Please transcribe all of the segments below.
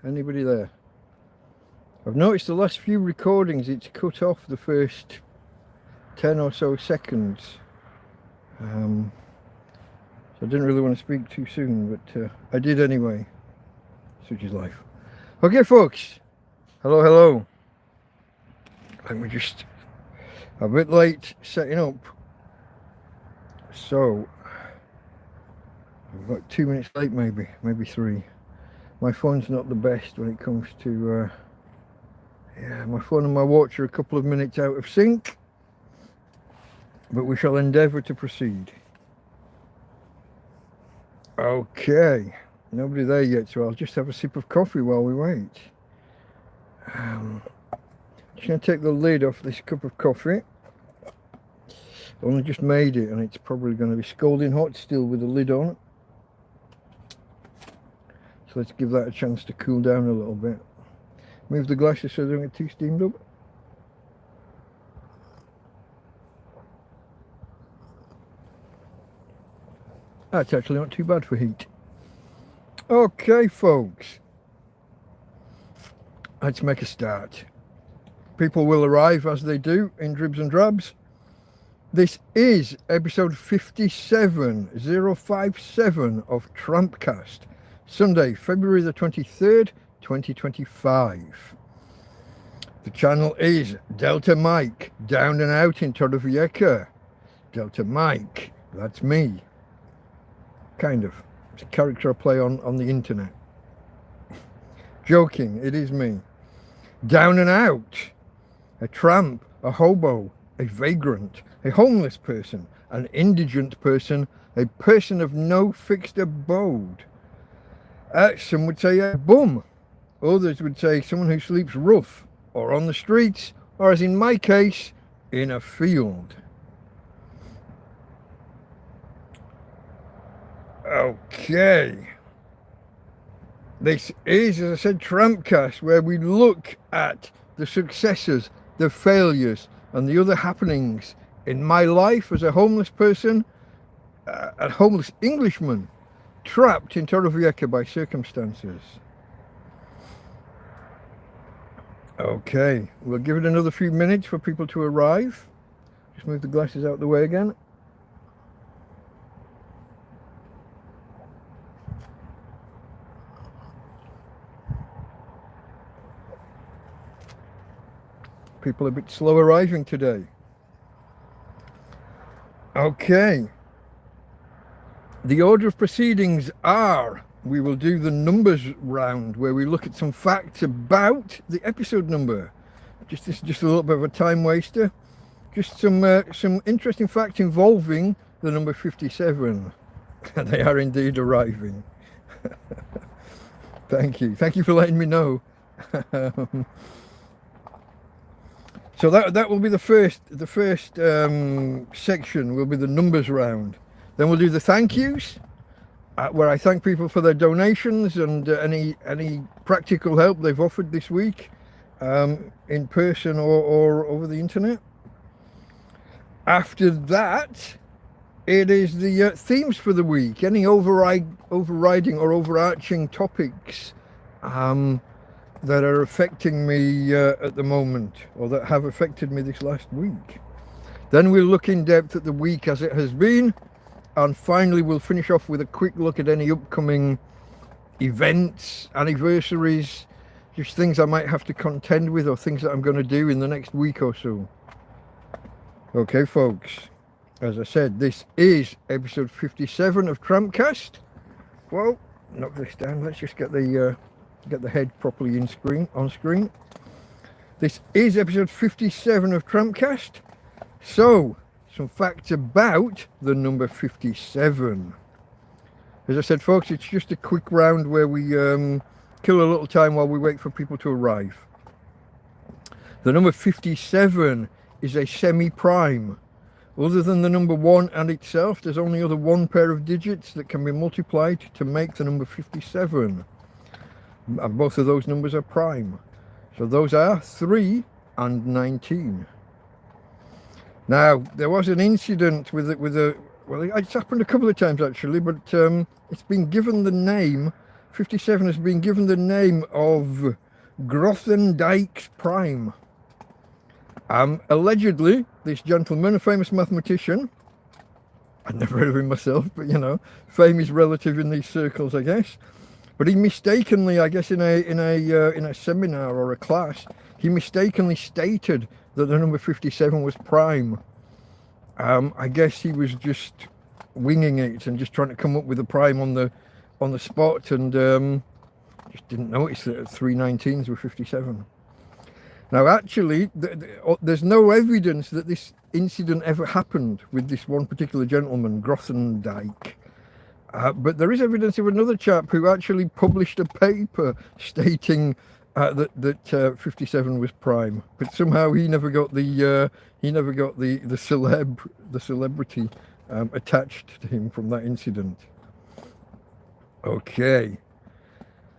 Anybody there? I've noticed the last few recordings it's cut off the first 10 or so seconds. So I didn't really want to speak too soon, but I did anyway. Such is life. Okay, folks. Hello. Let me just... a bit late setting up. So, I've got 2 minutes late maybe 3. My phone's not the best when it comes to... yeah, my phone and my watch are a couple of minutes out of sync. But we shall endeavour to proceed. Okay, nobody there yet, so I'll just have a sip of coffee while we wait. Just going to take the lid off this cup of coffee. Only just made it, and it's probably going to be scalding hot still with the lid on. So let's give that a chance to cool down a little bit. Move the glasses so they don't get too steamed up. That's actually not too bad for heat. Okay, folks. Let's make a start. People will arrive as they do in dribs and drabs. This is episode 57057 of TrampCast, Sunday, February the 23rd, 2025. The channel is Delta Mike, down and out in Torrevieja. Delta Mike, that's me. Kind of. It's a character I play on the internet. Joking, it is me. Down and out. A tramp, a hobo, a vagrant, a homeless person, an indigent person, a person of no fixed abode. Some would say a bum. Others would say someone who sleeps rough, or on the streets, or as in my case, in a field. Okay. This is, as I said, TrampCast, where we look at the successes, the failures, and the other happenings in my life as a homeless person, a homeless Englishman, trapped in Torrevieja by circumstances. Okay, we'll give it another few minutes for people to arrive. Just move the glasses out of the way again. People are a bit slow arriving today. Okay. The order of proceedings are, we will do the numbers round where we look at some facts about the episode number. Just a little bit of a time waster. Just some interesting facts involving the number 57. They are indeed arriving. Thank you. Thank you for letting me know. So that will be the first section will be the numbers round. Then we'll do the thank yous, where I thank people for their donations and any practical help they've offered this week, in person or over the internet. After that, it is the themes for the week. Any overriding or overarching topics that are affecting me at the moment, or that have affected me this last week. Then we'll look in depth at the week as it has been, and finally we'll finish off with a quick look at any upcoming events, anniversaries, just things I might have to contend with, or things that I'm going to do in the next week or so. Okay, folks, as I said, this is episode 57 of TrampCast. Well, knock this down. Let's just get the head properly on screen. This is episode 57 of TrampCast. So, some facts about the number 57. As I said, folks, it's just a quick round where we kill a little time while we wait for people to arrive. The number 57 is a semi-prime. Other than the number 1 and itself, there's only other one pair of digits that can be multiplied to make the number 57. And both of those numbers are prime. So those are 3 and 19. Now, there was an incident well, it's happened a couple of times actually, but it's been given the name 57 has been given the name of Grothendieck's prime. Allegedly, this gentleman, a famous mathematician, I'd never heard of him myself, but you know, famous relative in these circles, I guess. But he mistakenly, I guess, in a seminar or a class, he mistakenly stated that the number 57 was prime. I guess he was just winging it and just trying to come up with a prime on the spot, and just didn't notice that 319s were 57. Now, actually, there's no evidence that this incident ever happened with this one particular gentleman, Grothendieck. But there is evidence of another chap who actually published a paper stating that 57 was prime. But somehow he never got the celebrity attached to him from that incident. Okay,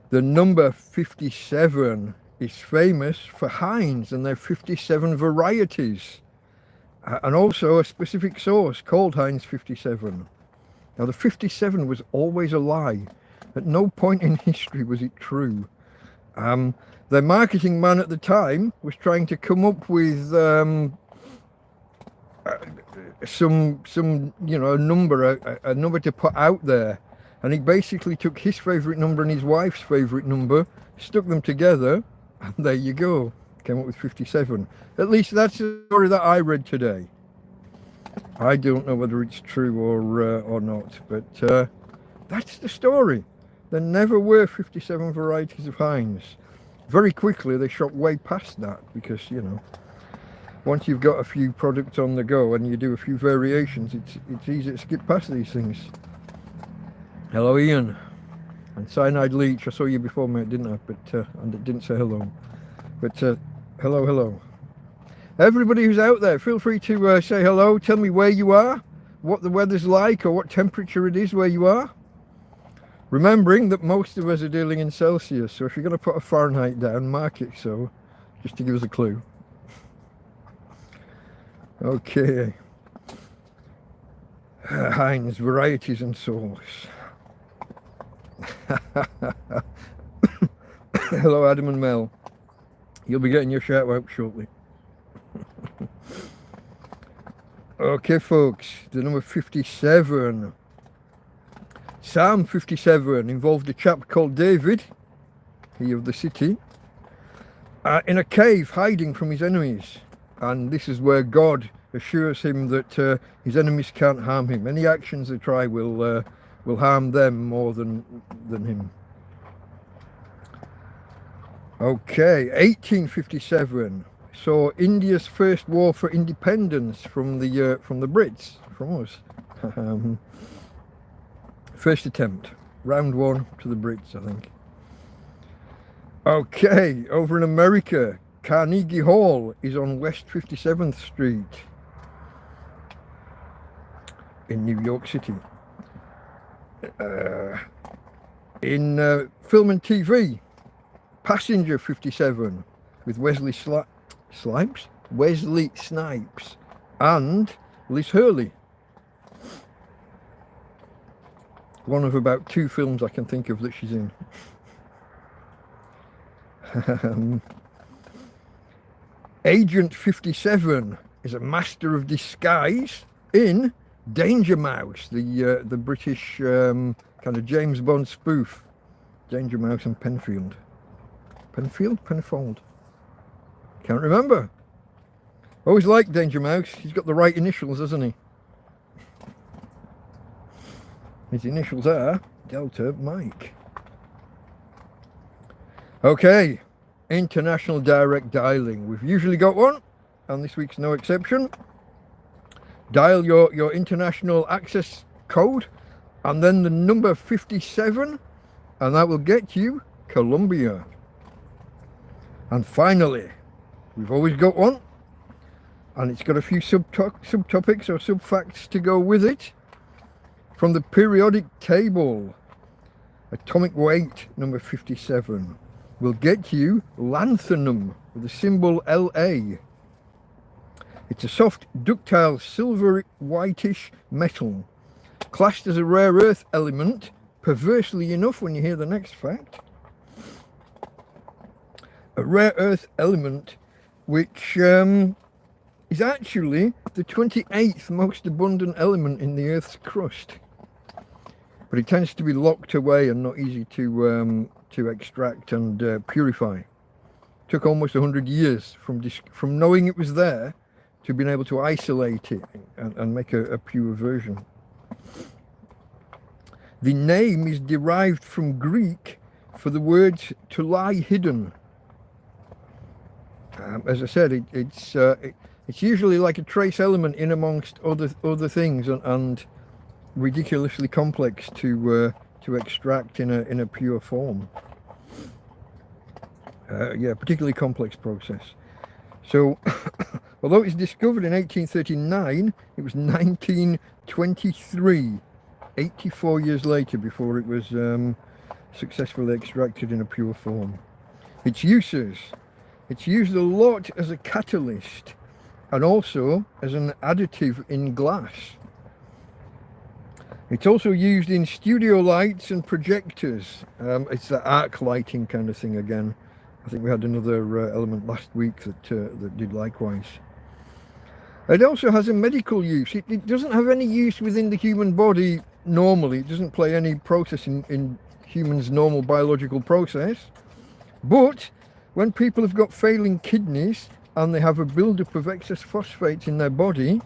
the number 57 is famous for Heinz and their 57 varieties, and also a specific sauce called Heinz 57. Now, the 57 was always a lie. At no point in history was it true. Their marketing man at the time was trying to come up with some a number to put out there, and he basically took his favourite number and his wife's favourite number, stuck them together, and there you go, came up with 57. At least that's the story that I read today. I don't know whether it's true or not, but that's the story. There never were 57 varieties of Heinz. Very quickly they shot way past that, because you know, once you've got a few products on the go and you do a few variations, it's easy to skip past these things. Hello, Ian. And Cyanide Leech, I saw you before, mate, didn't I? But and it didn't say hello. But hello. Everybody who's out there, feel free to say hello. Tell me where you are, what the weather's like, or what temperature it is where you are. Remembering that most of us are dealing in Celsius, so if you're going to put a Fahrenheit down, mark it so, just to give us a clue. Okay. Heinz, varieties and sauce. Hello, Adam and Mel. You'll be getting your shout out shortly. Okay, folks, the number 57. Psalm 57 involved a chap called David, he of the city, in a cave hiding from his enemies. And this is where God assures him that his enemies can't harm him. Any actions they try will harm them more than him. Okay, 1857 saw India's first war for independence from the Brits, from us. First attempt, round one to the Brits, I think. Okay, over in America, Carnegie Hall is on West 57th Street in New York City. In film and TV, Passenger 57 with Wesley Snipes and Liz Hurley. One of about 2 films I can think of that she's in. Agent 57 is a master of disguise in Danger Mouse, the British kind of James Bond spoof. Danger Mouse and Penfold. Can't remember. Always liked Danger Mouse. He's got the right initials, hasn't he? His initials are Delta Mike. Okay, international direct dialing. We've usually got one, and this week's no exception. Dial your international access code, and then the number 57, and that will get you Colombia. And finally, we've always got one, and it's got a few subtopics or subfacts to go with it. From the periodic table, atomic weight number 57 will get you lanthanum with the symbol La. It's a soft, ductile, silver whitish metal, classed as a rare earth element perversely enough, when you hear the next fact, a rare earth element which is actually the 28th most abundant element in the Earth's crust. But it tends to be locked away and not easy to extract and purify. Took almost 100 years from knowing it was there to being able to isolate it and make a pure version. The name is derived from Greek for the words to lie hidden. As I said, it's usually like a trace element in amongst other things and ridiculously complex to extract in a pure form. Yeah, particularly complex process. So, although it was discovered in 1839, it was 1923, 84 years later, before it was successfully extracted in a pure form. Its uses. It's used a lot as a catalyst and also as an additive in glass. It's also used in studio lights and projectors. It's the arc lighting kind of thing again. I think we had another element last week that did likewise. It also has a medical use. It doesn't have any use within the human body normally. It doesn't play any process in humans' normal biological process. But when people have got failing kidneys and they have a buildup of excess phosphates in their body,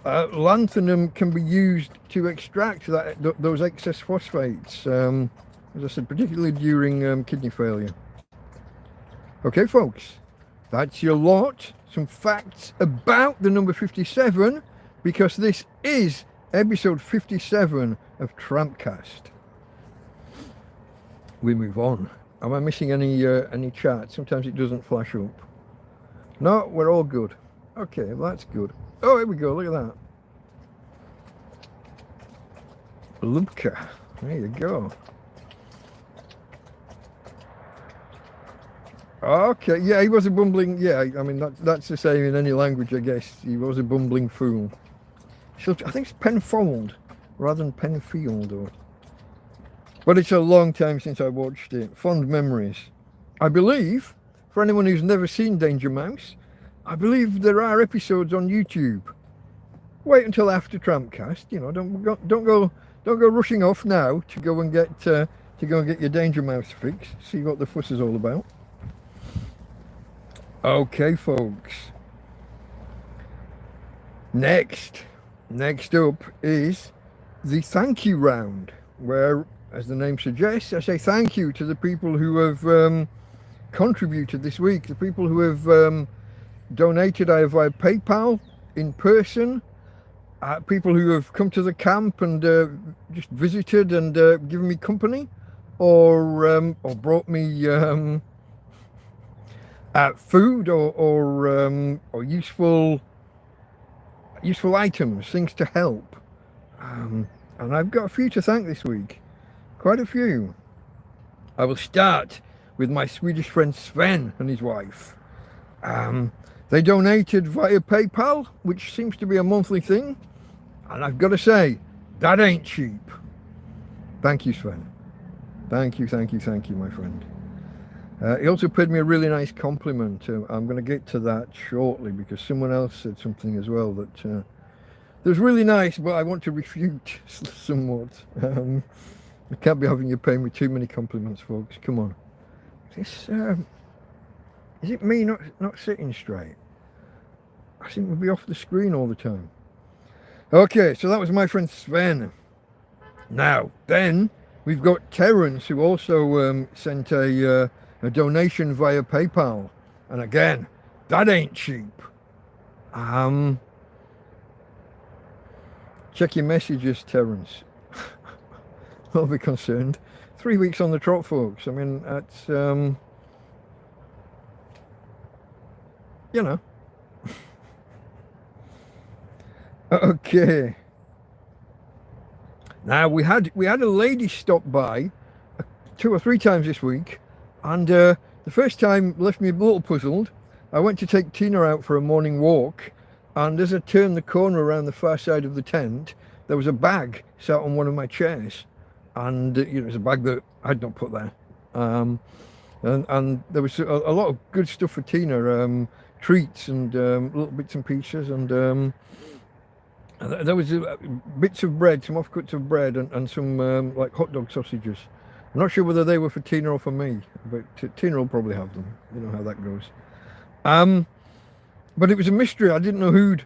lanthanum can be used to extract those excess phosphates, as I said, particularly during kidney failure. Okay, folks, that's your lot. Some facts about the number 57, because this is episode 57 of TrampCast. We move on. Am I missing any chat? Sometimes it doesn't flash up. No, we're all good. Okay, well, that's good. Oh, here we go. Look at that. Lubka. There you go. Okay, yeah, he was a bumbling, yeah, I mean, that's the same in any language, I guess. He was a bumbling fool. So I think it's Penfold rather than Penfield. But it's a long time since I watched it. Fond memories. I believe, for anyone who's never seen Danger Mouse, I believe there are episodes on YouTube. Wait until after TrampCast, you know, don't go rushing off now to go and get your Danger Mouse fix. See what the fuss is all about. Okay, folks. Next up is the thank you round, where, as the name suggests, I say thank you to the people who have contributed this week, the people who have donated either via PayPal, in person, people who have come to the camp and just visited and given me company, or brought me food or useful items, things to help. And I've got a few to thank this week. Quite a few. I will start with my Swedish friend Sven and his wife. They donated via PayPal, which seems to be a monthly thing. And I've got to say, that ain't cheap. Thank you, Sven. Thank you, my friend. He also paid me a really nice compliment. I'm going to get to that shortly because someone else said something as well that was really nice, but I want to refute somewhat. I can't be having you pay me too many compliments, folks. Come on. Is it me not sitting straight? I seem to be off the screen all the time. Okay, so that was my friend Sven. Now, then we've got Terence, who also sent a donation via PayPal, and again, that ain't cheap. Check your messages, Terence. I'll be concerned. 3 weeks on the trot, folks. I mean, that's you know. Okay. Now we had a lady stop by 2 or 3 times this week. And the first time left me a little puzzled. I went to take Tina out for a morning walk, and as I turned the corner around the far side of the tent, there was a bag sat on one of my chairs. and it was a bag that I'd not put there. And there was a lot of good stuff for Tina, treats and little bits and pieces, and there was bits of bread, some offcuts of bread, and some like hot dog sausages. I'm not sure whether they were for Tina or for me, but Tina will probably have them. You know how that goes. But it was a mystery. I didn't know who'd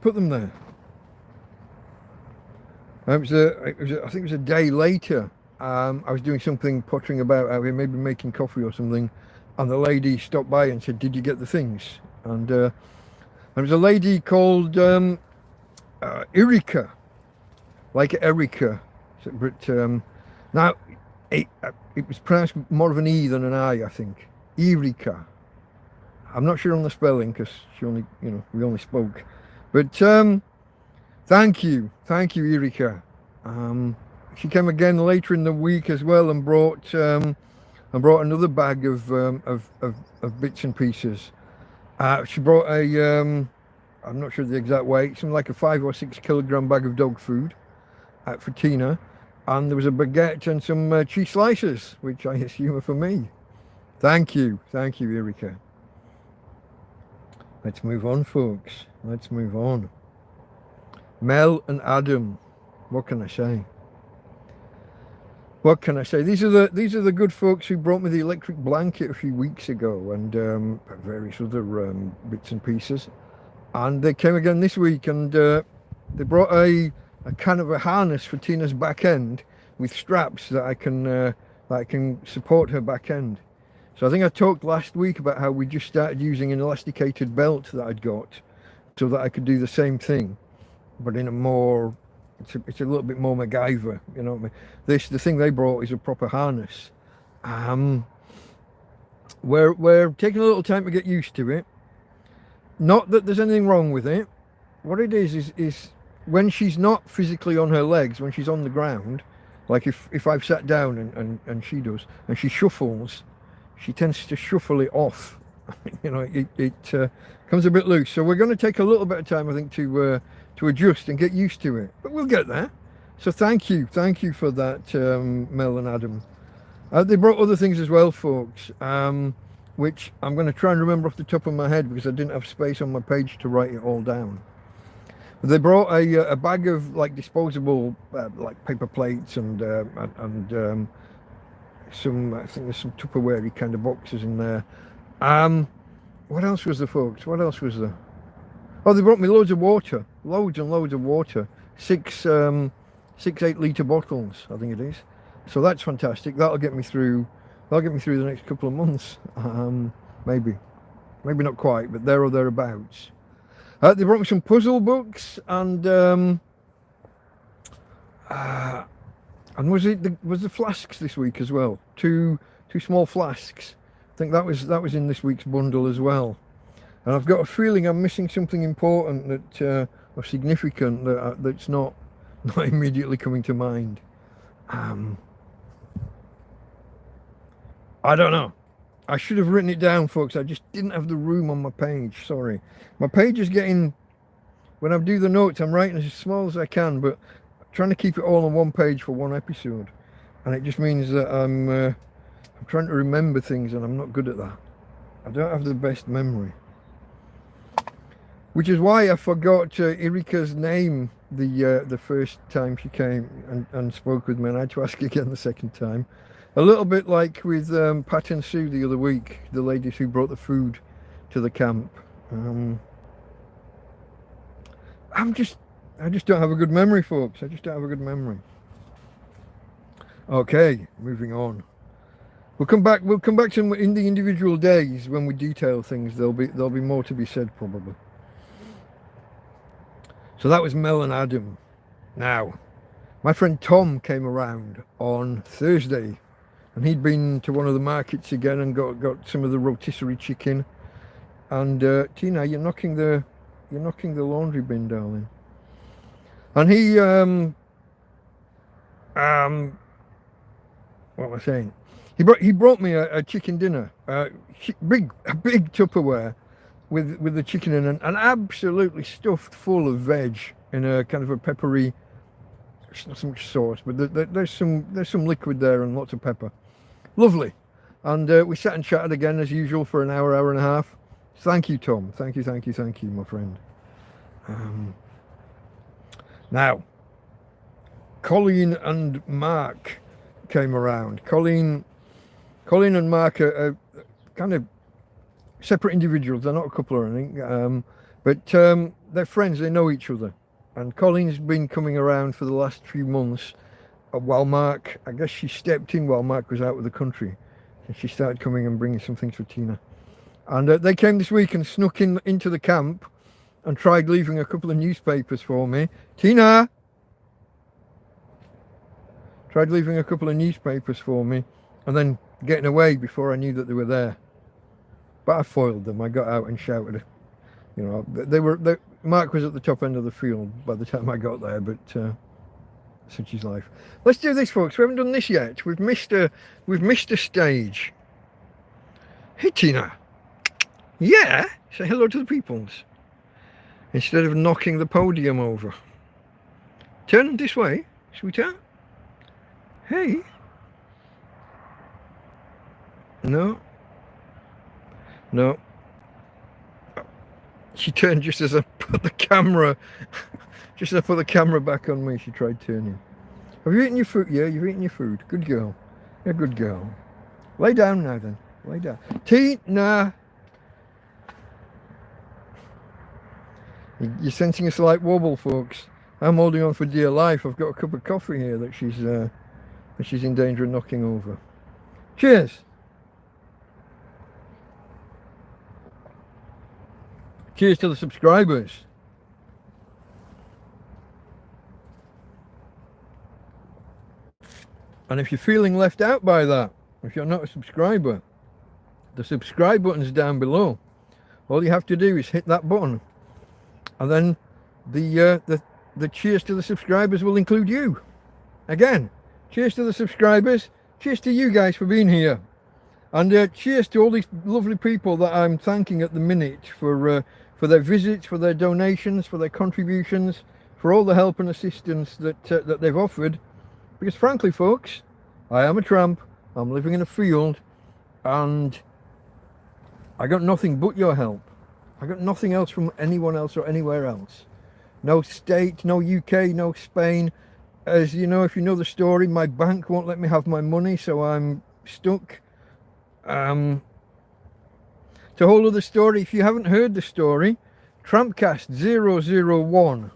put them there. I think it was a day later. I was doing something, pottering about out here, maybe making coffee or something, and the lady stopped by and said, "Did you get the things?" And there was a lady called Erika, like Erica, but now it was pronounced more of an E than an I think. Erika. I'm not sure on the spelling because we only spoke, but thank you, Erika. She came again later in the week as well and brought another bag of bits and pieces. She brought I'm not sure the exact weight, something like a 5 or 6 kilogram bag of dog food for Tina, and there was a baguette and some cheese slices, which I assume are for me. Thank you, Erika. Let's move on, folks. Let's move on. Mel and Adam. What can I say? What can I say? These are the good folks who brought me the electric blanket a few weeks ago, and various other bits and pieces. And they came again this week, and they brought a kind of a harness for Tina's back end with straps that I can support her back end. So I think I talked last week about how we just started using an elasticated belt that I'd got so that I could do the same thing, but in a more, it's a little bit more MacGyver, you know what I mean? The thing they brought is a proper harness. We're taking a little time to get used to it. Not that there's anything wrong with it. What it is when she's not physically on her legs, when she's on the ground, like if I've sat down and she does, and she shuffles, she tends to shuffle it off. It comes a bit loose. So we're going to take a little bit of time, I think, to adjust and get used to it. But we'll get there. So thank you for that, Mel and Adam. They brought other things as well, folks, which I'm going to try and remember off the top of my head because I didn't have space on my page to write it all down. But they brought a bag of like disposable like paper plates and some, I think there's some Tupperware kind of boxes in there. What else was there, folks? What else was there? Oh, they brought me loads of water, loads and loads of water. 6 8-litre bottles, I think it is. So that's fantastic. That'll get me through the next couple of months. Maybe not quite, but there or thereabouts. They brought me some puzzle books and was the flasks this week as well? Two small flasks. I think that was in this week's bundle as well. And I've got a feeling I'm missing something important that or significant that's not immediately coming to mind. I don't know. I should have written it down, folks. I just didn't have the room on my page. Sorry. My page is getting, when I do the notes, I'm writing as small as I can, but I'm trying to keep it all on one page for one episode. And it just means that I'm trying to remember things, and I'm not good at that. I don't have the best memory. Which is why I forgot Erika's name the first time she came and spoke with me, and I had to ask again the second time. A little bit like with Pat and Sue the other week, the ladies who brought the food to the camp. I just don't have a good memory, folks. I just don't have a good memory. Okay, moving on. We'll come back to in the individual days when we detail things. There'll be more to be said probably. So that was Mel and Adam. Now, my friend Tom came around on Thursday. And he'd been to one of the markets again and got some of the rotisserie chicken. And Tina, you're knocking the laundry bin, darling. And he what am I saying? He brought me a chicken dinner, a big Tupperware with the chicken in and absolutely stuffed full of veg in a kind of a peppery It's not so much sauce, but there's some liquid there and lots of pepper. Lovely. And we sat and chatted again as usual for an hour and a half. Thank you, Tom. Thank you, my friend. Now, Colleen and Mark came around. Colleen and Mark are kind of separate individuals. They're not a couple or anything, but they're friends. They know each other. And Colleen's been coming around for the last few months while Mark, I guess she stepped in while Mark was out of the country. And she started coming and bringing some things for Tina. And they came this week and snuck into the camp and tried leaving a couple of newspapers for me. Tina! Tried leaving a couple of newspapers for me and then getting away before I knew that they were there. But I foiled them. I got out and shouted. You know, Mark was at the top end of the field by the time I got there, but such is life. Let's do this, folks. We haven't done this yet. We've missed a stage. Hey, Tina. Yeah? Say hello to the peoples. Instead of knocking the podium over. Turn this way, sweetheart. Hey. No. She turned just as I put the camera back on me. She tried turning. Have you eaten your food? Yeah, you've eaten your food. Good girl. You're a good girl. Lay down now then. Lay down. Tina! You're sensing a slight wobble, folks. I'm holding on for dear life. I've got a cup of coffee here that she's in danger of knocking over. Cheers. Cheers to the subscribers. And if you're feeling left out by that, if you're not a subscriber, the subscribe button's down below. All you have to do is hit that button, and then the cheers to the subscribers will include you. Again, cheers to the subscribers. Cheers to you guys for being here. And cheers to all these lovely people that I'm thanking at the minute for their visits, for their donations, for their contributions, for all the help and assistance that they've offered. Because frankly, folks, I am a tramp. I'm living in a field, and I got nothing but your help. I got nothing else from anyone else or anywhere else. No state, no UK, no Spain. As you know, if you know the story, my bank won't let me have my money, so I'm stuck. To whole other story, if you haven't heard the story, TrampCast 001,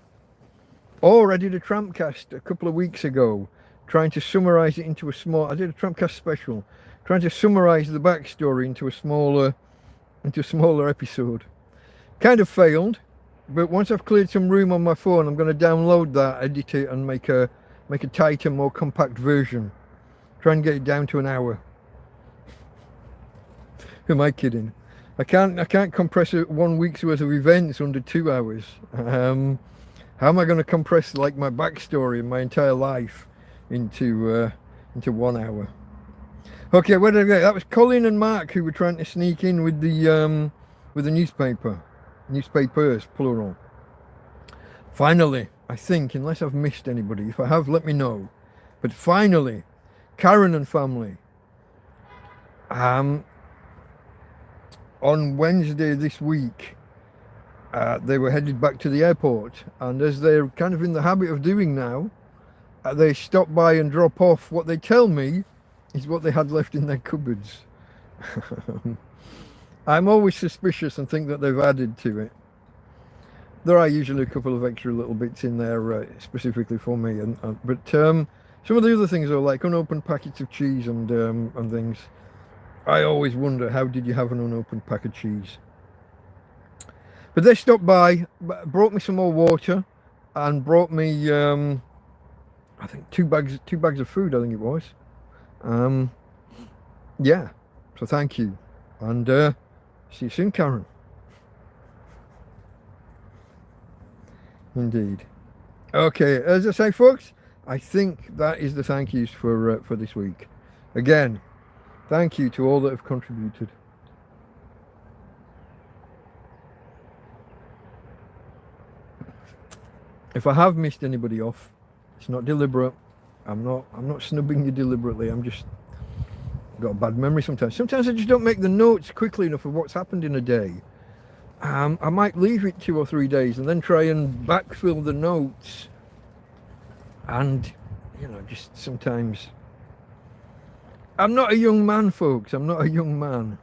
or I did a TrampCast a couple of weeks ago, trying to summarise it into I did a TrampCast special, trying to summarise the backstory into a smaller episode. Kind of failed, but once I've cleared some room on my phone, I'm going to download that, edit it, and make a tighter, more compact version. Try and get it down to an hour. Who am I kidding? I can't compress 1 week's worth of events under 2 hours. How am I going to compress like my backstory and my entire life into 1 hour? Okay, where did I go? That was Colleen and Mark who were trying to sneak in with the newspapers, plural. Finally, I think, unless I've missed anybody, if I have, let me know. But finally, Karen and family. On Wednesday this week, they were headed back to the airport, and as they're kind of in the habit of doing now, they stop by and drop off what they tell me is what they had left in their cupboards. I'm always suspicious and think that they've added to it. There are usually a couple of extra little bits in there specifically for me, but some of the other things are like unopened packets of cheese and things. I always wonder, how did you have an unopened pack of cheese? But they stopped by, brought me some more water, and brought me, I think two bags of food. I think it was. Yeah. So thank you, and see you soon, Karen. Indeed. Okay, as I say, folks, I think that is the thank yous for this week. Again, thank you to all that have contributed. If I have missed anybody off, It's not deliberate. I'm not snubbing you deliberately. I'm just got a bad memory sometimes. Sometimes I just don't make the notes quickly enough of what's happened in a day. I might leave it 2 or 3 days and then try and backfill the notes. And, just sometimes... I'm not a young man, folks. I'm not a young man.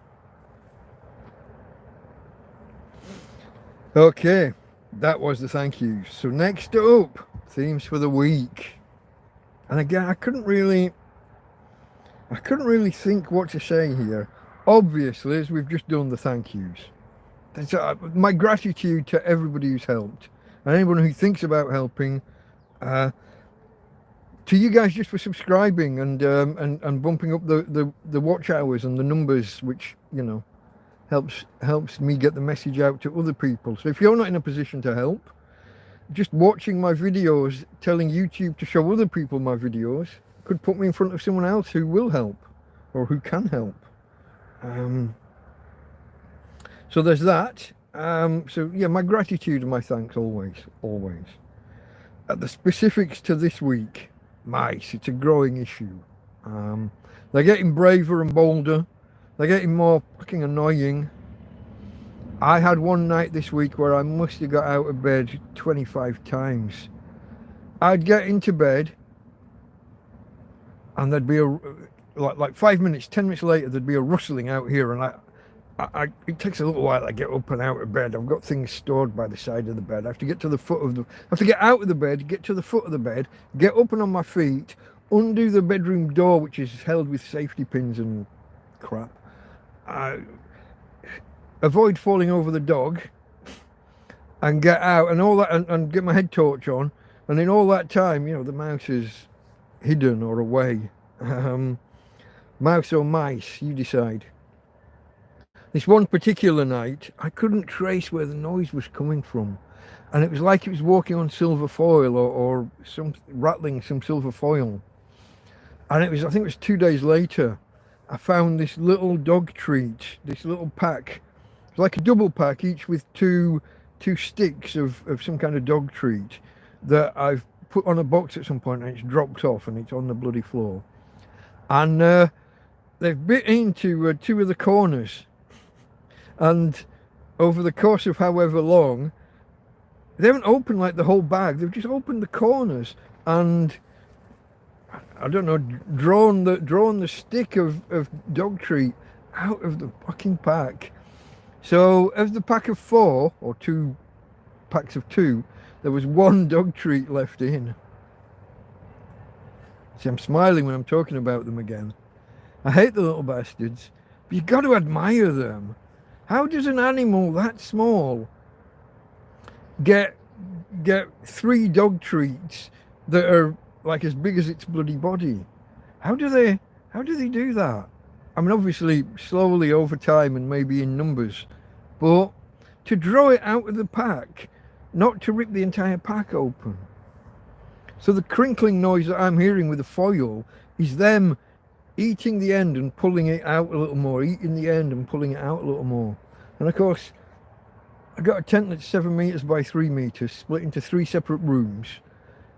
Okay, that was the thank yous. So next up, themes for the week. And again, I couldn't really think what to say here. Obviously, as we've just done the thank yous. My gratitude to everybody who's helped, and anyone who thinks about helping. To you guys just for subscribing and bumping up the watch hours and the numbers, which helps me get the message out to other people. So if you're not in a position to help, just watching my videos, telling YouTube to show other people my videos, could put me in front of someone else who will help or who can help. So there's that. So yeah, my gratitude and my thanks always. The specifics to this week, mice, it's a growing issue. They're getting braver and bolder. They're getting more fucking annoying. I had one night this week where I must have got out of bed 25 times. I'd get into bed and there'd be like 5 minutes, 10 minutes later, there'd be a rustling out here, and it takes a little while to get up and out of bed. I've got things stored by the side of the bed. I have to get to the foot of I have to get out of the bed, get to the foot of the bed, get up and on my feet, undo the bedroom door, which is held with safety pins and crap. Avoid falling over the dog, and get out and all that, and get my head torch on, and in all that time, the mouse is hidden or away. Mouse or mice, you decide. This one particular night, I couldn't trace where the noise was coming from, and it was like it was walking on silver foil or rattling some silver foil. And I think it was 2 days later, I found this little dog treat, this little pack. It's like a double pack, each with two sticks of some kind of dog treat that I've put on a box at some point, and it's dropped off and it's on the bloody floor. And they've bit into 2 of the corners. And over the course of however long, they haven't opened like the whole bag, they've just opened the corners and, I don't know, drawn the stick of dog treat out of the fucking pack. So of the pack of 4, or 2 packs of 2, there was 1 dog treat left in. See, I'm smiling when I'm talking about them again. I hate the little bastards, but you've got to admire them. How does an animal that small get 3 dog treats that are like as big as its bloody body? How do they do that? I mean, obviously slowly over time and maybe in numbers, but to draw it out of the pack, not to rip the entire pack open. So the crinkling noise that I'm hearing with the foil is them eating the end and pulling it out a little more, eating the end and pulling it out a little more. And of course, I got a tent that's 7 meters by 3 meters, split into 3 separate rooms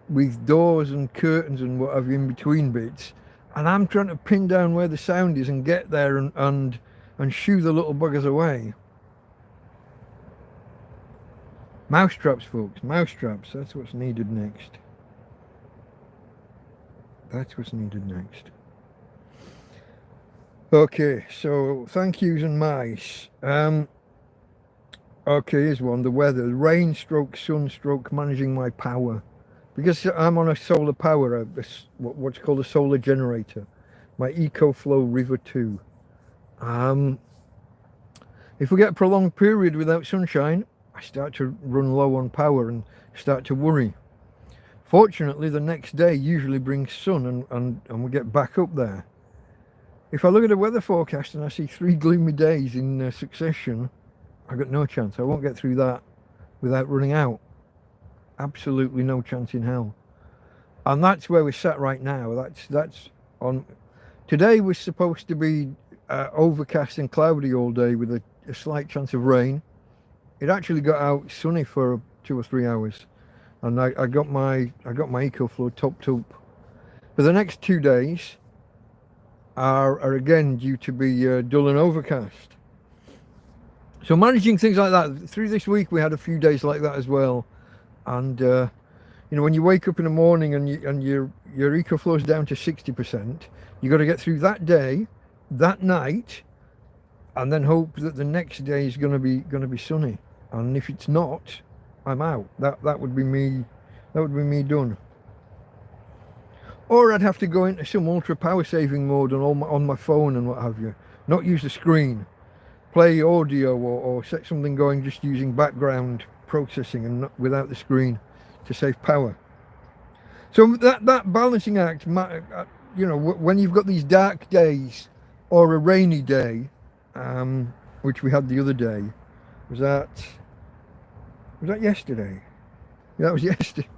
with doors and curtains and what have you in between bits. And I'm trying to pin down where the sound is and get there and shoo the little buggers away. Mousetraps, folks, mousetraps. That's what's needed next. That's what's needed next. Okay, so thank yous and mice. Okay, here's one. The weather. Rain stroke, sun stroke, managing my power. Because I'm on a solar power, what's called a solar generator. My EcoFlow River 2. If we get a prolonged period without sunshine, I start to run low on power and start to worry. Fortunately, the next day usually brings sun and we get back up there. If I look at a weather forecast and I see 3 gloomy days in succession, I've got no chance. I won't get through that without running out. Absolutely no chance in hell. And that's where we're sat right now. That's on. Today was supposed to be overcast and cloudy all day with a slight chance of rain. It actually got out sunny for 2 or 3 hours. and I got my EcoFlow topped up. But the next 2 days are again due to be dull and overcast. So managing things like that through this week, we had a few days like that as well. And when you wake up in the morning and your EcoFlow's down to 60%, you got to get through that day, that night, and then hope that the next day is going to be sunny. And if it's not, I'm out. That would be me. That would be me done. Or I'd have to go into some ultra power saving mode on my phone and what have you. Not use the screen. Play audio or set something going just using background processing and not without the screen to save power. So that balancing act, when you've got these dark days or a rainy day, which we had the other day, was that yesterday? Yeah, that was yesterday.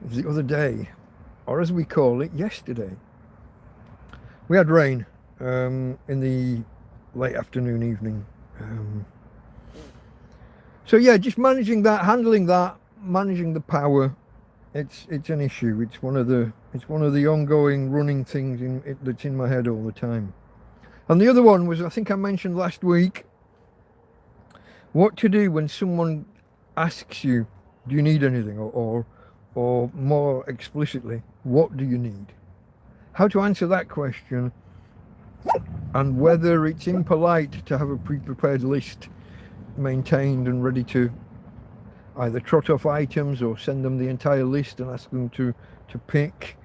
It was the other day, or as we call it, yesterday. We had rain in the late afternoon, evening. So yeah, just managing that, handling that, managing the power. It's an issue. It's one of the ongoing running things that's in my head all the time. And the other one was, I think I mentioned last week, what to do when someone asks you, do you need anything, or more explicitly, what do you need? How to answer that question, and whether it's impolite to have a pre-prepared list maintained and ready to either trot off items or send them the entire list and ask them to pick.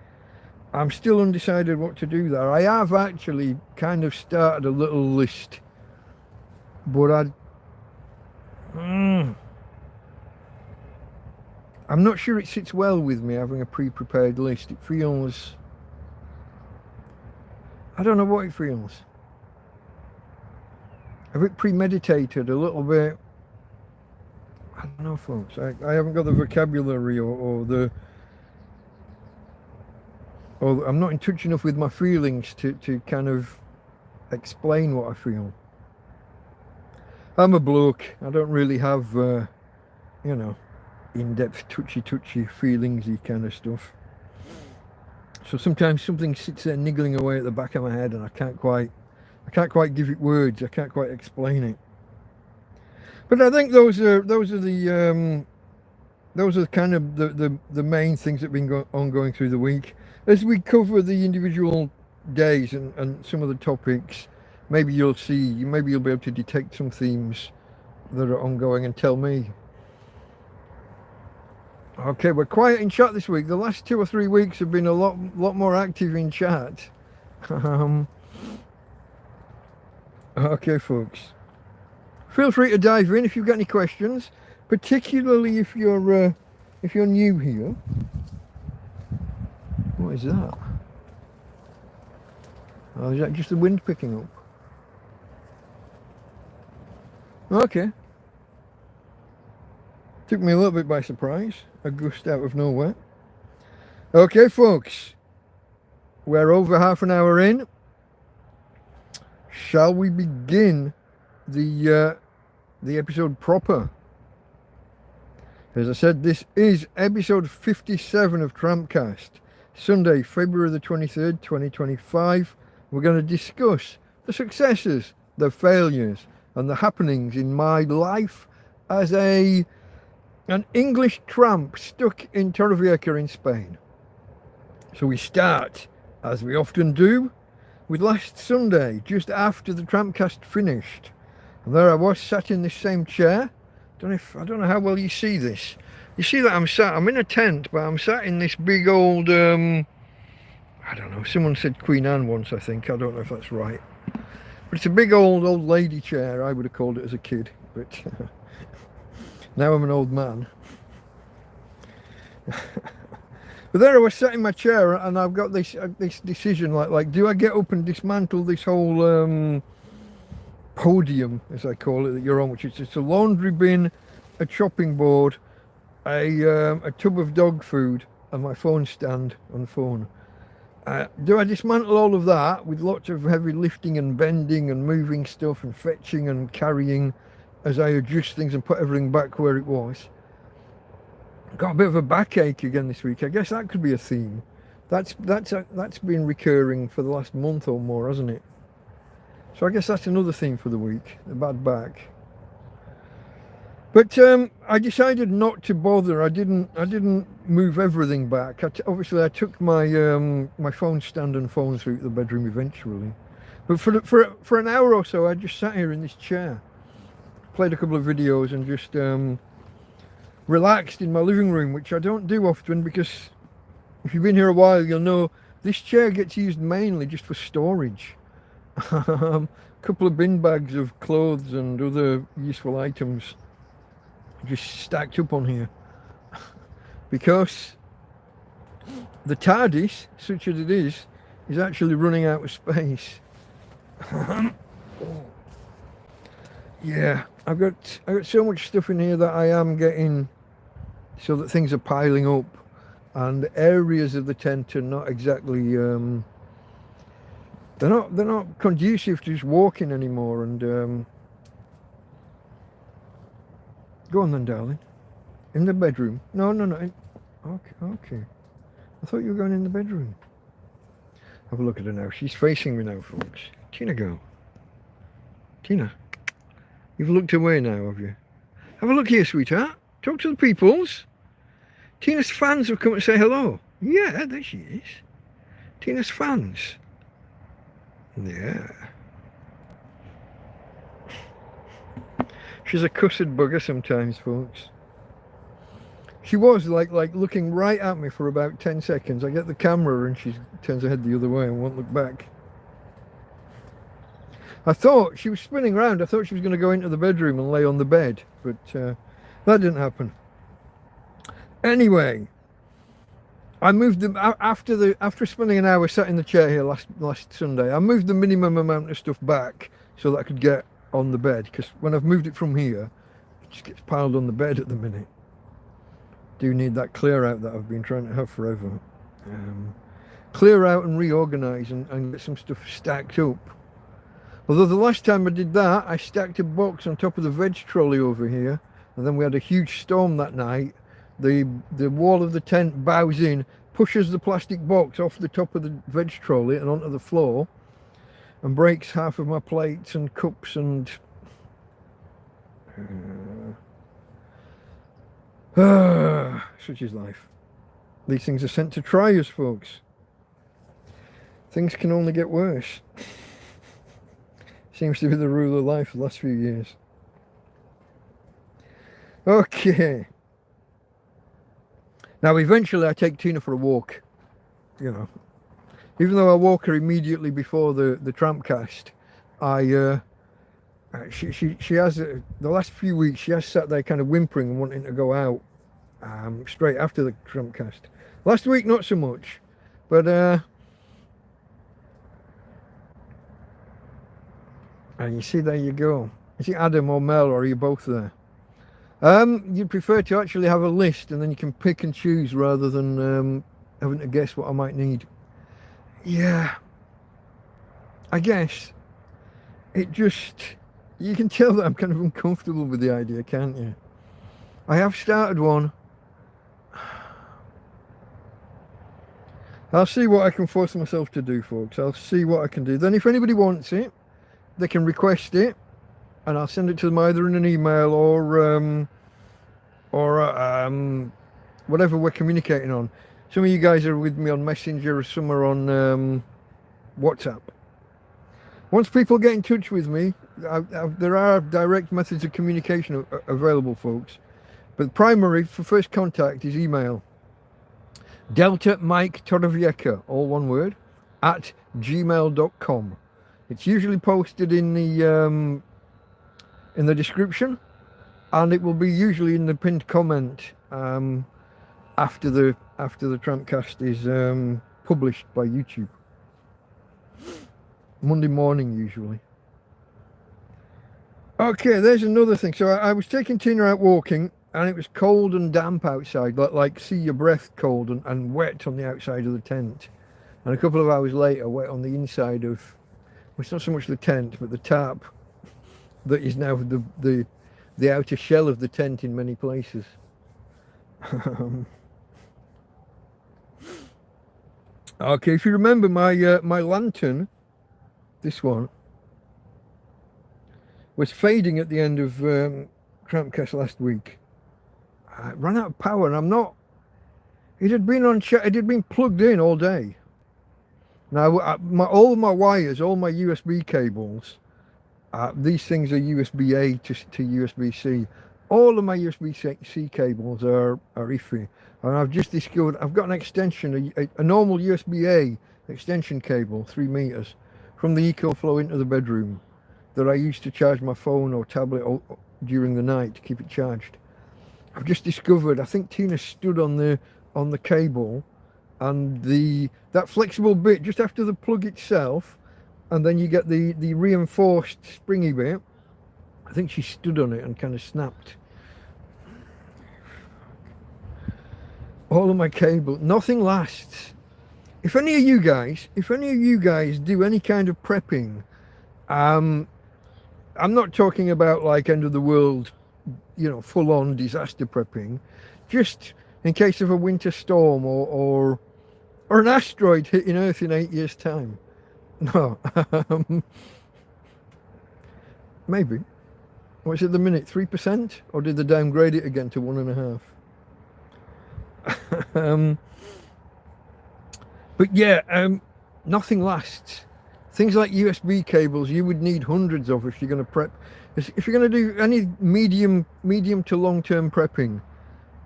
I'm still undecided what to do there. I have actually kind of started a little list, but I'm not sure it sits well with me having a pre-prepared list. It feels, I don't know what it feels. A bit premeditated, a little bit. I don't know, folks. I haven't got the vocabulary or I'm not in touch enough with my feelings to kind of explain what I feel. I'm a bloke. I don't really have, in-depth, touchy, feelingsy kind of stuff. So sometimes something sits there niggling away at the back of my head, and I can't quite give it words. I can't quite explain it. But I think those are kind of the main things that have been ongoing through the week. As we cover the individual days and some of the topics, maybe you'll be able to detect some themes that are ongoing and tell me. Okay, we're quiet in chat this week. The last 2 or 3 weeks have been a lot more active in chat. Okay, folks. Feel free to dive in if you've got any questions, particularly if you're new here. What is that? Oh, is that just the wind picking up? Okay. Took me a little bit by surprise. A gust out of nowhere. Okay, folks. We're over half an hour in. Shall we begin the episode proper? As I said, this is episode 57 of TrampCast. Sunday, February the 23rd, 2025. We're going to discuss the successes, the failures, and the happenings in my life as an English tramp stuck in Torrevieja in Spain. So we start, as we often do, with last Sunday, just after the TrampCast finished. And there I was, sat in this same chair. I don't know how well you see this. You see that I'm in a tent, but I'm sat in this big old, I don't know, someone said Queen Anne once, I think. I don't know if that's right. But it's a big old lady chair, I would have called it as a kid. But now I'm an old man. But there I was sat in my chair, and I've got this decision, like do I get up and dismantle this whole podium, as I call it, that you're on, which is just a laundry bin, a chopping board, a tub of dog food, and my phone stand on the phone. Do I dismantle all of that with lots of heavy lifting and bending and moving stuff and fetching and carrying as I adjust things and put everything back where it was? Got a bit of a backache again this week. I guess that could be a theme. That's been recurring for the last month or more, hasn't it? So I guess that's another theme for the week, the bad back. But I decided not to bother. I didn't move everything back. Obviously, I took my my phone stand and phone through the bedroom eventually. But for an hour or so, I just sat here in this chair, played a couple of videos, and just relaxed in my living room, which I don't do often because if you've been here a while, you'll know this chair gets used mainly just for storage. A couple of bin bags of clothes and other useful items just stacked up on here because the TARDIS, such as it is actually running out of space. Yeah, I've got so much stuff in here that I am getting so that things are piling up, and areas of the tent are not exactly they're not conducive to just walking anymore. And go on then, darling. In the bedroom? No. Okay. I thought you were going in the bedroom. Have a look at her now. She's facing me now, folks. Tina, go. Tina, you've looked away now, have you? Have a look here, sweetheart. Talk to the peoples. Tina's fans have come to say hello. Yeah, there she is. Tina's fans. Yeah. She's a cussed bugger sometimes, folks. She was like looking right at me for about 10 seconds. I get the camera and she turns her head the other way and won't look back. I thought she was spinning around. I thought she was going to go into the bedroom and lay on the bed, but that didn't happen. Anyway, I moved them after spending an hour sat in the chair here last Sunday. I moved the minimum amount of stuff back so that I could get on the bed, because when I've moved it from here, it just gets piled on the bed at the minute. Do need that clear out that I've been trying to have forever. Clear out and reorganise and get some stuff stacked up. Although the last time I did that, I stacked a box on top of the veg trolley over here, and then we had a huge storm that night. The wall of the tent bows in, pushes the plastic box off the top of the veg trolley and onto the floor, and breaks half of my plates and cups and such is life. These things are sent to try us, folks. Things can only get worse. Seems to be the rule of life the last few years. Okay. Now eventually I take Tina for a walk, you know. Even though I walk her immediately before the TrampCast, she has the last few weeks she has sat there kind of whimpering and wanting to go out straight after the TrampCast. Last week not so much, but and you see, there you go. Is it Adam or Mel, or are you both there? You'd prefer to actually have a list and then you can pick and choose rather than having to guess what I might need. Yeah, I guess it just, you can tell that I'm kind of uncomfortable with the idea, can't you? I have started one. I'll see what I can force myself to do, folks. I'll see what I can do. Then if anybody wants it, they can request it, and I'll send it to them either in an email or whatever we're communicating on. Some of you guys are with me on Messenger, or some are on WhatsApp. Once people get in touch with me, there are direct methods of communication available, folks. But primary for first contact is email. Delta Mike Torrevieja, all one word, at gmail.com. It's usually posted in the description, and it will be usually in the pinned comment after the TrampCast is published by YouTube. Monday morning usually. Okay, there's another thing. So I was taking Tina out walking, and it was cold and damp outside, like see your breath cold and wet on the outside of the tent. And a couple of hours later, wet on the inside of, well, it's not so much the tent, but the tarp that is now the outer shell of the tent in many places. Okay, if you remember my lantern, this one, was fading at the end of TrampCast last week. It ran out of power, and I'm not. It had been it had been plugged in all day. Now, all of my wires, all my USB cables, these things are USB-A to USB-C. All of my USB-C cables are iffy. And I've just discovered, I've got an extension, a normal USB-A extension cable, 3 meters, from the EcoFlow into the bedroom that I use to charge my phone or tablet during the night to keep it charged. I've just discovered, I think Tina stood on the cable, and that flexible bit just after the plug itself, and then you get the reinforced springy bit. I think she stood on it and kind of snapped. All of my cable, nothing lasts. If any of you guys do any kind of prepping, I'm not talking about like end of the world, full on disaster prepping, just in case of a winter storm or an asteroid hitting Earth in 8 years' time. No, maybe. What's it the minute? 3%, or did they downgrade it again to 1.5? But yeah, nothing lasts. Things like USB cables, you would need hundreds of if you're going to prep. If you're going to do any medium to long-term prepping,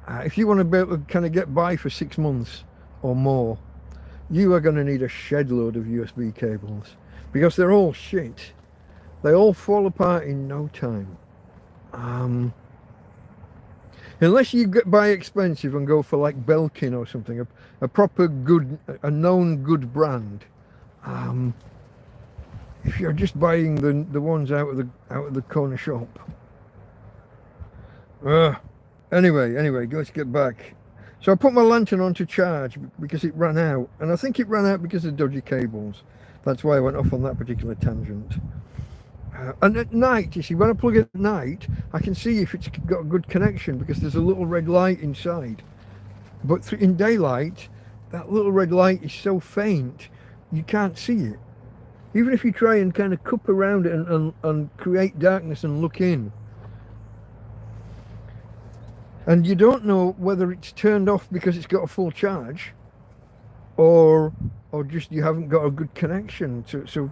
if you want to be able to kind of get by for 6 months or more, you are going to need a shed load of USB cables, because they're all shit. They all fall apart in no time. Unless you buy expensive and go for like Belkin or something, a proper good, a known good brand. If you're just buying the ones out of the corner shop. Anyway, let's get back. So I put my lantern on to charge because it ran out, and I think it ran out because of dodgy cables. That's why I went off on that particular tangent. And at night, you see, when I plug it at night, I can see if it's got a good connection because there's a little red light inside. But in daylight, that little red light is so faint, you can't see it. Even if you try and kind of cup around it and create darkness and look in. And you don't know whether it's turned off because it's got a full charge, or just you haven't got a good connection. So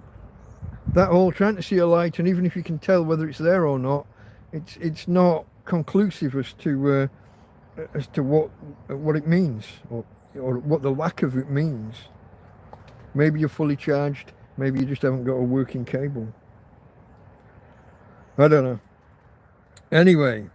that whole trying to see a light, and even if you can tell whether it's there or not, it's not conclusive as to what it means, or what the lack of it means. Maybe you're fully charged, maybe you just haven't got a working cable. I don't know. Anyway.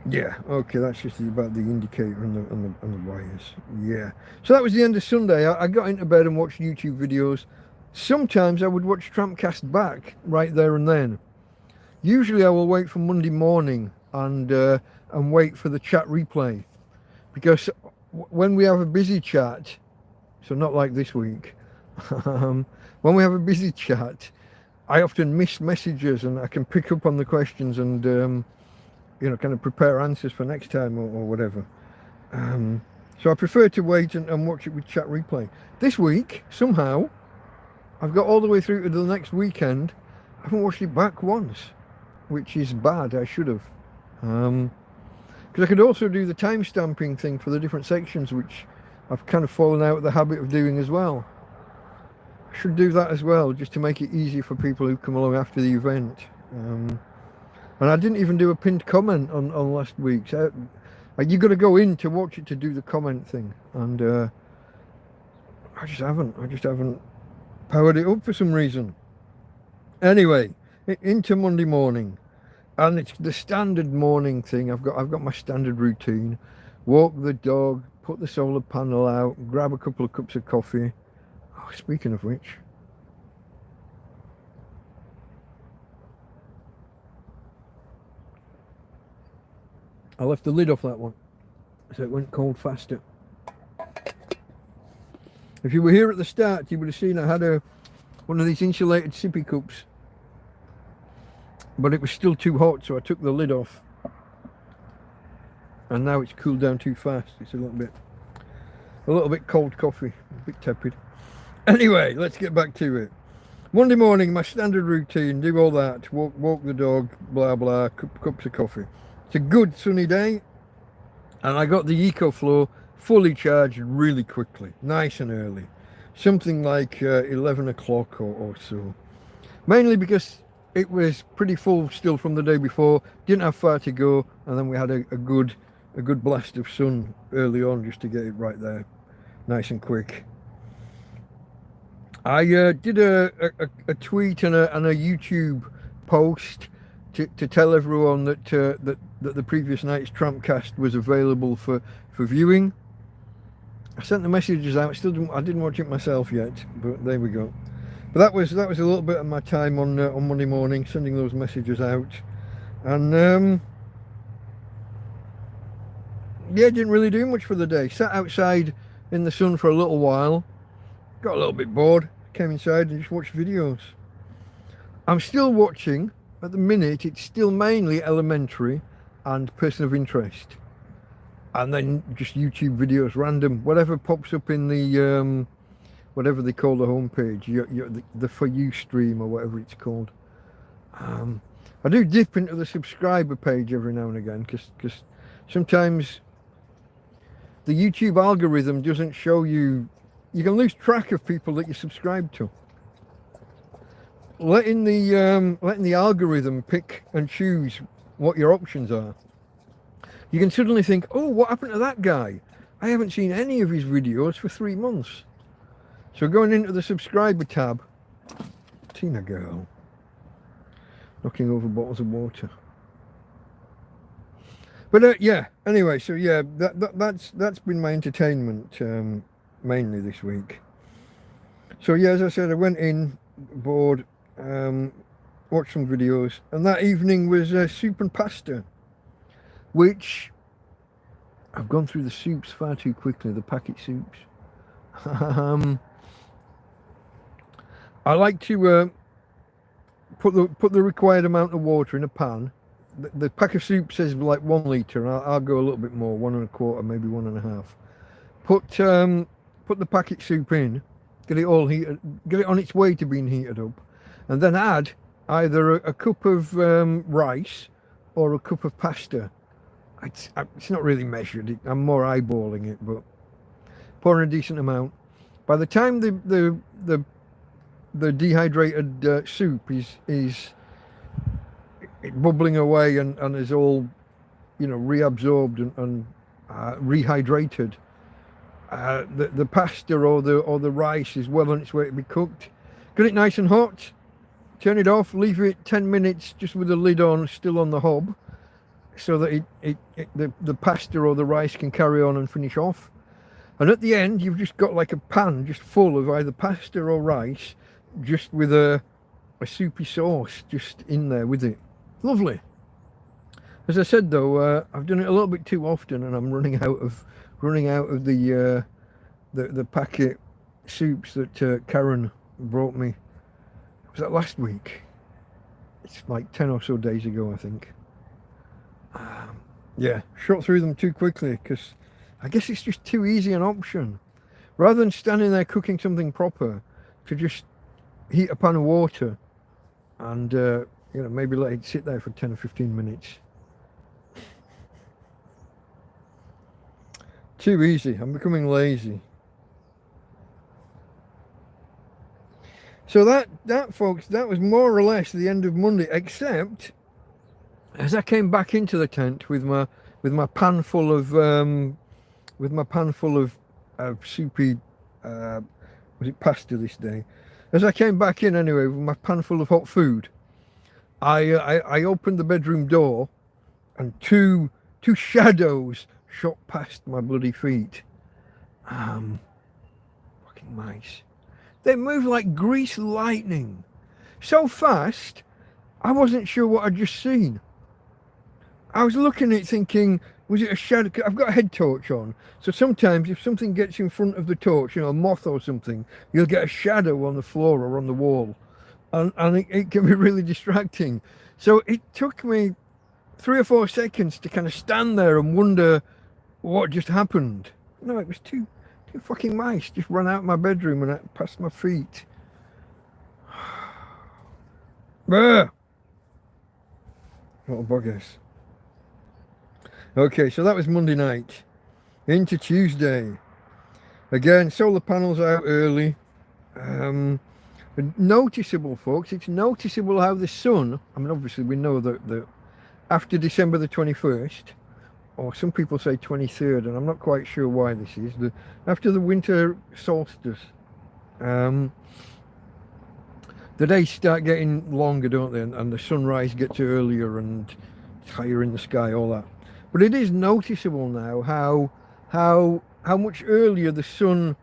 Yeah, okay, that's just about the indicator and the wires. Yeah. So that was the end of Sunday. I got into bed and watched YouTube videos. Sometimes I would watch TrampCast back right there and then. Usually I will wait for Monday morning and wait for the chat replay. Because when we have a busy chat, so not like this week, when we have a busy chat, I often miss messages, and I can pick up on the questions and kind of prepare answers for next time or whatever. So I prefer to wait and watch it with chat replay. This week, somehow, I've got all the way through to the next weekend. I haven't watched it back once, which is bad. I should have. Because I could also do the time stamping thing for the different sections, which I've kind of fallen out of the habit of doing as well. I should do that as well, just to make it easier for people who come along after the event. And I didn't even do a pinned comment on last week's. You got to go in to watch it to do the comment thing, and I just haven't powered it up for some reason. Anyway, into Monday morning, and it's the standard morning thing. I've got my standard routine: walk the dog, put the solar panel out, grab a couple of cups of coffee. Oh, speaking of which. I left the lid off that one, so it went cold faster. If you were here at the start, you would have seen I had one of these insulated sippy cups, but it was still too hot, so I took the lid off. and now it's cooled down too fast. It's a little bit cold coffee, a bit tepid. Anyway, let's get back to it. Monday morning, my standard routine, do all that, walk the dog, blah blah, cups of coffee. It's a good sunny day, and I got the EcoFlow fully charged really quickly, nice and early, something like 11 o'clock or so. Mainly because it was pretty full still from the day before, didn't have far to go, and then we had a good blast of sun early on just to get it right there, nice and quick. I did a tweet and a YouTube post to tell everyone that the previous night's TrampCast was available for viewing. I sent the messages out. I didn't watch it myself yet, but there we go. But that was a little bit of my time on Monday morning, sending those messages out, and yeah, didn't really do much for the day. Sat outside in the sun for a little while. Got a little bit bored, came inside and just watched videos. I'm still watching, at the minute, it's still mainly elementary and person of interest. And then just YouTube videos, random, whatever pops up in the, whatever they call the homepage, the For You stream or whatever it's called. I do dip into the subscriber page every now and again, because sometimes the YouTube algorithm doesn't show you. You can lose track of people that you subscribe to. Letting the algorithm pick and choose what your options are. You can suddenly think, oh, what happened to that guy? I haven't seen any of his videos for 3 months. So going into the subscriber tab, Tina girl, knocking over bottles of water. But yeah, anyway, so yeah, that's been my entertainment mainly this week. So yeah, as I said, I went in, bored, watched some videos, and that evening was soup and pasta, which I've gone through the soups far too quickly, the packet soups. I like to put the required amount of water in a pan. The pack of soup says like 1 litre, and I'll go a little bit more, 1 1/4, maybe 1 1/2. Put the packet soup in, get it all heated, get it on its way to being heated up, and then add either a cup of rice or a cup of pasta. It's not really measured. I'm more eyeballing it, but pour in a decent amount. By the time the dehydrated soup is bubbling away and is all, reabsorbed and rehydrated, the pasta or the rice is well on its way to be cooked. Get it nice and hot, turn it off, leave it 10 minutes just with the lid on, still on the hob, so that the pasta or the rice can carry on and finish off. And at the end, you've just got like a pan just full of either pasta or rice, just with a soupy sauce just in there with it. Lovely. As I said though, I've done it a little bit too often, and I'm running out of the packet soups that Karen brought me. Was that last week? It's like 10 or so days ago, I think. Yeah, shot through them too quickly because I guess it's just too easy an option. Rather than standing there cooking something proper, to just heat a pan of water and maybe let it sit there for 10 or 15 minutes. Too easy. I'm becoming lazy. So that folks, that was more or less the end of Monday, except as I came back into the tent with my pan full of soupy was it pasta this day? As I came back in anyway with my pan full of hot food, I opened the bedroom door, and two shadows shot past my bloody feet. Fucking mice. They move like grease lightning. So fast, I wasn't sure what I'd just seen. I was looking at it thinking, was it a shadow? I've got a head torch on, so sometimes if something gets in front of the torch, a moth or something, you'll get a shadow on the floor or on the wall, and it can be really distracting. So it took me 3 or 4 seconds to kind of stand there and wonder what just happened. No, it was two fucking mice just ran out of my bedroom and past my feet. Little buggers. Okay, so that was Monday night. Into Tuesday. Again, solar panels out early. Noticeable, folks. It's noticeable how the sun, I mean, obviously we know that after December the 21st, or some people say 23rd, and I'm not quite sure why this is, after the winter solstice, the days start getting longer, don't they? And the sunrise gets earlier and it's higher in the sky, all that. But it is noticeable now how much earlier the sun,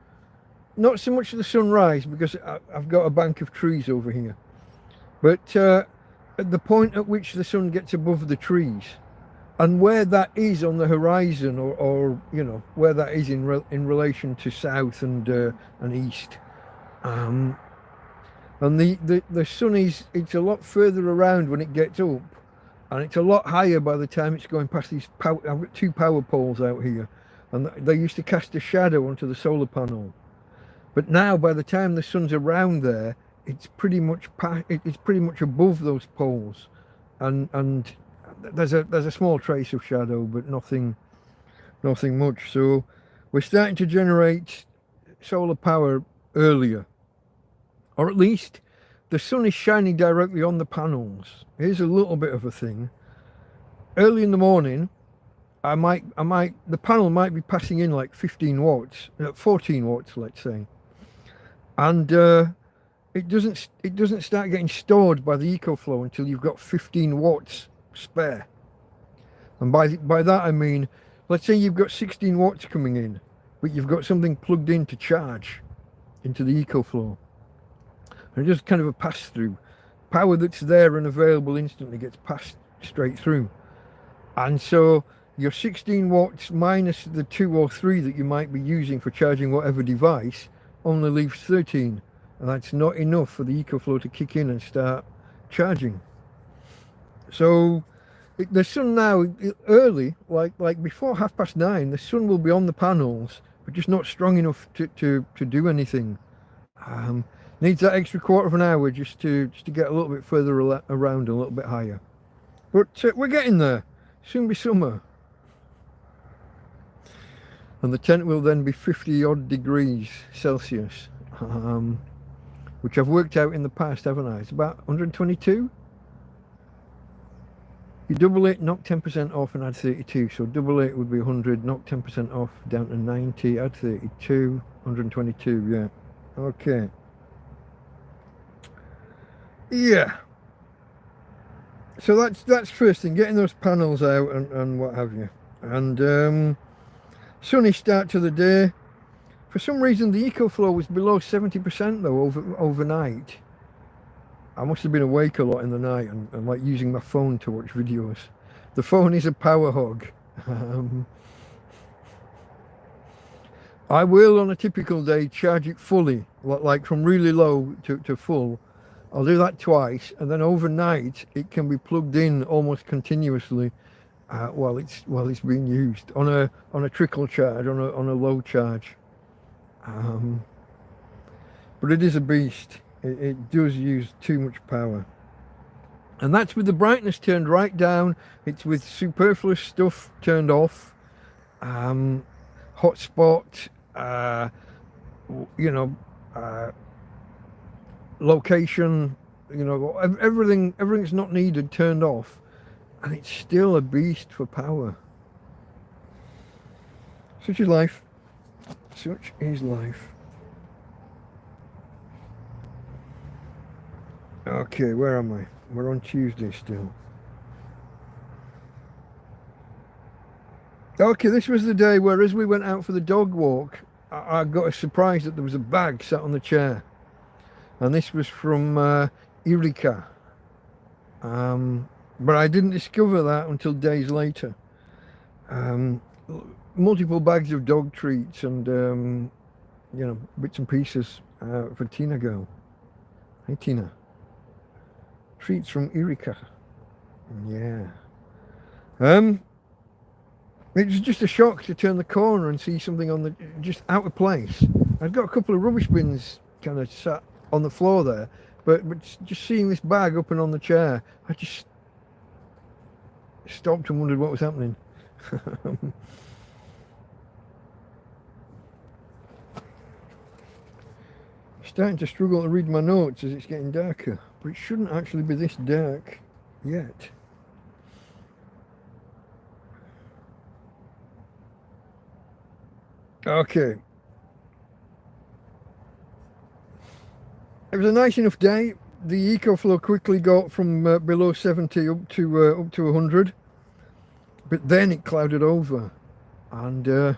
not so much the sunrise, because I've got a bank of trees over here, but at the point at which the sun gets above the trees, and where that is on the horizon, or you know, where that is in relation to south and east, and the sun it's a lot further around when it gets up, and it's a lot higher by the time it's going past these I've got 2 power poles out here, and they used to cast a shadow onto the solar panel. But now, by the time the sun's around there, it's pretty much above those poles, and there's a small trace of shadow, but nothing much. So we're starting to generate solar power earlier, or at least the sun is shining directly on the panels. Here's a little bit of a thing. Early in the morning, the panel might be passing in like 15 watts, 14 watts, let's say. And it doesn't start getting stored by the EcoFlow until you've got 15 watts spare. And by that I mean, let's say you've got 16 watts coming in, but you've got something plugged in to charge into the EcoFlow. And it's just kind of a pass-through. Power that's there and available instantly gets passed straight through. And so your 16 watts minus the 2 or 3 that you might be using for charging whatever device only leaves 13, and that's not enough for the EcoFlow to kick in and start charging. So the sun now, early, like before 9:30, the sun will be on the panels, but just not strong enough to do anything. Needs that extra quarter of an hour just to get a little bit further around, a little bit higher. But we're getting there. Soon be summer. And the tent will then be 50 odd degrees Celsius, which I've worked out in the past, haven't I? It's about 122. You double it, knock 10% off and add 32. So double it would be 100, knock 10% off down to 90, add 32, 122, yeah. Okay. Yeah. So that's first thing, getting those panels out and what have you. And sunny start to the day. For some reason the EcoFlow was below 70% though overnight. I must have been awake a lot in the night and like using my phone to watch videos. The phone is a power hog. I will on a typical day charge it fully, like from really low to full. I'll do that twice, and then overnight it can be plugged in almost continuously while it's being used on a trickle charge, on a low charge. But it is a beast. It does use too much power, and that's with the brightness turned right down. It's with superfluous stuff turned off, hotspot, location, everything's not needed turned off, and it's still a beast for power. Such is life. Such is life. Okay, where am I? We're on Tuesday still. Okay, this was the day where, as we went out for the dog walk, I got a surprise that there was a bag sat on the chair. And this was from Eureka. But I didn't discover that until days later. Multiple bags of dog treats and, bits and pieces for Tina girl. Hey, Tina. Treats from Eureka. Yeah. It was just a shock to turn the corner and see something on the just out of place. I'd got a couple of rubbish bins kind of sat on the floor there, but just seeing this bag up and on the chair, I just stopped and wondered what was happening. Starting to struggle to read my notes as it's getting darker, but it shouldn't actually be this dark yet. Okay. It was a nice enough day. The EcoFlow quickly got from below 70 up to 100, but then it clouded over, and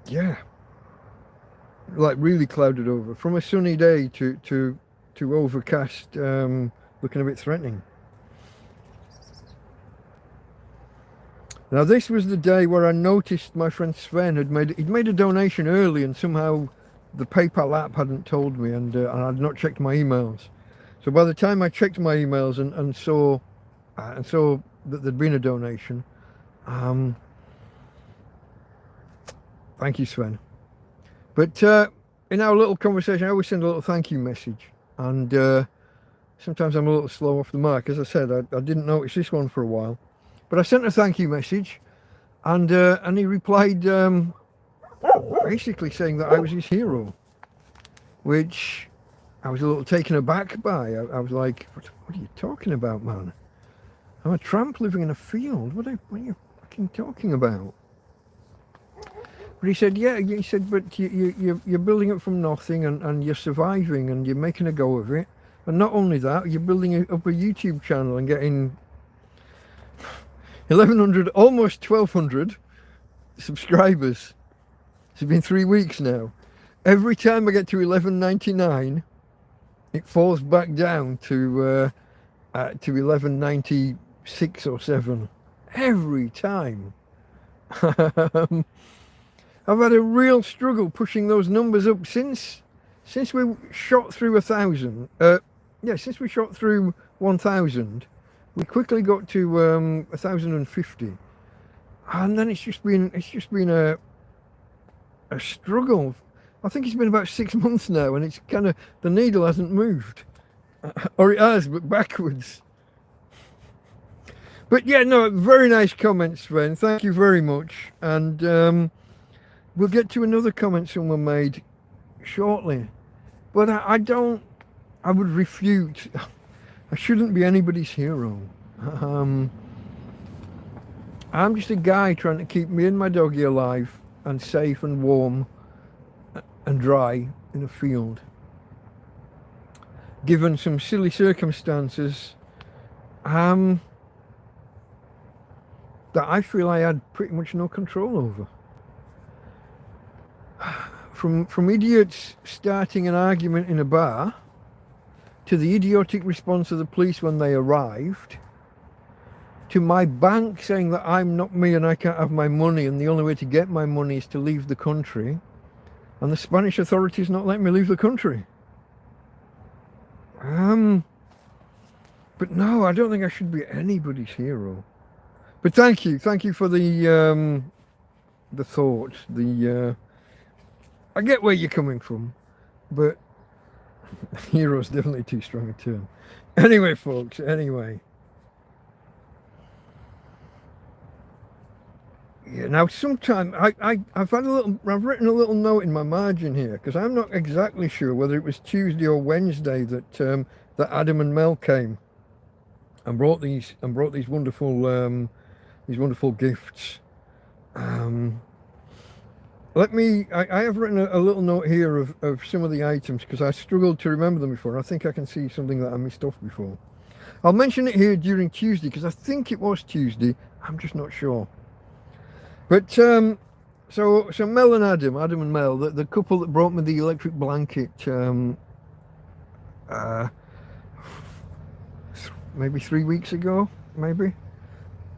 yeah, like really clouded over from a sunny day to overcast, looking a bit threatening. Now this was the day where I noticed my friend Sven he'd made a donation early, and somehow the PayPal app hadn't told me, and I'd not checked my emails. So by the time I checked my emails and saw that there'd been a donation, thank you, Sven. But in our little conversation, I always send a little thank you message, and sometimes I'm a little slow off the mark. As I said, I didn't notice this one for a while. But I sent a thank you message, and he replied basically saying that I was his hero, which I was a little taken aback by. I was like, what are you talking about, man? I'm a tramp living in a field. What are you fucking talking about? But he said, yeah, he said, but you're building it from nothing, and you're surviving, and you're making a go of it. And not only that, you're building up a YouTube channel and getting 1,100, almost 1,200 subscribers. It's been 3 weeks now. Every time I get to 11.99, it falls back down to 11.96 or 7. Every time. I've had a real struggle pushing those numbers up since we shot through 1,000. Since we shot through 1,000. We quickly got to 1,050, and then it's just been a struggle. I think it's been about 6 months now, and it's kind of, the needle hasn't moved, or it has, but backwards. But yeah, no, very nice comments, Sven. Thank you very much, and we'll get to another comment someone made shortly. But I would refute. I shouldn't be anybody's hero. I'm just a guy trying to keep me and my doggy alive and safe and warm and dry in a field. Given some silly circumstances that I feel I had pretty much no control over. From idiots starting an argument in a bar, to the idiotic response of the police when they arrived, to my bank saying that I'm not me and I can't have my money and the only way to get my money is to leave the country, and the Spanish authorities not letting me leave the country. But no, I don't think I should be anybody's hero. But thank you for the thought. I get where you're coming from, but hero is definitely too strong a term. Anyway, folks, anyway. Yeah, now sometime I've written a little note in my margin here, because I'm not exactly sure whether it was Tuesday or Wednesday that Adam and Mel came and brought these wonderful gifts. I have written a little note here of some of the items, because I struggled to remember them before. I think I can see something that I missed off before. I'll mention it here during Tuesday, because I think it was Tuesday. I'm just not sure. But so Mel and Adam and Mel, the couple that brought me the electric blanket, maybe 3 weeks ago, maybe.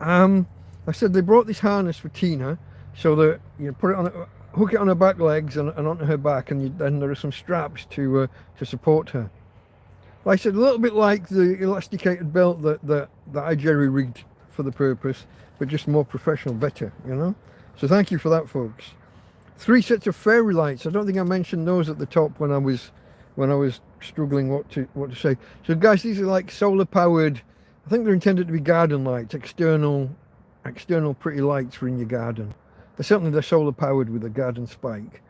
I said they brought this harness for Tina, so that you put it on, hook it on her back legs and onto her back, and then there are some straps to support her. like I said, a little bit like the elasticated belt that I jerry rigged for the purpose, but just more professional, better, you know. So thank you for that, folks. 3 sets of fairy lights. I don't think I mentioned those at the top when I was struggling what to say. So guys, these are like solar powered. I think they're intended to be garden lights, external pretty lights for in your garden. They're solar powered with a garden spike.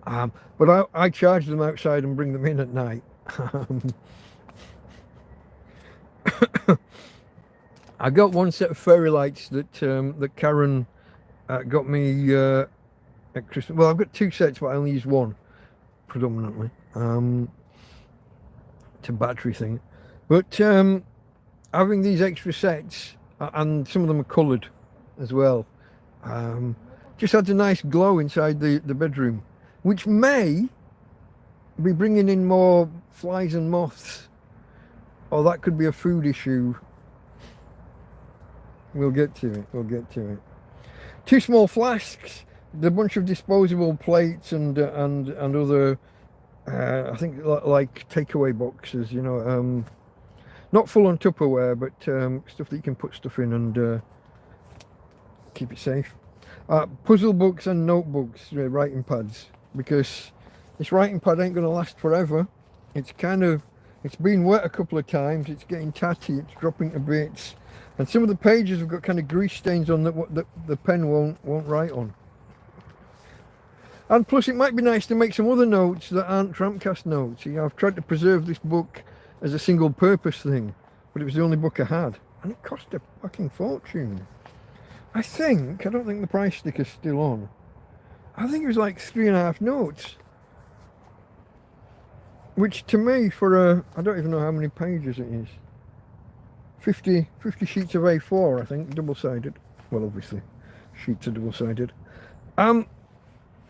But I charge them outside and bring them in at night. I got 1 set of fairy lights that Karen got me at Christmas. Well, I've got 2 sets, but I only use 1 predominantly. It's a battery thing. But having these extra sets, and some of them are coloured as well, just adds a nice glow inside the bedroom, which may be bringing in more flies and moths, or that could be a food issue. We'll get to it. 2 small flasks, a bunch of disposable plates and other, I think like takeaway boxes, you know, not full on Tupperware, but stuff that you can put stuff in and keep it safe. Puzzle books and notebooks, writing pads, because this writing pad ain't going to last forever. It's been wet a couple of times, it's getting tatty, it's dropping to bits, and some of the pages have got kind of grease stains on that the pen won't write on. And plus it might be nice to make some other notes that aren't TrampCast notes. You know, I've tried to preserve this book as a single purpose thing, but it was the only book I had, and it cost a fucking fortune. I don't think the price sticker's still on. I think it was like 3.5 notes, which to me, for I don't even know how many pages it is. 50 sheets of A4, I think, double-sided. Well, obviously, sheets are double-sided.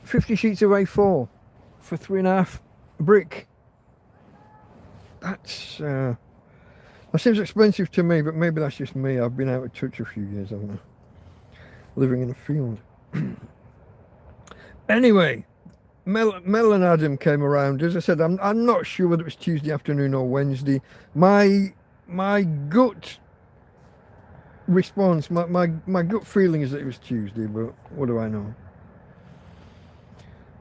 50 sheets of A4 for 3.5 brick. That seems expensive to me, but maybe that's just me. I've been out of touch a few years, haven't I? Living in a field. Anyway, Mel and Adam came around. As I said, I'm not sure whether it was Tuesday afternoon or Wednesday. My gut response, my gut feeling is that it was Tuesday, but what do I know?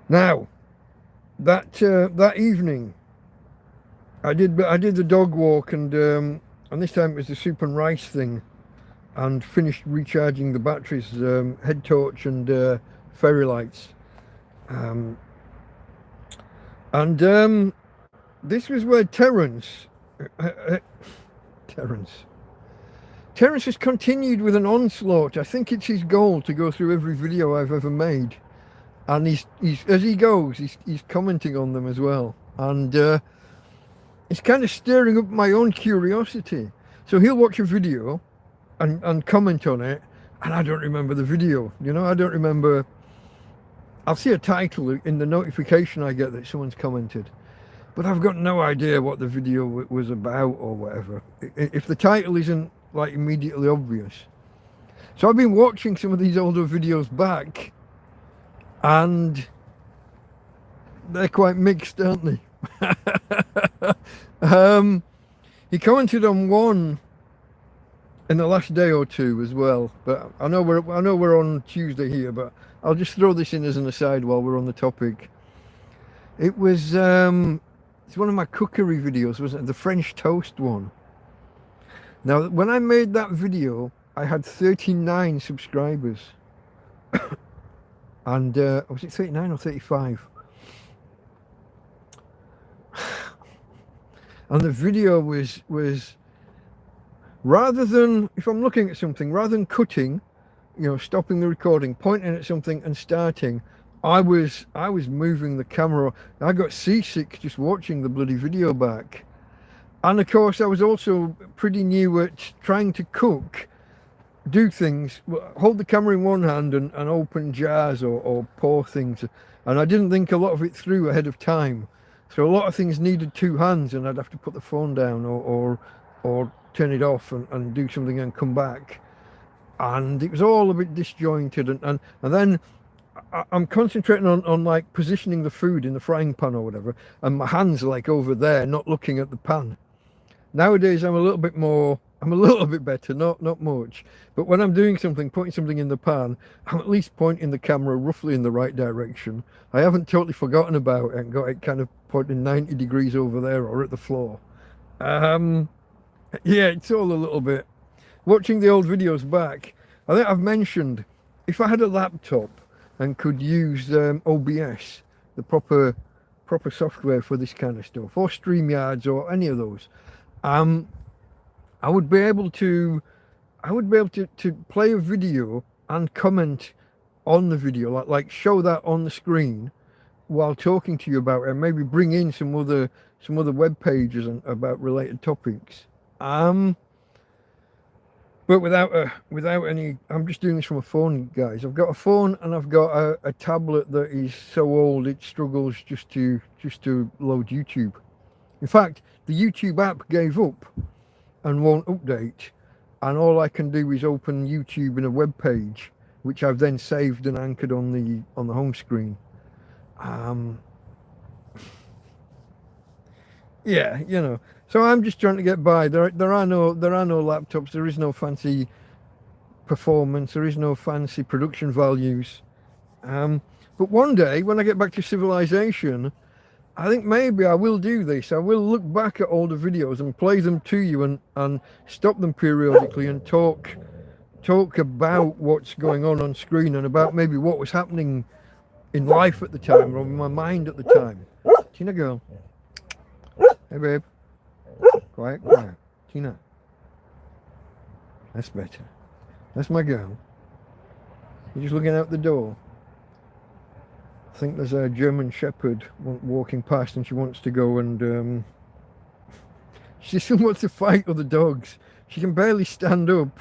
Now, that evening, I did the dog walk, and this time it was the soup and rice thing, and finished recharging the batteries, head torch and fairy lights, and this was where Terence has continued with an onslaught. I think it's his goal to go through every video I've ever made, and he's as he goes, he's commenting on them as well, and it's kind of stirring up my own curiosity. So he'll watch a video and comment on it, and I don't remember the video, you know. I don't remember. I'll see a title in the notification I get that someone's commented, but I've got no idea what the video was about or whatever, if the title isn't like immediately obvious. So I've been watching some of these older videos back, and they're quite mixed, aren't they? He commented on one in the last day or two as well, but I know we're on Tuesday here, but I'll just throw this in as an aside while we're on the topic. It was it's one of my cookery videos, wasn't it? The French toast one. Now, when I made that video, I had 39 subscribers. And was it 39 or 35? And the video was rather than, if I'm looking at something, rather than cutting, you know, stopping the recording, pointing at something and starting, I was moving the camera. I got seasick just watching the bloody video back. And of course, I was also pretty new at trying to cook, do things, hold the camera in one hand and open jars or pour things. And I didn't think a lot of it through ahead of time. So a lot of things needed 2 hands, and I'd have to put the phone down or turn it off and do something and come back. And it was all a bit disjointed. And then I'm concentrating on like positioning the food in the frying pan or whatever, and my hands are like over there, not looking at the pan. Nowadays, I'm a little bit more. I'm a little bit better, not much. But when I'm doing something, putting something in the pan, I'm at least pointing the camera roughly in the right direction. I haven't totally forgotten about it and got it kind of pointing 90 degrees over there or at the floor. Um, yeah, it's all a little bit. Watching the old videos back, I think I've mentioned if I had a laptop and could use OBS, the proper software for this kind of stuff, or StreamYards or any of those, um, I would be able to to play a video and comment on the video, like show that on the screen while talking to you about it, and maybe bring in some other web pages and about related topics. But without any, I'm just doing this from a phone, guys. I've got a phone and I've got a tablet that is so old it struggles just to load YouTube. In fact, the YouTube app gave up and won't update, and all I can do is open YouTube in a web page, which I've then saved and anchored on the home screen. Yeah, you know. So I'm just trying to get by. There are no laptops. There is no fancy performance. There is no fancy production values. But one day when I get back to civilization, I think maybe I will do this. I will look back at all the videos and play them to you and stop them periodically and talk about what's going on screen and about maybe what was happening in life at the time or in my mind at the time. Tina girl. Hey babe. Quiet. Tina. That's better. That's my girl. You're just looking out the door. I think there's a German Shepherd walking past and she wants to go and she still wants to fight other dogs. She can barely stand up.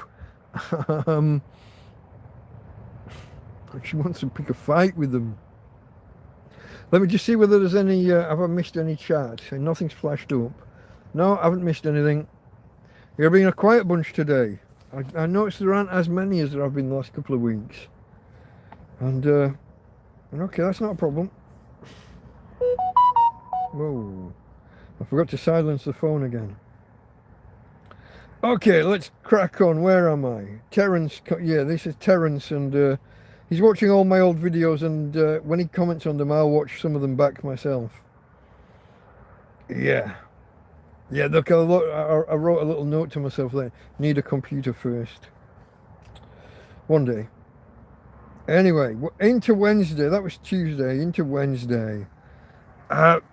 She wants to pick a fight with them. Let me just see whether there's any, have I missed any chat? Nothing's flashed up. No, I haven't missed anything. You're being a quiet bunch today. I noticed there aren't as many as there have been the last couple of weeks. And, okay, that's not a problem. Whoa. I forgot to silence the phone again. Okay, let's crack on. Where am I? Terence, yeah, this is Terence, and he's watching all my old videos, and when he comments on them, I'll watch some of them back myself. Yeah. Yeah, look, I wrote a little note to myself there. Need a computer first. One day. Anyway, into Wednesday. That was Tuesday. Into Wednesday.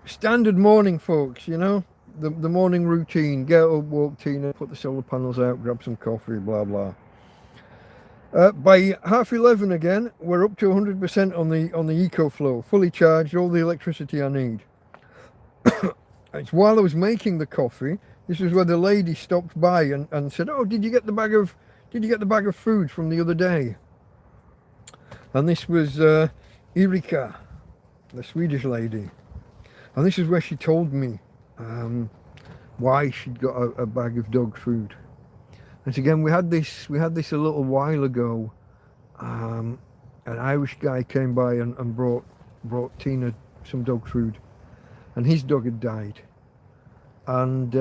Standard morning, folks, you know. The morning routine. Get up, walk Tina, put the solar panels out, grab some coffee, blah, blah. By 11:30 again, we're up to 100% on the EcoFlow. Fully charged, all the electricity I need. It's while I was making the coffee. This is where the lady stopped by and said, "Oh, did you get the bag of food from the other day?" And this was Erika, the Swedish lady. And this is where she told me why she'd got a bag of dog food. And again, we had this a little while ago. An Irish guy came by and brought Tina some dog food, and his dog had died. And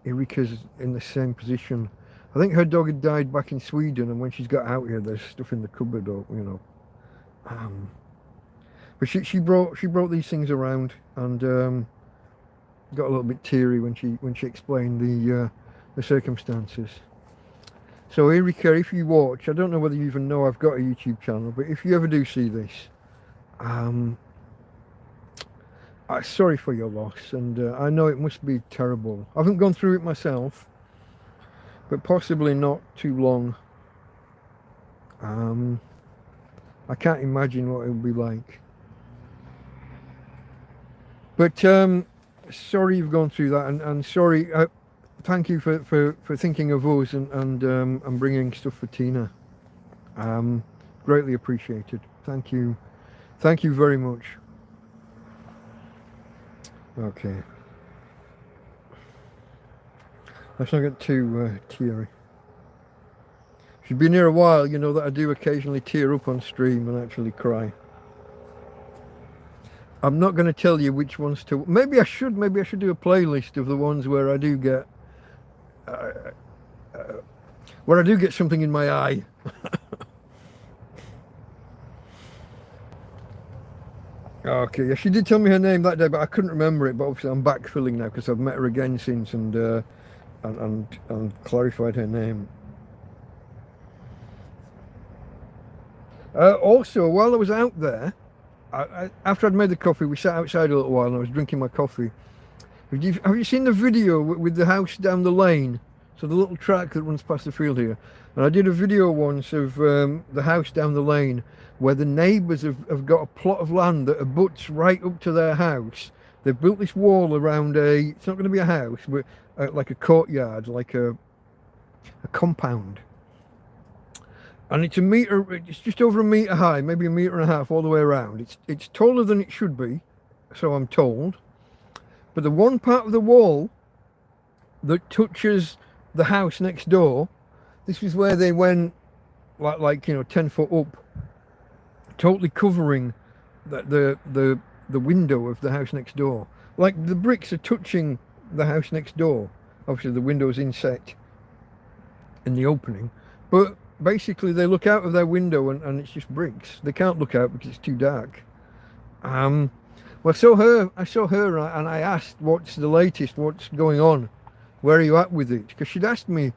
Erika's in the same position. I think her dog had died back in Sweden, and when she's got out here, there's stuff in the cupboard, or you know. But she brought these things around, and got a little bit teary when she explained the circumstances. So Erika, if you watch, I don't know whether you even know I've got a YouTube channel, but if you ever do see this, I'm sorry for your loss, and I know it must be terrible. I haven't gone through it myself, but possibly not too long. I can't imagine what it would be like. But sorry you've gone through that, and sorry. Thank you for thinking of us and bringing stuff for Tina. Greatly appreciated. Thank you very much. Okay. Let's not get too teary. If you've been here a while, you know that I do occasionally tear up on stream and actually cry. I'm not going to tell you which ones to. Maybe I should. Maybe I should do a playlist of the ones where I do get, something in my eye. Okay, yeah, she did tell me her name that day, but I couldn't remember it. But obviously, I'm backfilling now because I've met her again since and clarified her name. Also, while I was out there, after I'd made the coffee, we sat outside a little while and I was drinking my coffee. Have you seen the video with the house down the lane? So the little track that runs past the field here. And I did a video once of the house down the lane where the neighbours have got a plot of land that abuts right up to their house. They've built this wall around it's not going to be a house, but like a courtyard, like a compound. And it's just over a metre high, maybe a metre and a half all the way around. It's taller than it should be, so I'm told. But the one part of the wall that touches the house next door, this is where they went like 10 foot up, totally covering the window of the house next door. Like the bricks are touching the house next door. Obviously the window's inset in the opening, but basically they look out of their window and it's just bricks. They can't look out because it's too dark. Well, I saw her and I asked, what's the latest, what's going on, where are you at with it? Because she'd asked me,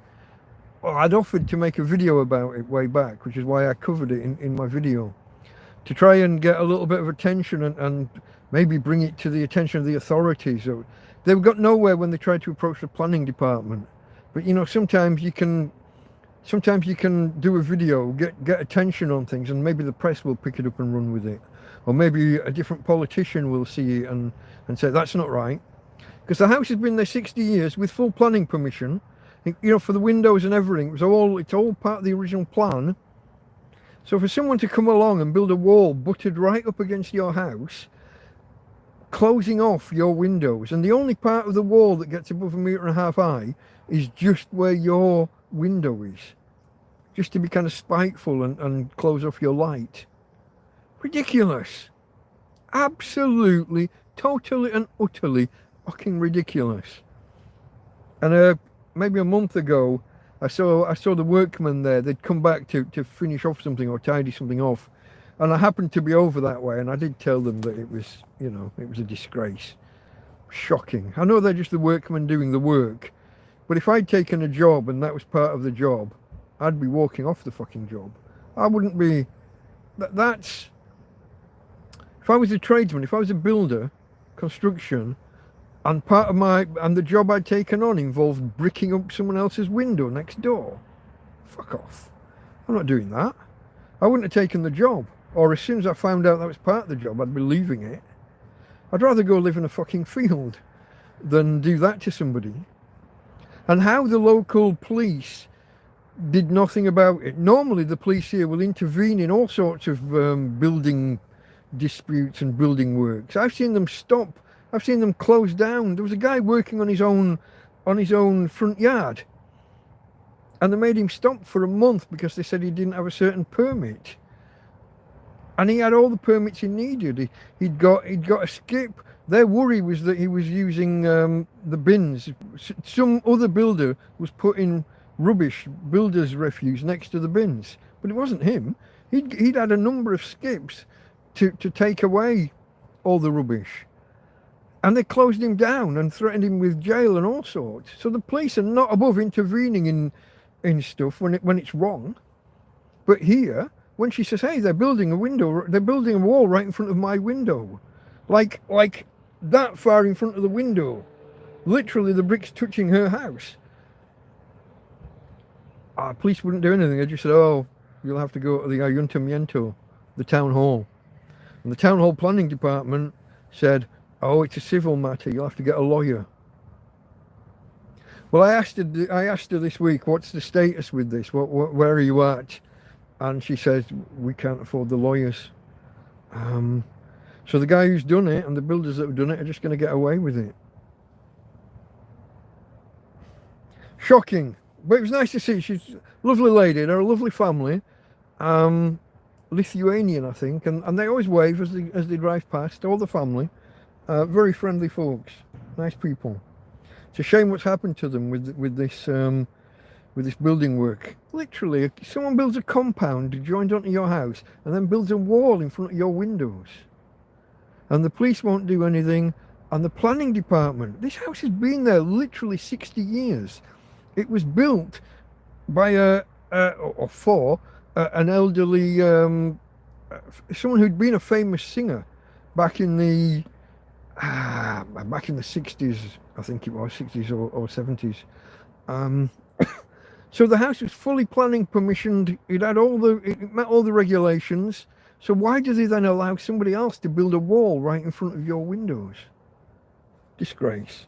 I'd offered to make a video about it way back, which is why I covered it in my video, to try and get a little bit of attention and maybe bring it to the attention of the authorities. So they got nowhere when they tried to approach the planning department. But sometimes you can do a video, get attention on things, and maybe the press will pick it up and run with it. Or maybe a different politician will see it and say, that's not right. Because the house has been there 60 years with full planning permission, for the windows and everything. It's all part of the original plan. So for someone to come along and build a wall butted right up against your house, closing off your windows, and the only part of the wall that gets above a metre and a half high is just where your window is, just to be kind of spiteful and close off your light. Ridiculous. Absolutely, totally and utterly fucking ridiculous. And maybe a month ago I saw the workmen there. They'd come back to finish off something or tidy something off, and I happened to be over that way, and I did tell them that it was a disgrace. Shocking. I know they're just the workmen doing the work, but if I'd taken a job and that was part of the job, I'd be walking off the fucking job. I wouldn't be. That's. If I was a tradesman, if I was a builder, construction, and the job I'd taken on involved bricking up someone else's window next door, fuck off. I'm not doing that. I wouldn't have taken the job. Or as soon as I found out that was part of the job, I'd be leaving it. I'd rather go live in a fucking field than do that to somebody. And how the local police did nothing about it. Normally the police here will intervene in all sorts of building disputes and building works. I've seen them stop. I've seen them close down. There was a guy working on his own front yard, and they made him stop for a month because they said he didn't have a certain permit. And he had all the permits he needed. He'd got a skip. Their worry was that he was using the bins. Some other builder was putting rubbish, builder's refuse, next to the bins, but it wasn't him. He'd had a number of skips to take away all the rubbish, and they closed him down and threatened him with jail and all sorts. So the police are not above intervening in stuff when it's wrong. But here, when she says, hey, they're building a wall right in front of my window, like that far in front of the window, literally the bricks touching her house. Police wouldn't do anything. They just said, oh, you'll have to go to the Ayuntamiento, the town hall. And the town hall planning department said, oh, it's a civil matter, you'll have to get a lawyer. Well, I asked her this week, what's the status with this? Where are you at? And she says, we can't afford the lawyers. So the guy who's done it and the builders that have done it are just going to get away with it. Shocking. But it was nice to see. She's a lovely lady. They're a lovely family. Lithuanian, I think, and they always wave as they drive past. All the family, very friendly folks, nice people. It's a shame what's happened to them with this building work. Literally, someone builds a compound joined onto your house and then builds a wall in front of your windows, and the police won't do anything. And the planning department, this house has been there literally 60 years. It was built by an elderly, someone who'd been a famous singer back in the 60s, I think it was 60s or 70s. So the house was fully planning permissioned. It met all the regulations. So why do they then allow somebody else to build a wall right in front of your windows? Disgrace.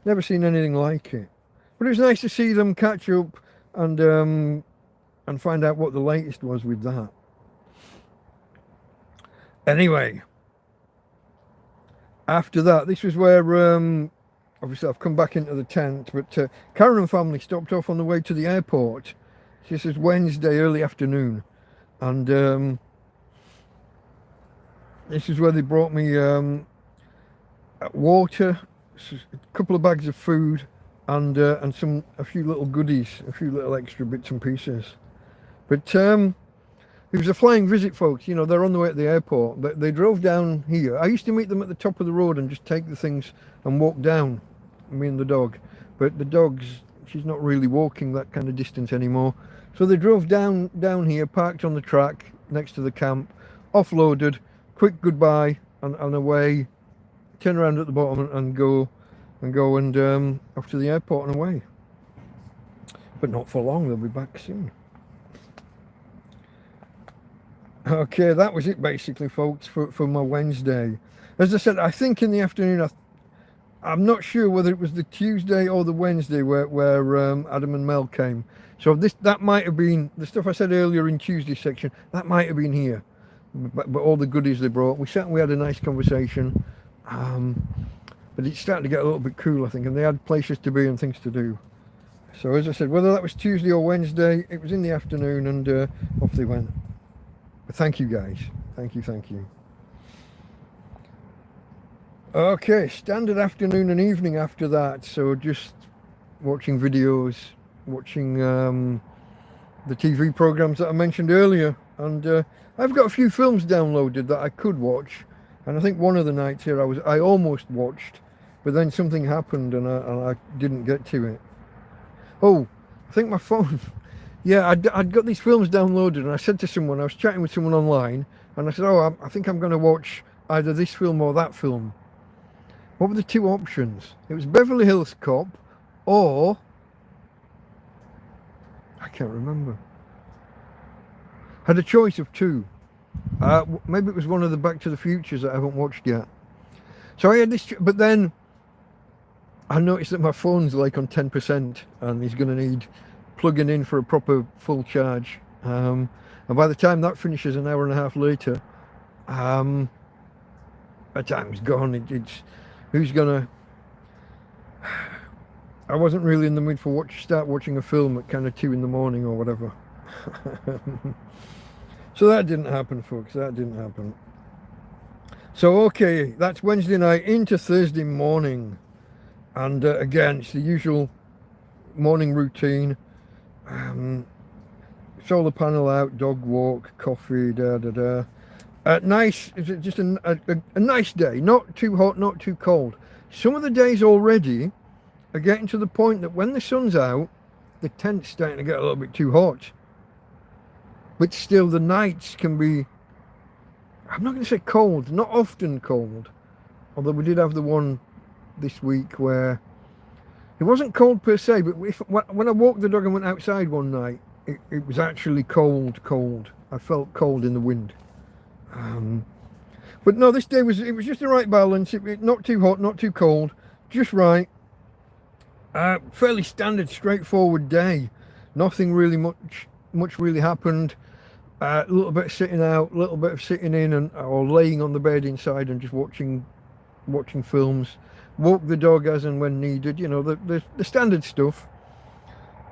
Never seen anything like it. But it was nice to see them catch up and find out what the latest was with that. Anyway, after that, this was where obviously I've come back into the tent, but Karen and family stopped off on the way to the airport. This is Wednesday early afternoon, and this is where they brought me water, a couple of bags of food, and a few little goodies, a few little extra bits and pieces. But it was a flying visit, folks. You know, they're on the way to the airport. They drove down here. I used to meet them at the top of the road and just take the things and walk down, me and the dog. But the dog's, she's not really walking that kind of distance anymore. So they drove down here, parked on the track next to the camp, offloaded, quick goodbye, and away. Turn around at the bottom and go off to the airport and away. But not for long, they'll be back soon. Okay, that was it basically, folks, for my Wednesday. As I said, I think in the afternoon, I'm not sure whether it was the Tuesday or the Wednesday where Adam and Mel came. So that might have been the stuff I said earlier in Tuesday's section. That might have been here, but all the goodies they brought. We had a nice conversation. But it's starting to get a little bit cool, I think, and they had places to be and things to do. So as I said, whether that was Tuesday or Wednesday, it was in the afternoon, and off they went. But thank you, guys. Thank you. Okay, standard afternoon and evening after that. So just watching videos, watching the TV programs that I mentioned earlier, and I've got a few films downloaded that I could watch. And I think one of the nights here I almost watched, but then something happened and I didn't get to it. Oh, I think my phone. Yeah, I'd got these films downloaded, and I said to someone, I was chatting with someone online, and I said, oh, I think I'm going to watch either this film or that film. What were the two options? It was Beverly Hills Cop, or I can't remember. I had a choice of two. Maybe it was one of the Back to the Futures that I haven't watched yet. So I had this, but then I noticed that my phone's like on 10% and it's going to need plugging in for a proper full charge. And by the time that finishes an hour and a half later, my time's gone. It's who's gonna. I wasn't really in the mood for start watching a film at kind of 2 in the morning or whatever. So that didn't happen, folks. That didn't happen. So okay, that's Wednesday night into Thursday morning, and again it's the usual morning routine. Solar panel out, dog walk, coffee, nice. It's just a nice day, not too hot, not too cold. Some of the days already are getting to the point that when the sun's out, the tent's starting to get a little bit too hot. But still, the nights can be, I'm not going to say cold, not often cold. Although we did have the one this week where it wasn't cold per se, but when I walked the dog and went outside one night, it was actually cold. I felt cold in the wind. But no, this day it was just the right balance. Not too hot, not too cold, just right. Fairly standard, straightforward day. Nothing really much really happened. A little bit of sitting out, a little bit of sitting in, or laying on the bed inside and just watching films. Walk the dog as and when needed. You know, the standard stuff.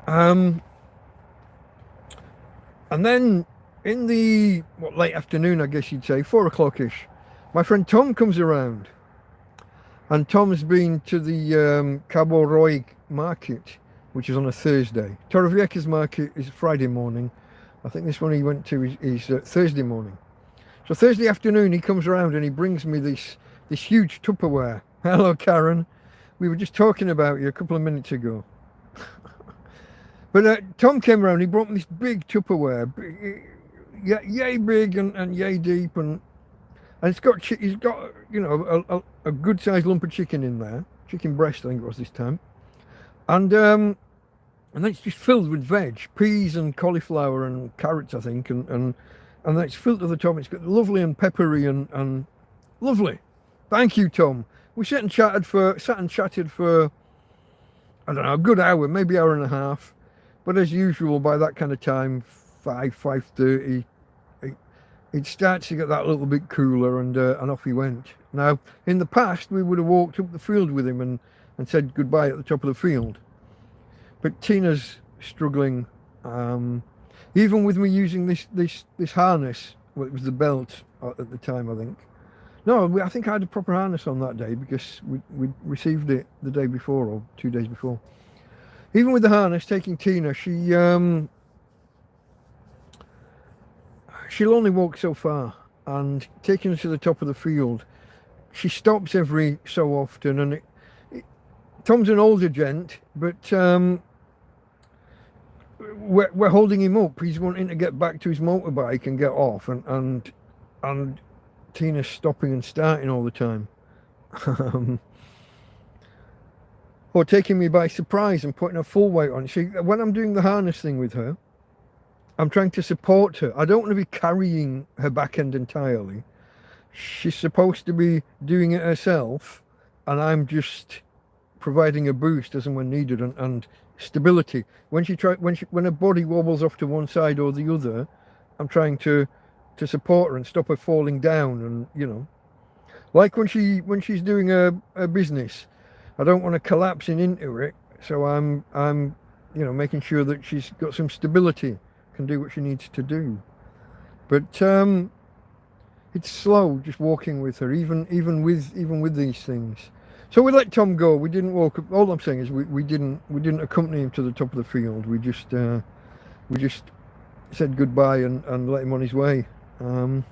And then in the late afternoon, I guess you'd say, 4 o'clock-ish, my friend Tom comes around. And Tom's been to the Cabo Roig market, which is on a Thursday. Torrevieja's market is Friday morning. I think this one he went to is Thursday morning. So Thursday afternoon he comes around and he brings me this huge Tupperware. Hello, Karen. We were just talking about you a couple of minutes ago. But Tom came around. He brought me this big Tupperware, yay big and yay deep, and he's got a good sized lump of chicken in there, chicken breast I think it was this time, and then it's just filled with veg, peas and cauliflower and carrots I think, and then it's filled to the top. It's got lovely and peppery and lovely. Thank you, Tom. We sat and chatted for I don't know, a good hour, maybe hour and a half. But as usual, by that kind of time, 5:30, it starts to get that little bit cooler, and off he went. Now, in the past, we would have walked up the field with him and said goodbye at the top of the field. But Tina's struggling, even with me using this harness. Well, it was the belt at the time, I think. No, I think I had a proper harness on that day because we received it the day before or 2 days before. Even with the harness, taking Tina, she'll only walk so far, and taking her to the top of the field, she stops every so often, and Tom's an older gent, but we're holding him up. He's wanting to get back to his motorbike and get off, and Tina's stopping and starting all the time. Or taking me by surprise and putting her full weight on. See, when I'm doing the harness thing with her, I'm trying to support her. I don't want to be carrying her back end entirely. She's supposed to be doing it herself, and I'm just providing a boost as and when needed, and stability. When her body wobbles off to one side or the other, I'm trying to support her and stop her falling down, and like when she's doing a business, I don't want to collapsing into it, so I'm making sure that she's got some stability, can do what she needs to do. But it's slow just walking with her, even with these things. So we let Tom go. We didn't walk up. All I'm saying is we didn't accompany him to the top of the field. We just said goodbye and let him on his way. So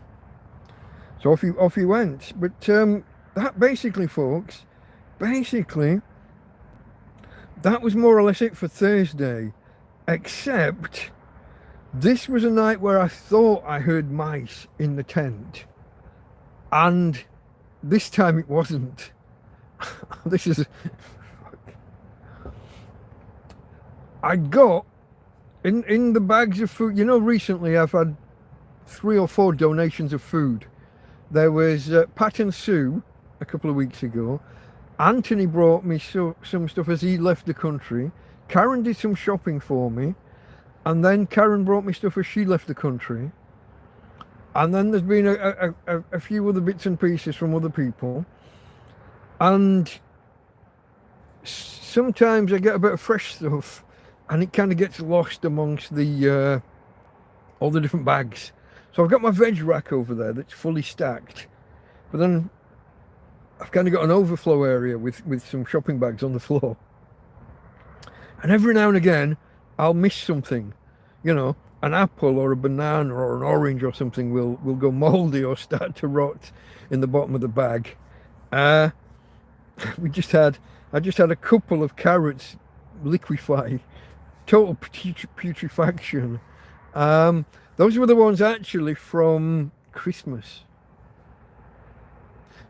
off he went. But that basically, folks, that was more or less it for Thursday, except this was a night where I thought I heard mice in the tent, and this time it wasn't. This is... I got in the bags of food. Recently I've had 3 or 4 donations of food. There was Pat and Sue a couple of weeks ago. Anthony brought me some stuff as he left the country. Karen did some shopping for me, and then Karen brought me stuff as she left the country. And then there's been a few other bits and pieces from other people. And sometimes I get a bit of fresh stuff, and it kind of gets lost amongst the all the different bags. So I've got my veg rack over there that's fully stacked, but then I've kind of got an overflow area with some shopping bags on the floor. And every now and again, I'll miss something. An apple or a banana or an orange or something will go mouldy or start to rot in the bottom of the bag. I just had a couple of carrots liquefy, total putrefaction. Those were the ones actually from Christmas.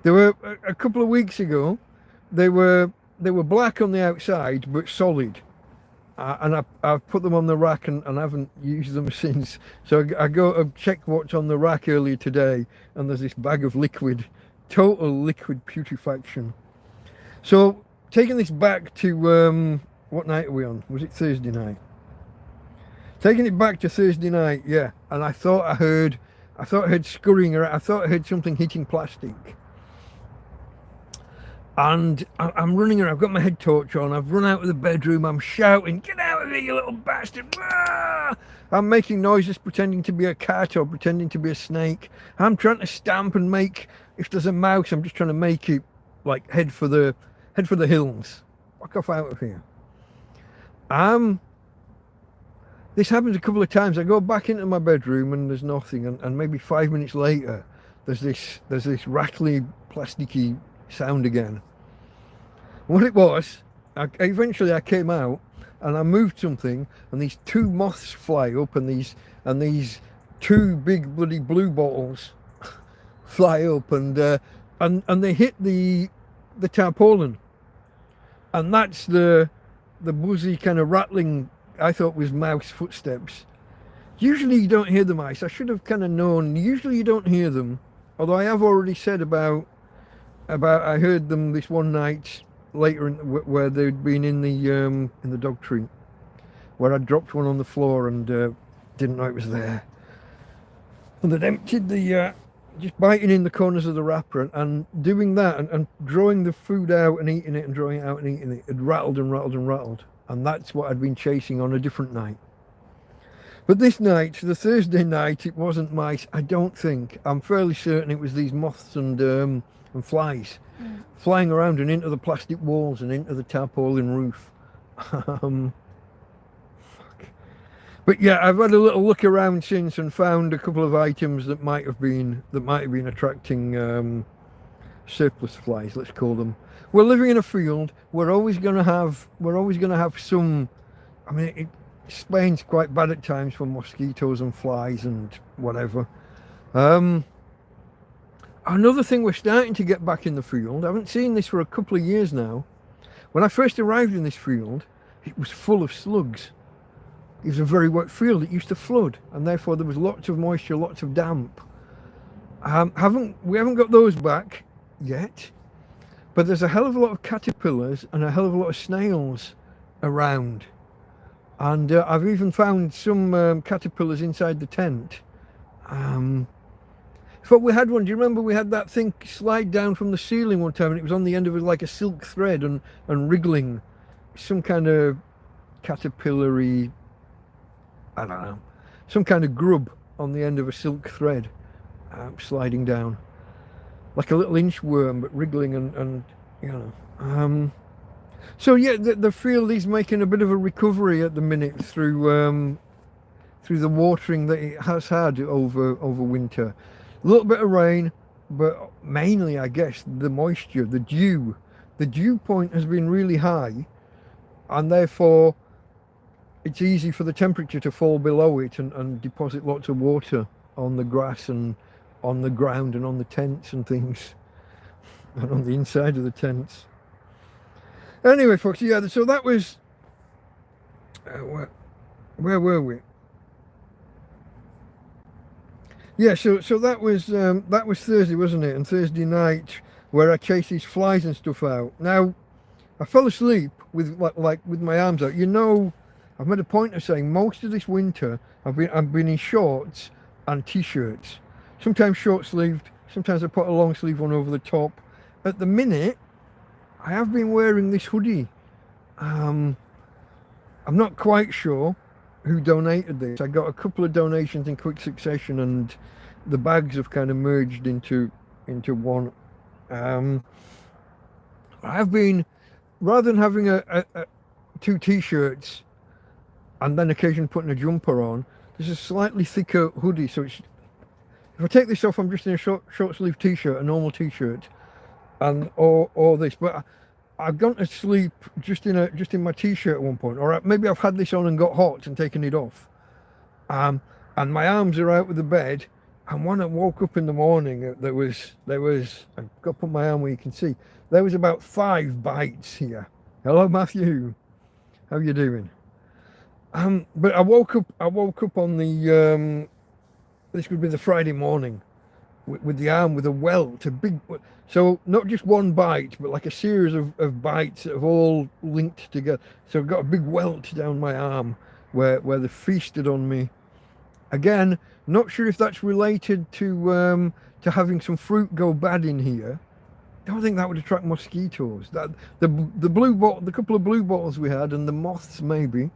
They were a couple of weeks ago. They were black on the outside but solid, and I've put them on the rack and haven't used them since. So I go check what's on the rack earlier today, and there's this bag of total liquid putrefaction. So taking this back to what night are we on? Was it Thursday night? Taking it back to Thursday night, yeah. And I thought I heard scurrying around. I thought I heard something hitting plastic. And I'm running around. I've got my head torch on. I've run out of the bedroom. I'm shouting, "Get out over here, you little bastard. Ah! I'm making noises pretending to be a cat or pretending to be a snake. I'm trying to stamp and make, if there's a mouse, I'm just trying to make it like head for the hills. Fuck off out of here. This happens a couple of times. I go back into my bedroom and there's nothing, and maybe 5 minutes later there's this rattly, plasticky sound again. What it was, eventually I came out and I moved something, and these two moths fly up, and these two big bloody blue bottles fly up, and they hit the tarpaulin, and that's the buzzy kind of rattling I thought was mouse footsteps. Usually you don't hear the mice. I should have kind of known. Usually you don't hear them, although I have already said about I heard them this one night later where they'd been in the dog treat, where I dropped one on the floor and didn't know it was there, and they'd emptied the just biting in the corners of the wrapper and doing that and drawing the food out and eating it and drawing it out and eating it. It rattled and rattled and rattled, and that's what I'd been chasing on a different night. But this night, the Thursday night, it wasn't mice. I don't think. I'm fairly certain it was these moths and flies flying around and into the plastic walls and into the tarpaulin roof. But yeah, I've had a little look around since and found a couple of items that might have been attracting surplus flies, let's call them. We're living in a field. We're always going to have some. I mean, Spain's quite bad at times for mosquitoes and flies and whatever. Another thing, we're starting to get back in the field. I haven't seen this for a couple of years now. When I first arrived in this field, it was full of slugs. It was a very wet field. It used to flood, and therefore there was lots of moisture, lots of damp. We haven't got those back yet, but there's a hell of a lot of caterpillars and a hell of a lot of snails around. And I've even found some caterpillars inside the tent. But we had one. Do you remember we had that thing slide down from the ceiling one time, and it was on the end of it like a silk thread and wriggling, some kind of caterpillary, I don't know, some kind of grub on the end of a silk thread, sliding down like a little inchworm, but wriggling and you know. So yeah, the field is making a bit of a recovery at the minute through the watering that it has had over winter. A little bit of rain, but mainly, I guess, the moisture, the dew. The dew point has been really high, and therefore it's easy for the temperature to fall below it and deposit lots of water on the grass and on the ground and on the tents and things, and on the inside of the tents. Anyway, folks, yeah, so that was... where were we? Yeah, so that was Thursday, wasn't it? And Thursday night, where I chased these flies and stuff out. Now, I fell asleep with with my arms out. You know, I've made a point of saying most of this winter I've been in shorts and t-shirts. Sometimes short sleeved, sometimes I put a long sleeve one over the top. At the minute, I have been wearing this hoodie. I'm not quite sure who donated this. I got a couple of donations in quick succession, and the bags have kind of merged into one. I've been, rather than having a two t-shirts and then occasionally putting a jumper on, there's a slightly thicker hoodie. So it's, if I take this off, I'm just in a short sleeve t-shirt, a normal t-shirt, and or this. But I've gone to sleep just in my t-shirt at one point, or maybe I've had this on and got hot and taken it off. And my arms are out with the bed. And when I woke up in the morning, there was I've got to put my arm where you can see. There was about 5 bites here. Hello, Matthew. How you doing? But I woke up on the this would be the Friday morning with the arm with a welt, a big. So not just one bite, but like a series of bites that have all linked together. So I've got a big welt down my arm where they feasted on me. Again, not sure if that's related to having some fruit go bad in here. I don't think that would attract mosquitoes. That the blue bottle, the couple of blue bottles we had, and the moths maybe.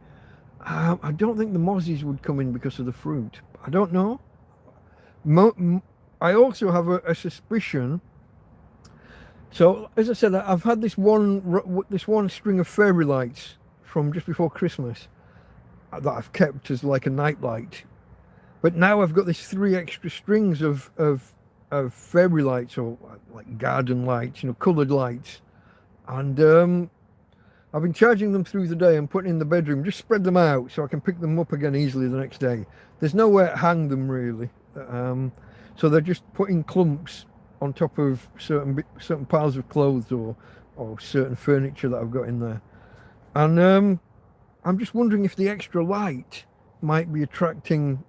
I don't think the mozzies would come in because of the fruit. I don't know. I also have a suspicion. So, as I said, I've had this one string of fairy lights from just before Christmas that I've kept as like a night light. But now I've got these 3 extra strings of fairy lights, or like garden lights, coloured lights. And I've been charging them through the day and putting in the bedroom, just spread them out so I can pick them up again easily the next day. There's nowhere to hang them really. So they're just putting clumps on top of certain piles of clothes or certain furniture that I've got in there. And I'm just wondering if the extra light might be attracting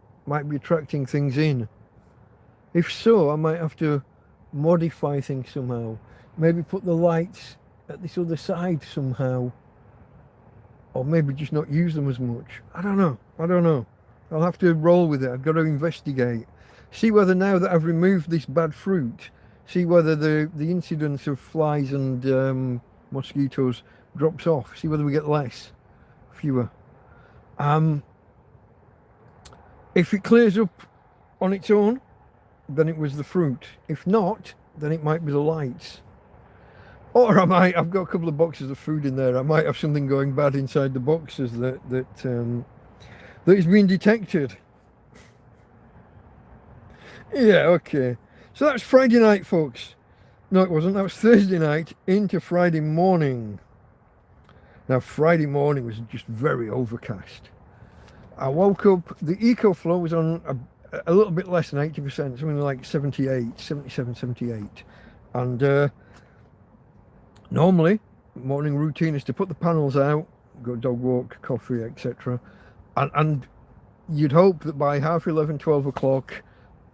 things in. If so, I might have to modify things somehow. Maybe put the lights at this other side somehow. Or maybe just not use them as much. I don't know. I'll have to roll with it. I've got to investigate. See whether now that I've removed this bad fruit, see whether the incidence of flies and mosquitoes drops off. See whether we get fewer. If it clears up on its own, then it was the fruit. If not, then it might be the lights. Or I've got a couple of boxes of food in there. I might have something going bad inside the boxes that is being detected. Yeah, okay. So that's Friday night, folks. No, it wasn't. That was Thursday night into Friday morning. Now, Friday morning was just very overcast. I woke up, the EcoFlow was on a little bit less than 80%, something like 77, 78. And normally, morning routine is to put the panels out, go dog walk, coffee, etc. And you'd hope that by 11:30, 12 o'clock,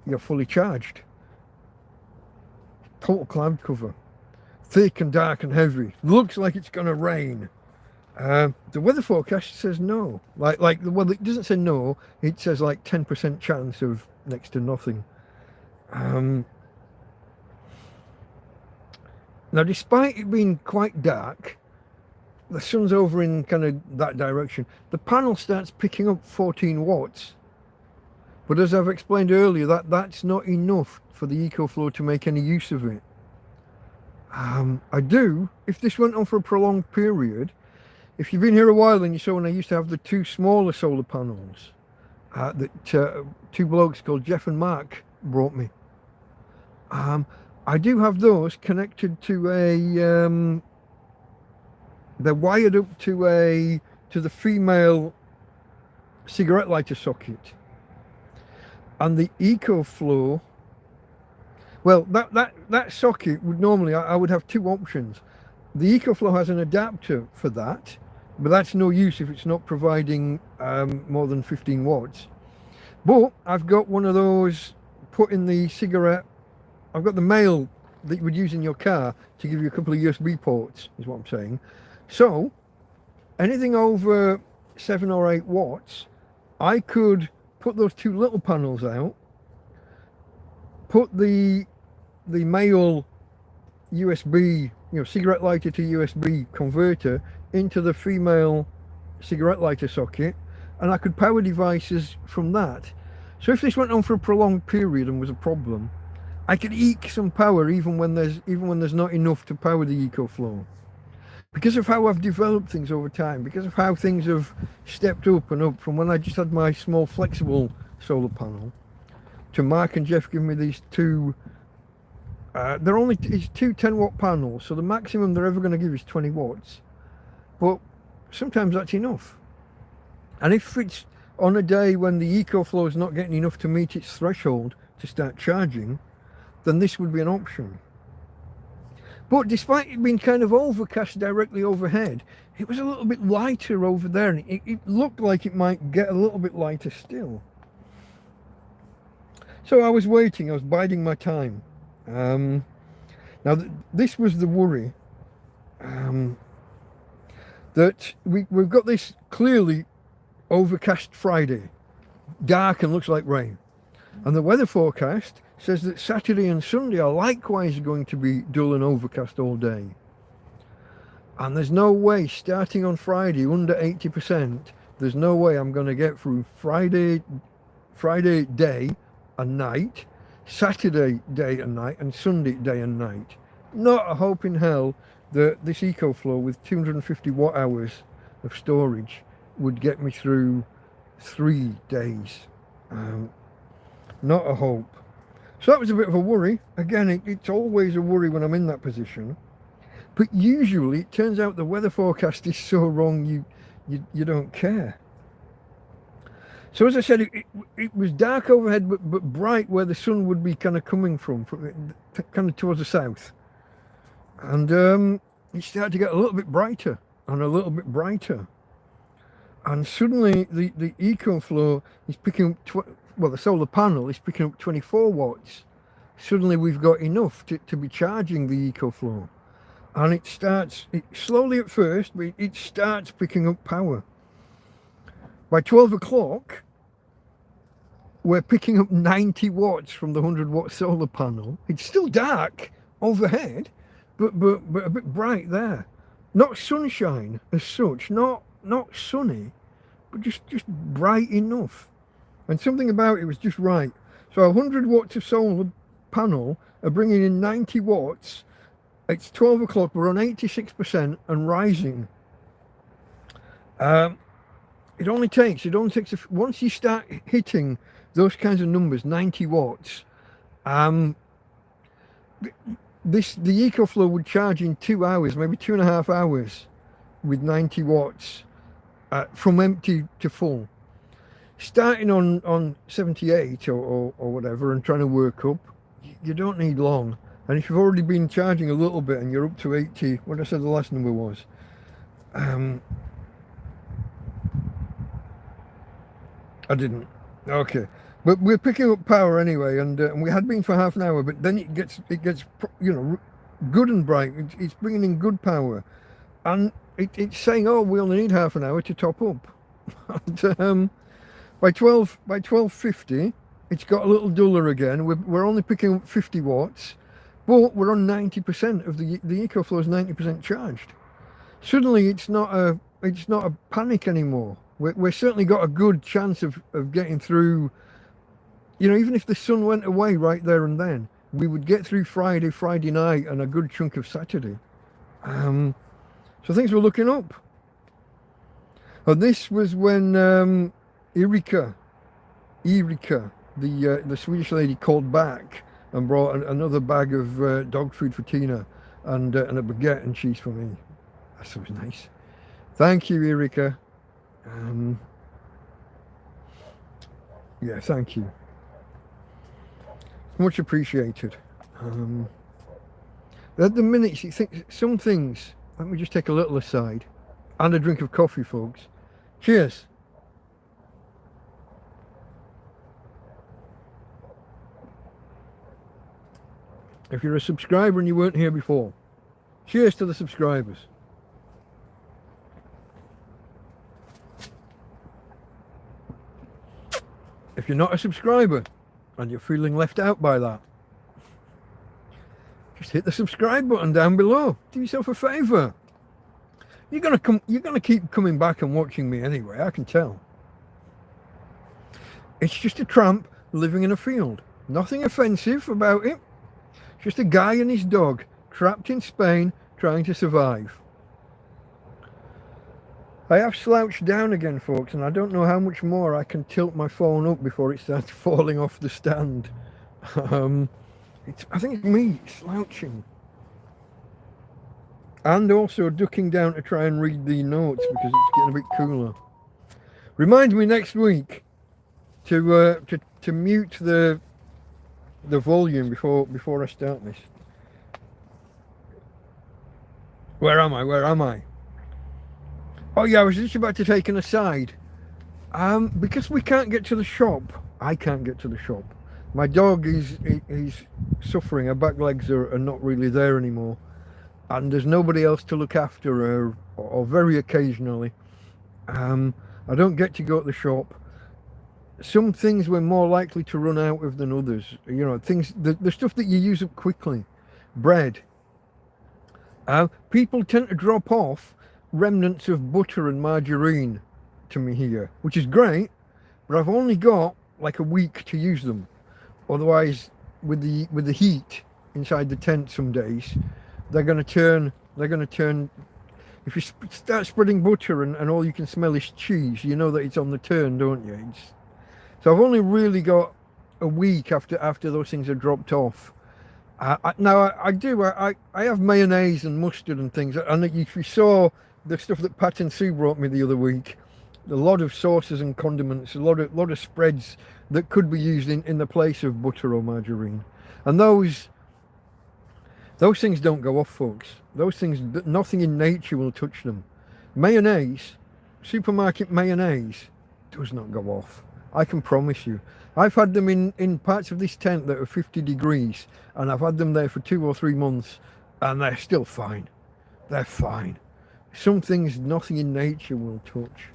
you're fully charged. Total cloud cover. Thick and dark and heavy. Looks like it's going to rain. The weather forecast says no. Well, it doesn't say no. It says like 10% chance of next to nothing. Now, despite it being quite dark, the sun's over in kind of that direction. The panel starts picking up 14 watts. But as I've explained earlier, that's not enough for the EcoFlow to make any use of it. If this went on for a prolonged period, if you've been here a while and you saw when I used to have the 2 smaller solar panels that 2 blokes called Jeff and Mark brought me, I do have those connected to they're wired up to the female cigarette lighter socket. And the EcoFlow, well, that socket would normally, I would have 2 options. The EcoFlow has an adapter for that, but that's no use if it's not providing more than 15 watts. But I've got one of those put in the cigarette. I've got the male that you would use in your car to give you a couple of USB ports, is what I'm saying. So anything over 7 or 8 watts, I could put those 2 little panels out, put the male USB, cigarette lighter to USB converter into the female cigarette lighter socket, and I could power devices from that. So if this went on for a prolonged period and was a problem, I could eke some power even when there's not enough to power the EcoFlow. Because of how I've developed things over time, because of how things have stepped up and up from when I just had my small flexible solar panel to Mark and Jeff giving me these 2 it's 2 10-watt panels, so the maximum they're ever going to give is 20 watts. But sometimes that's enough. And if it's on a day when the EcoFlow is not getting enough to meet its threshold to start charging, then this would be an option. But despite it being kind of overcast directly overhead, it was a little bit lighter over there, and it looked like it might get a little bit lighter still. So I was waiting, I was biding my time. Now this was the worry, that we've got this clearly overcast Friday, dark and looks like rain, and the weather forecast says that Saturday and Sunday are likewise going to be dull and overcast all day. And there's no way, starting on Friday under 80%, there's no way I'm going to get through Friday day and night, Saturday day and night, and Sunday day and night. Not a hope in hell that this EcoFlow with 250 watt hours of storage would get me through 3 days. Not a hope. So that was a bit of a worry. Again, it's always a worry when I'm in that position. But usually it turns out the weather forecast is so wrong you don't care. So as I said, it was dark overhead but bright where the sun would be kind of coming from kind of towards the south. And it started to get a little bit brighter and a little bit brighter. And suddenly the EcoFlow is picking up, the solar panel is picking up 24 watts. Suddenly we've got enough to be charging the EcoFlow. And it slowly at first, but it starts picking up power. By 12 o'clock, we're picking up 90 watts from the 100 watt solar panel. It's still dark overhead, but a bit bright there. Not sunshine as such, not sunny, but just bright enough. And something about it was just right. So 100 watts of solar panel are bringing in 90 watts. It's 12 o'clock, we're on 86% and rising. It only takes, once you start hitting those kinds of numbers, 90 watts, the EcoFlow would charge in 2 hours, maybe 2.5 hours with 90 watts from empty to full. Starting on 78 or whatever and trying to work up, you don't need long. And if you've already been charging a little bit and you're up to 80, what I said the last number was, I didn't. Okay, but we're picking up power anyway, and we had been for half an hour. But then it gets good and bright. It's bringing in good power, and it's saying, oh, we only need half an hour to top up. And, by 12:50, it's got a little duller again. We're only picking up 50 watts. But we're on 90% of the EcoFlow is 90% charged. Suddenly it's not a panic anymore. We're certainly got a good chance of getting through, even if the sun went away right there and then, we would get through Friday night and a good chunk of Saturday. So things were looking up. And this was when Erika, the Swedish lady, called back and brought another bag of dog food for Tina and a baguette and cheese for me. That was nice. Thank you, Erika. Yeah, thank you. Much appreciated. At the minute, you think some things, let me just take a little aside and a drink of coffee, folks. Cheers. If you're a subscriber and you weren't here before, cheers to the subscribers. If you're not a subscriber and you're feeling left out by that, just hit the subscribe button down below. Do yourself a favor. You're gonna keep coming back and watching me anyway, I can tell. It's just a tramp living in a field. Nothing offensive about it. Just a guy and his dog trapped in Spain trying to survive. I have slouched down again, folks, and I don't know how much more I can tilt my phone up before it starts falling off the stand. I think it's me slouching. And also ducking down to try and read the notes because it's getting a bit cooler. Remind me next week to mute the volume before I start this. Where am I? Oh yeah, I was just about to take an aside. Because we can't get to the shop, I can't get to the shop. My dog is suffering. Her back legs are not really there anymore, and there's nobody else to look after her, or very occasionally. I don't get to go to the shop. Some things we're more likely to run out of than others. Things, the stuff that you use up quickly. Bread. People tend to drop off remnants of butter and margarine to me here, which is great, but I've only got like a week to use them. Otherwise, with the heat inside the tent some days, they're going to turn. If you start spreading butter and all you can smell is cheese, you know that it's on the turn, don't you? So I've only really got a week after those things are dropped off. I have mayonnaise and mustard and things, and if you saw the stuff that Pat and Sue brought me the other week, a lot of sauces and condiments, a lot of spreads that could be used in the place of butter or margarine, and those things don't go off, folks. Those things, nothing in nature will touch them. Mayonnaise, supermarket mayonnaise, does not go off. I can promise you. I've had them in parts of this tent that are 50 degrees, and I've had them there for 2 or 3 months, and they're still fine. They're fine. Some things nothing in nature will touch.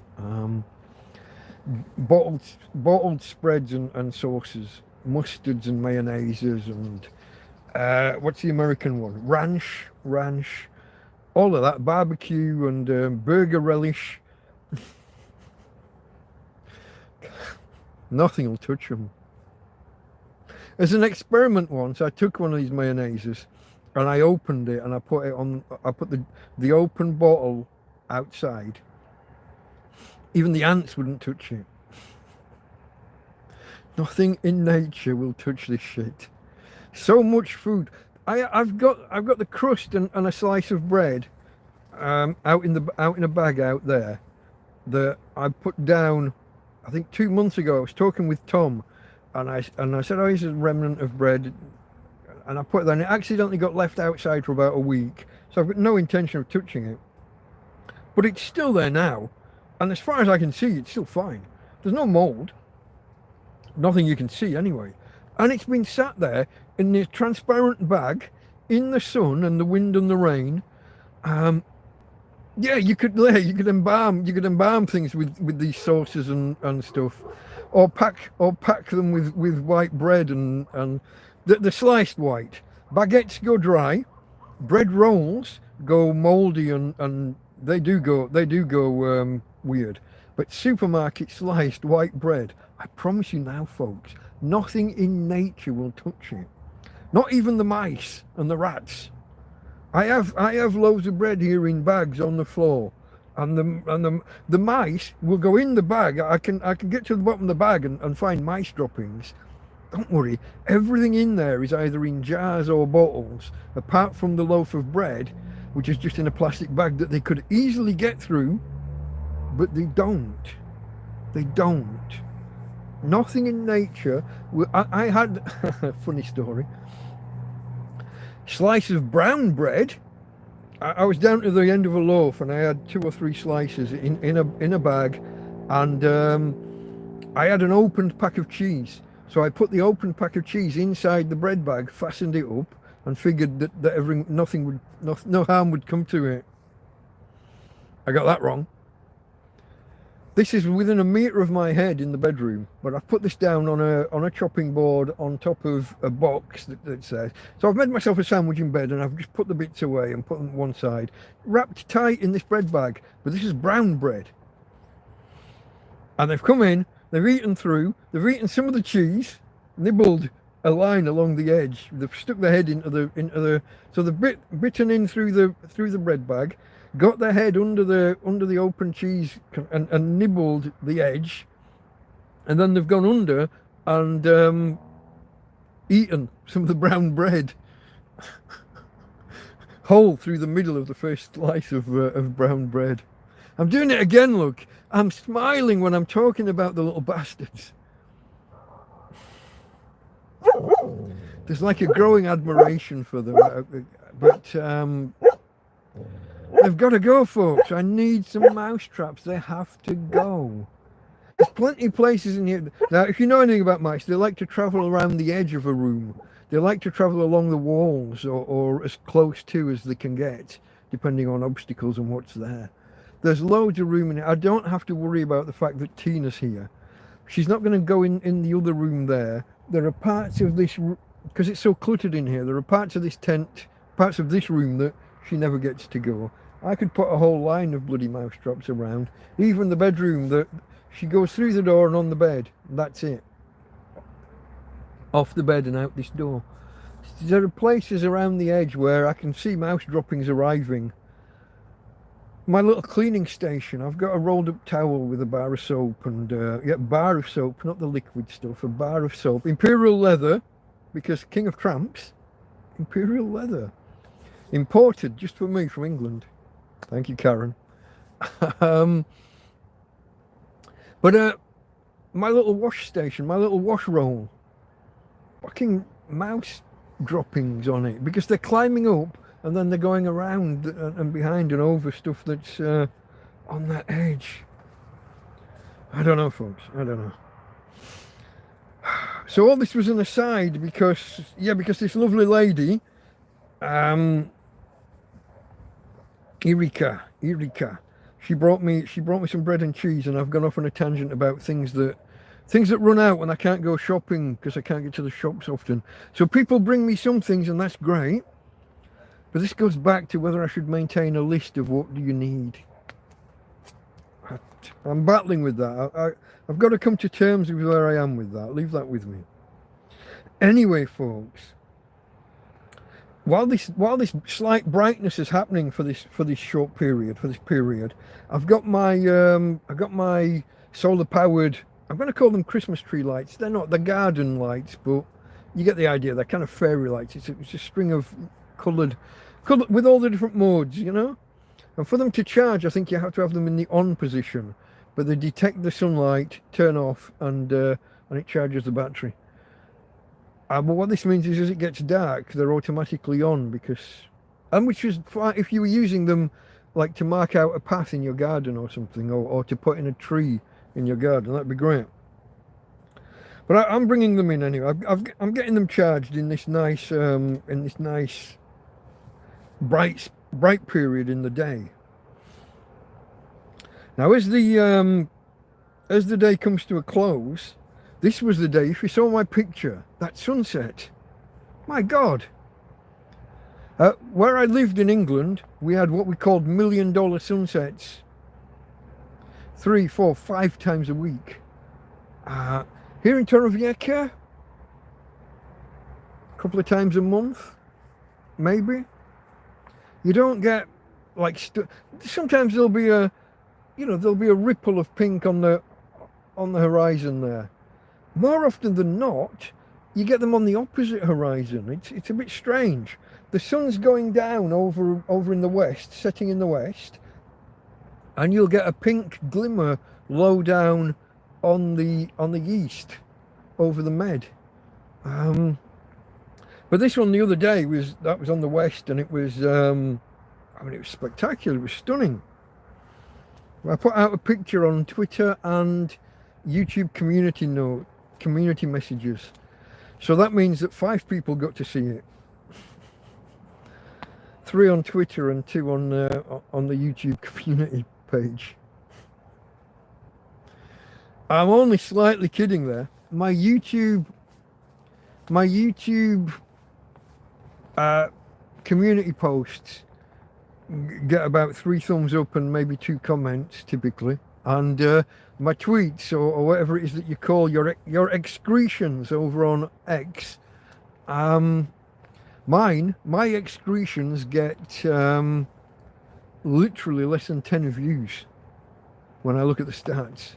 Bottled spreads and sauces, mustards and mayonnaises, and what's the American one? Ranch, all of that, barbecue and burger relish. Nothing will touch them. As an experiment once, I took one of these mayonnaises and I opened it and I put the open bottle outside. Even the ants wouldn't touch it. Nothing in nature will touch this shit. So much food. I've got the crust and a slice of bread out in a bag out there that I put down. I think 2 months ago I was talking with Tom, and I said, oh, here's a remnant of bread, and I put it there, and it accidentally got left outside for about a week, so I've got no intention of touching it. But it's still there now, and as far as I can see, it's still fine. There's no mould. Nothing you can see anyway. And it's been sat there in this transparent bag, in the sun and the wind and the rain. Yeah, you could embalm things with these sauces and stuff, or pack them with white bread and the sliced white. Baguettes go dry, bread rolls go mouldy and they do go weird. But supermarket sliced white bread, I promise you now, folks, nothing in nature will touch it. Not even the mice and the rats. I have loaves of bread here in bags on the floor, and the mice will go in the bag. I can get to the bottom of the bag and find mice droppings. Don't worry, everything in there is either in jars or bottles, apart from the loaf of bread, which is just in a plastic bag that they could easily get through, but they don't. They don't. Nothing in nature. I had a funny story. Slice of brown bread. I was down to the end of a loaf and I had 2 or 3 slices in a bag, and I had an opened pack of cheese. So I put the opened pack of cheese inside the bread bag, fastened it up, and figured that no harm would come to it. I got that wrong. This is within a metre of my head in the bedroom, but I've put this down on a chopping board on top of a box that says. So I've made myself a sandwich in bed and I've just put the bits away and put them one side, wrapped tight in this bread bag. But this is brown bread. And they've come in, they've eaten some of the cheese, nibbled a line along the edge. They've stuck their head into the so they've bitten in through the bread bag. Got their head under the open cheese and nibbled the edge, and then they've gone under and eaten some of the brown bread whole through the middle of the first slice of brown bread. I'm doing it again, look. I'm smiling when I'm talking about the little bastards. There's like a growing admiration for them, but they've got to go, folks. I need some mouse traps. They have to go. There's plenty of places in here. Now, if you know anything about mice, they like to travel around the edge of a room. They like to travel along the walls or as close to as they can get, depending on obstacles and what's there. There's loads of room in here. I don't have to worry about the fact that Tina's here. She's not going to go in the other room there. There are parts of this, because it's so cluttered in here, there are parts of this tent, parts of this room that she never gets to go. I could put a whole line of bloody mouse traps around. Even the bedroom, that she goes through the door and on the bed. And that's it. Off the bed and out this door. There are places around the edge where I can see mouse droppings arriving. My little cleaning station, I've got a rolled up towel with a bar of soap and, bar of soap, not the liquid stuff, a bar of soap. Imperial leather, because King of Tramps, Imperial leather. Imported just for me from England. Thank you, Karen. But my little wash station, my little wash roll, fucking mouse droppings on it, because they're climbing up and then they're going around and behind and over stuff that's on that edge. I don't know, folks. I don't know. So all this was an aside because this lovely lady, Erika, she brought me some bread and cheese, and I've gone off on a tangent about things that run out when I can't go shopping because I can't get to the shops often. So people bring me some things, and that's great. But this goes back to whether I should maintain a list of what do you need. I'm battling with that. I've got to come to terms with where I am with that. Leave that with me. Anyway, folks, while this slight brightness is happening for this short period, I've got my solar powered, I'm going to call them Christmas tree lights. They're not the garden lights, but you get the idea. They're kind of fairy lights. It's a string of coloured with all the different modes, you know. And for them to charge, I think you have to have them in the on position, but they detect the sunlight, turn off, and it charges the battery. But what this means is, as it gets dark, they're automatically on, which is fine if you were using them like to mark out a path in your garden or something, or to put in a tree in your garden. That'd be great. But I'm bringing them in anyway. I'm getting them charged in this nice bright period in the day. Now, as the day comes to a close, this was the day. If you saw my picture, that sunset, my God. Where I lived in England, we had what we called $1 million sunsets, 3, 4, 5 times a week. Here in Torrevieja, a couple of times a month, maybe. You don't get like sometimes there'll be a ripple of pink on the horizon there. More often than not, you get them on the opposite horizon. It's a bit strange. The sun's going down over in the west, setting in the west, and you'll get a pink glimmer low down on the east over the Med. But this one the other day was on the west, and it was it was spectacular. It was stunning. I put out a picture on Twitter and YouTube community messages. So that means that 5 people got to see it. 3 on Twitter and 2 on the YouTube community page. I'm only slightly kidding there. My YouTube community posts get about 3 thumbs up and maybe 2 comments typically, and my tweets or whatever it is that you call your excretions over on X, my excretions get literally less than 10 views when I look at the stats.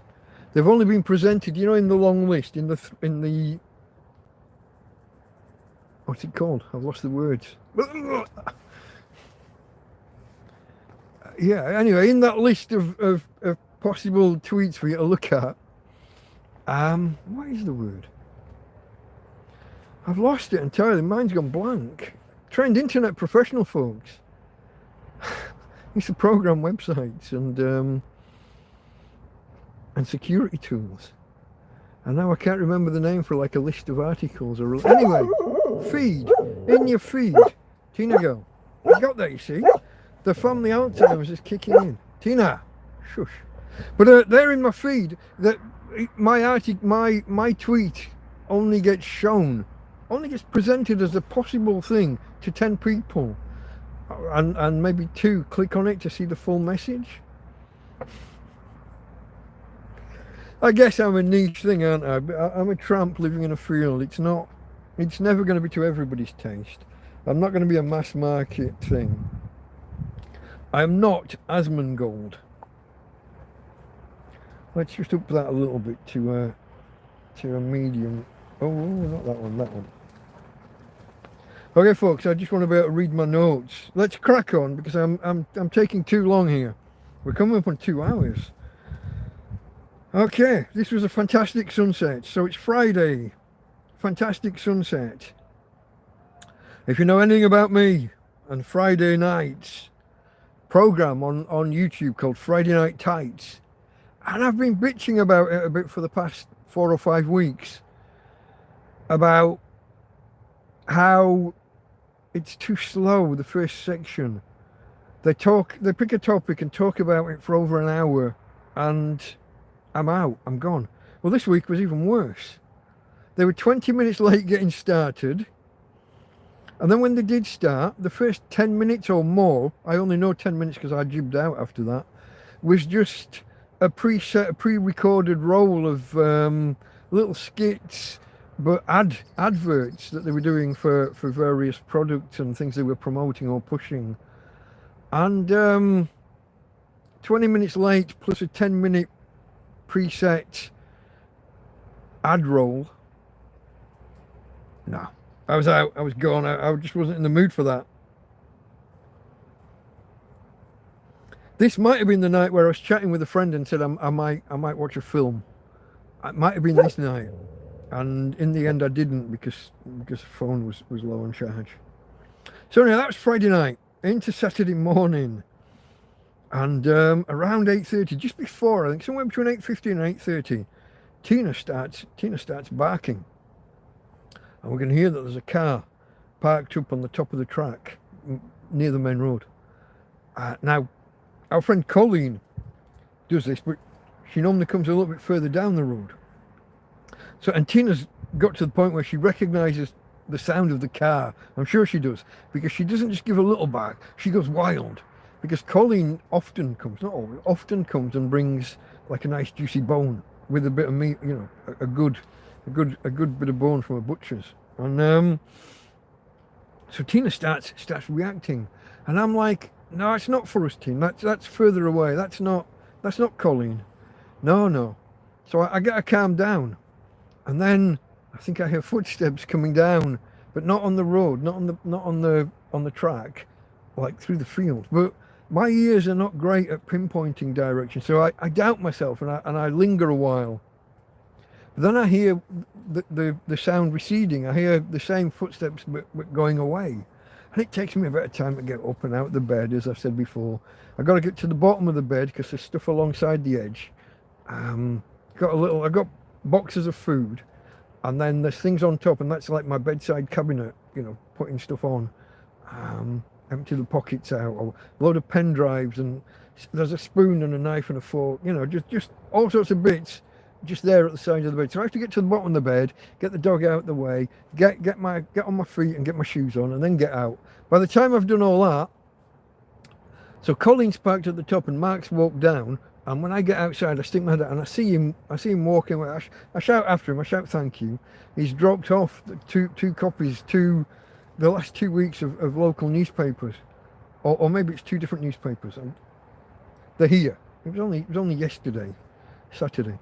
They've only been presented, in the long list, in the what's it called? I've lost the words. Yeah, anyway, in that list of possible tweets for you to look at, what is the word? I've lost it entirely. Mine's gone blank. Trained internet professional, folks. Used to program websites and security tools. And now I can't remember the name for like a list of articles or anyway. Feed. In your feed. Tina girl. You got that, you see? The family Alzheimer's is kicking in. Tina. Shush. But they're in my feed. That my tweet only gets shown, only gets presented as a possible thing to 10 people. and maybe 2, click on it to see the full message. I guess I'm a niche thing, aren't I? I'm a tramp living in a field. It's never going to be to everybody's taste. I'm not going to be a mass market thing. I'm not Asmongold. Let's just up that a little bit to a medium. Oh, not that one, that one. Okay, folks, I just want to be able to read my notes. Let's crack on because I'm taking too long here. We're coming up on 2 hours. Okay, this was a fantastic sunset. So it's Friday. Fantastic sunset. If you know anything about me and Friday nights program on YouTube called Friday Night Tights, and I've been bitching about it a bit for the past 4 or 5 weeks about how it's too slow, the first section. They pick a topic and talk about it for over an hour, and I'm out, I'm gone. Well, this week was even worse. They were 20 minutes late getting started, and then when they did start, the first 10 minutes or more, I only know 10 minutes because I jibbed out after that, was just a pre-recorded roll of little skits, but adverts that they were doing for various products and things they were promoting or pushing. And 20 minutes late plus a 10-minute preset ad roll. No, I was out, I was gone. I just wasn't in the mood for that. This might have been the night where I was chatting with a friend and said I might watch a film. It might have been this night, and in the end I didn't because the phone was low on charge. So anyway, that was Friday night into Saturday morning, and around 8:30, just before, I think somewhere between 8:50 and 8:30, Tina starts barking, and we can hear that there's a car parked up on the top of the track near the main road. Now, our friend Colleen does this, but she normally comes a little bit further down the road. So, and Tina's got to the point where she recognises the sound of the car. I'm sure she does, because she doesn't just give a little bark, she goes wild. Because Colleen often comes, not always, often comes and brings like a nice juicy bone with a bit of meat, you know, a good bit of bone from a butcher's. And so Tina starts reacting, and I'm like, no, it's not for us, Tina. That's further away. That's not Colleen. No. So I get her calmed down, and then I think I hear footsteps coming down, but not on the road, not on the track, like through the field. But my ears are not great at pinpointing direction, so I doubt myself, and I linger a while. But then I hear the sound receding. I hear the same footsteps but going away. And it takes me a bit of time to get up and out of the bed, as I've said before. I've got to get to the bottom of the bed because there's stuff alongside the edge. I've got boxes of food, and then there's things on top, and that's like my bedside cabinet, you know, putting stuff on. Empty the pockets out, or a load of pen drives, and there's a spoon and a knife and a fork, you know, just all sorts of bits just there at the side of the bed. So I have to get to the bottom of the bed, get the dog out of the way, get on my feet and get my shoes on, and then get out. By the time I've done all that, so Colin's parked at the top and Mark's walked down, and when I get outside I stick my head out and I see him walking away. I shout after him, I shout thank you. He's dropped off two copies to the last 2 weeks of local newspapers, or maybe it's 2 different newspapers. They're here. It was only yesterday, Saturday.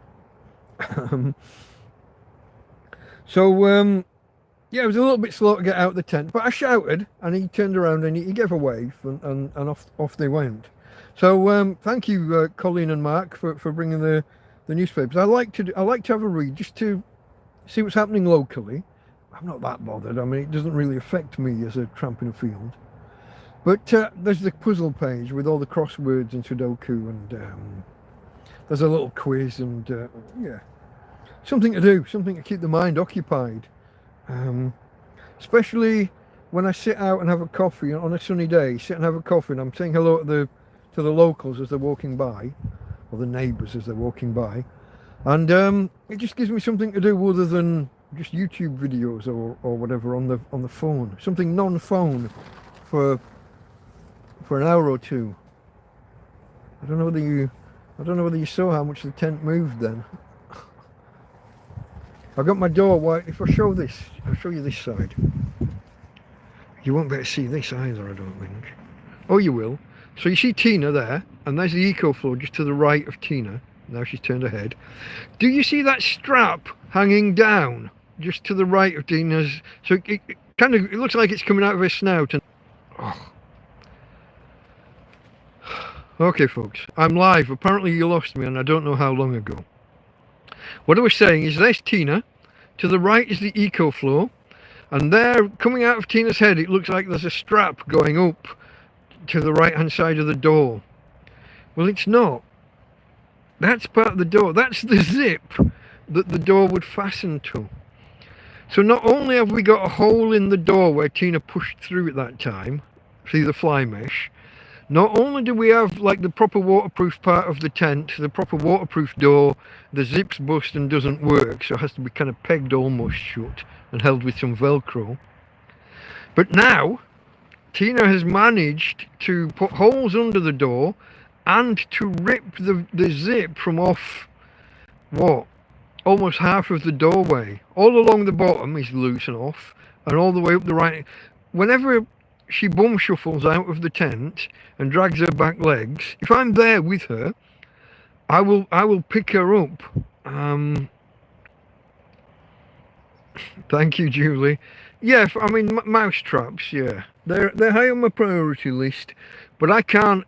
Yeah, it was a little bit slow to get out of the tent, but I shouted, and he turned around and he gave a wave, and off they went. So thank you, Colleen and Mark, for bringing the newspapers. I like to have a read just to see what's happening locally. I'm not that bothered. I mean, it doesn't really affect me as a tramp in a field. But there's the puzzle page with all the crosswords and Sudoku, and there's a little quiz, and yeah, something to do, something to keep the mind occupied. Especially when I sit out and have a coffee on a sunny day, sit and have a coffee, and I'm saying hello to the locals as they're walking by, or the neighbours as they're walking by, and it just gives me something to do other than just YouTube videos or whatever on the phone, something non-phone for for an hour or two. I don't know whether you saw how much the tent moved then. I've got my door wide. If I show this, I'll show you this side. You won't be able to see this either, I don't think. Oh, you will. So you see Tina there, and there's the EcoFlow just to the right of Tina. Now she's turned her head. Do you see that strap hanging down just to the right of Tina's? So it looks like it's coming out of her snout. And oh. Okay, folks, I'm live. Apparently you lost me, and I don't know how long ago. What I was saying is there's Tina. To the right is the EcoFlow. And there, coming out of Tina's head, it looks like there's a strap going up to the right-hand side of the door. Well, it's not. That's part of the door. That's the zip that the door would fasten to. So not only have we got a hole in the door where Tina pushed through at that time, see the fly mesh, not only do we have like the proper waterproof part of the tent, the proper waterproof door, the zip's bust and doesn't work, so it has to be kind of pegged almost shut and held with some Velcro. But now, Tina has managed to put holes under the door and to rip the zip from off, what, almost half of the doorway. All along the bottom is loose and off, and all the way up the right. Whenever she bum shuffles out of the tent and drags her back legs, if I'm there with her, I will pick her up. Thank you, Julie. Yeah, I mean, mouse traps, yeah. They're high on my priority list, but I can't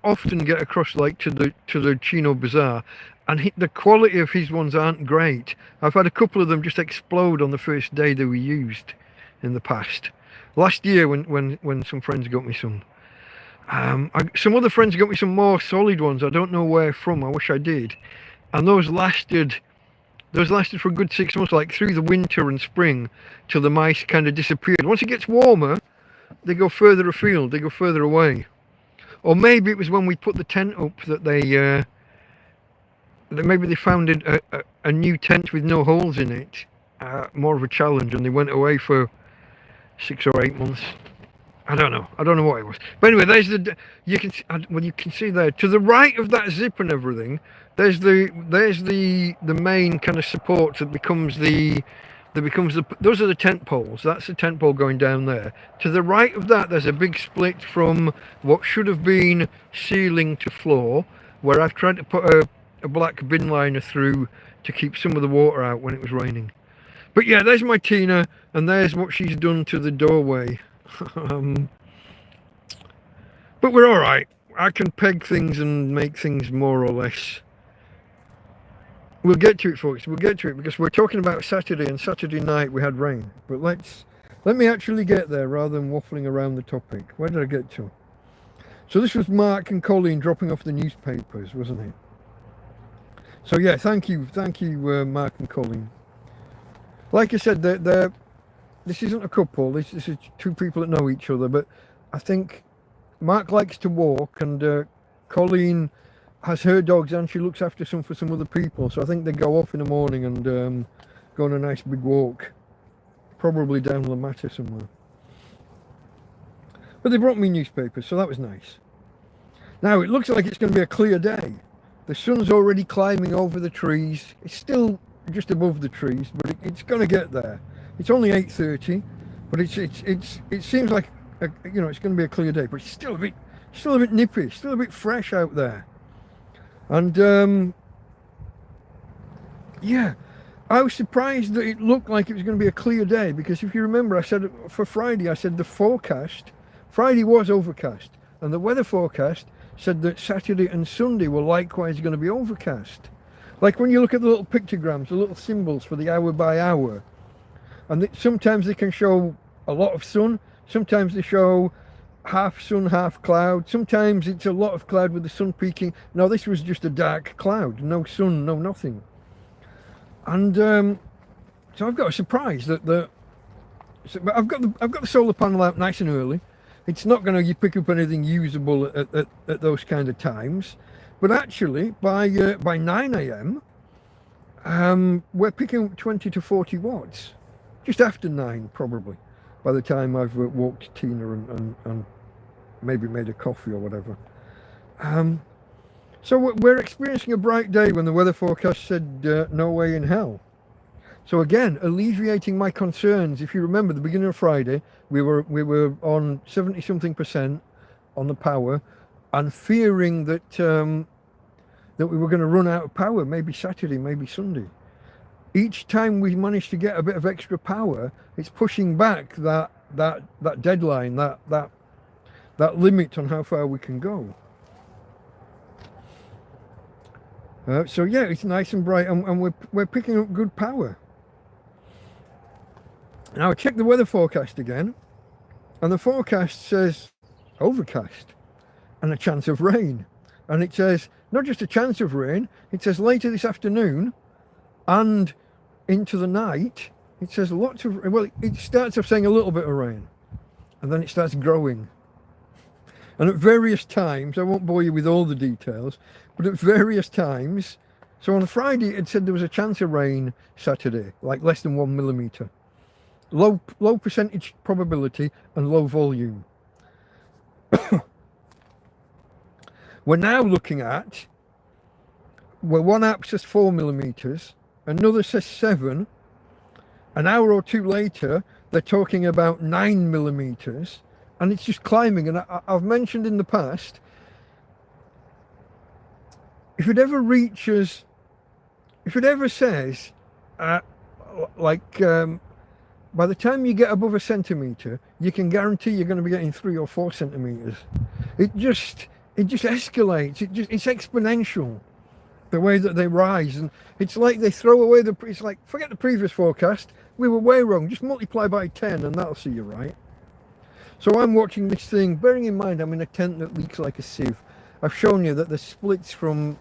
often get across like to the Chino Bazaar, and the quality of his ones aren't great. I've had a couple of them just explode on the first day they were used in the past. Last year when some friends got me some. Some other friends got me some more solid ones. I don't know where from. I wish I did. And those lasted for a good 6 months, like through the winter and spring, till the mice kind of disappeared. Once it gets warmer, they go further afield, they go further away. Or maybe it was when we put the tent up that maybe they found a new tent with no holes in it, more of a challenge, and they went away for 6 or 8 months. I don't know what it was. But anyway, there's you can see there to the right of that zip and everything. There's the main kind of support that becomes those are the tent poles. That's the tent pole going down there. To the right of that, there's a big split from what should have been ceiling to floor, where I've tried to put a black bin liner through to keep some of the water out when it was raining. But yeah, there's my Tina, and there's what she's done to the doorway. But we're all right. I can peg things and make things more or less. We'll get to it, folks. We'll get to it because we're talking about Saturday, and Saturday night we had rain. But let me actually get there rather than waffling around the topic. Where did I get to? So this was Mark and Colleen dropping off the newspapers, wasn't it? So yeah, thank you, Mark and Colleen. Like I said, this isn't a couple. This is two people that know each other. But I think Mark likes to walk, and Colleen has her dogs, and she looks after some for some other people. So I think they go off in the morning and go on a nice big walk, probably down La Mata somewhere. But they brought me newspapers, so that was nice. Now it looks like it's going to be a clear day. The sun's already climbing over the trees. It's still just above the trees, but it's going to get there. It's only 8:30, but it seems like it's going to be a clear day, but it's still a bit nippy, still a bit fresh out there. And yeah, I was surprised that it looked like it was going to be a clear day, because if you remember, I said for Friday, I said the forecast, Friday was overcast, and the weather forecast said that Saturday and Sunday were likewise going to be overcast. Like when you look at the little pictograms, the little symbols for the hour by hour, and sometimes they can show a lot of sun, sometimes they show half sun, half cloud, sometimes it's a lot of cloud with the sun peaking. No, this was just a dark cloud, no sun, no nothing. And so I've got a surprise that I've got the solar panel out nice and early. It's not going to pick up anything usable at those kind of times, but actually by 9 a.m. We're picking up 20 to 40 watts, just after 9 probably, by the time I've walked Tina and maybe made a coffee or whatever. So we're experiencing a bright day when the weather forecast said no way in hell. So again, alleviating my concerns. If you remember, the beginning of Friday, we were on 70-something% on the power, and fearing that that we were going to run out of power, maybe Saturday, maybe Sunday. Each time we manage to get a bit of extra power, it's pushing back that deadline, that limit on how far we can go. So yeah, it's nice and bright, and we're picking up good power. Now I checked the weather forecast again, and the forecast says overcast and a chance of rain. And it says not just a chance of rain, it says later this afternoon and into the night, it says lots of, well, it starts off saying a little bit of rain, and then it starts growing. And at various times, I won't bore you with all the details, but at various times, so on Friday it said there was a chance of rain Saturday, like less than 1 millimeter. Low percentage probability and low volume. We're now looking at where one app says 4 millimeters, another says 7. An hour or two later, they're talking about 9 millimeters, and it's just climbing. And I've mentioned in the past, if it ever reaches, if it ever says, by the time you get above a centimetre, you can guarantee you're going to be getting 3 or 4 centimetres. It just escalates. It's exponential, the way that they rise. And it's like they throw away it's like, forget the previous forecast. We were way wrong. Just multiply by 10 and that'll see you right. So I'm watching this thing, bearing in mind I'm in a tent that leaks like a sieve. I've shown you that there's splits from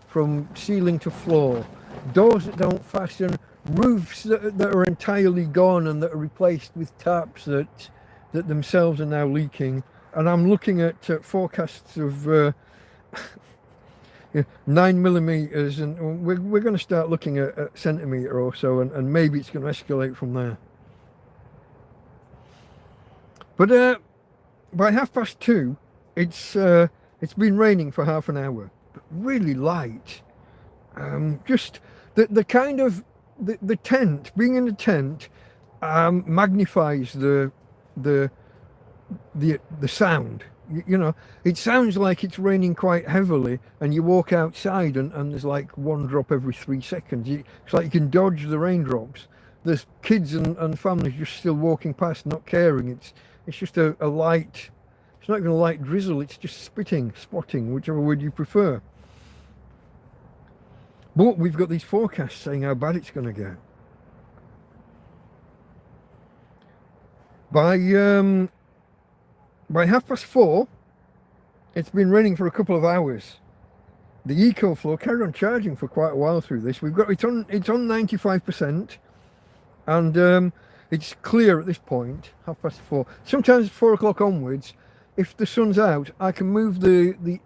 ceiling to floor, doors that don't fasten, roofs that are entirely gone and that are replaced with taps that themselves are now leaking. And I'm looking at forecasts of 9 millimeters, and we're going to start looking at a centimetre or so, and maybe it's going to escalate from there. But by 2:30, it's been raining for half an hour, but really light. Just the kind of the tent, being in the tent, magnifies the sound. You know, it sounds like it's raining quite heavily, and you walk outside and there's like one drop every 3 seconds. It's like you can dodge the raindrops. There's kids and families just still walking past, not caring. It's just a light, it's not even a light drizzle, it's just spotting, whichever word you prefer. But we've got these forecasts saying how bad it's going to get. By 4:30, it's been raining for a couple of hours. The EcoFlow carried on charging for quite a while through this. We've got it's on 95%, and it's clear at this point. 4:30. Sometimes 4 o'clock onwards, if the sun's out, I can move the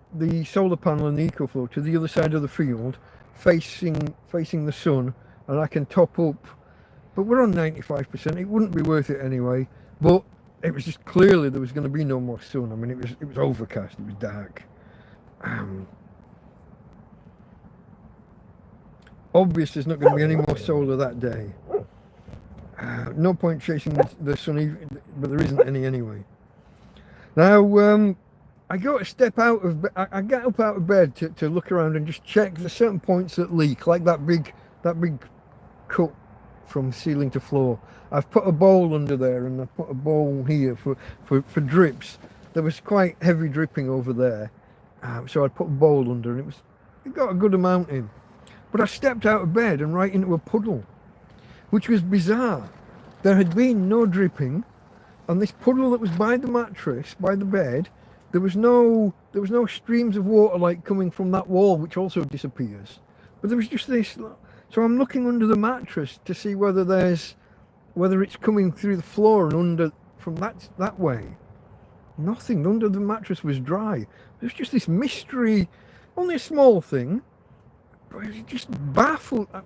solar panel and the EcoFlow to the other side of the field, facing the sun, and I can top up. But we're on 95%. It wouldn't be worth it anyway. But it was just clearly there was going to be no more sun. I mean, it was overcast. It was dark. Obviously, there's not going to be any more solar that day. No point chasing the sun, but there isn't any anyway. Now, I got to step out of. I get up out of bed to look around and just check the certain points that leak, like that big cut from ceiling to floor. I've put a bowl under there, and I've put a bowl here for drips. There was quite heavy dripping over there, so I'd put a bowl under, and it got a good amount in. But I stepped out of bed and right into a puddle, which was bizarre. There had been no dripping, and this puddle that was by the mattress, by the bed, there was no streams of water like coming from that wall, which also disappears. But there was just this. So I'm looking under the mattress to see whether it's coming through the floor and under from that way. Nothing. Under the mattress was dry. There's just this mystery, only a small thing, but it just baffled. So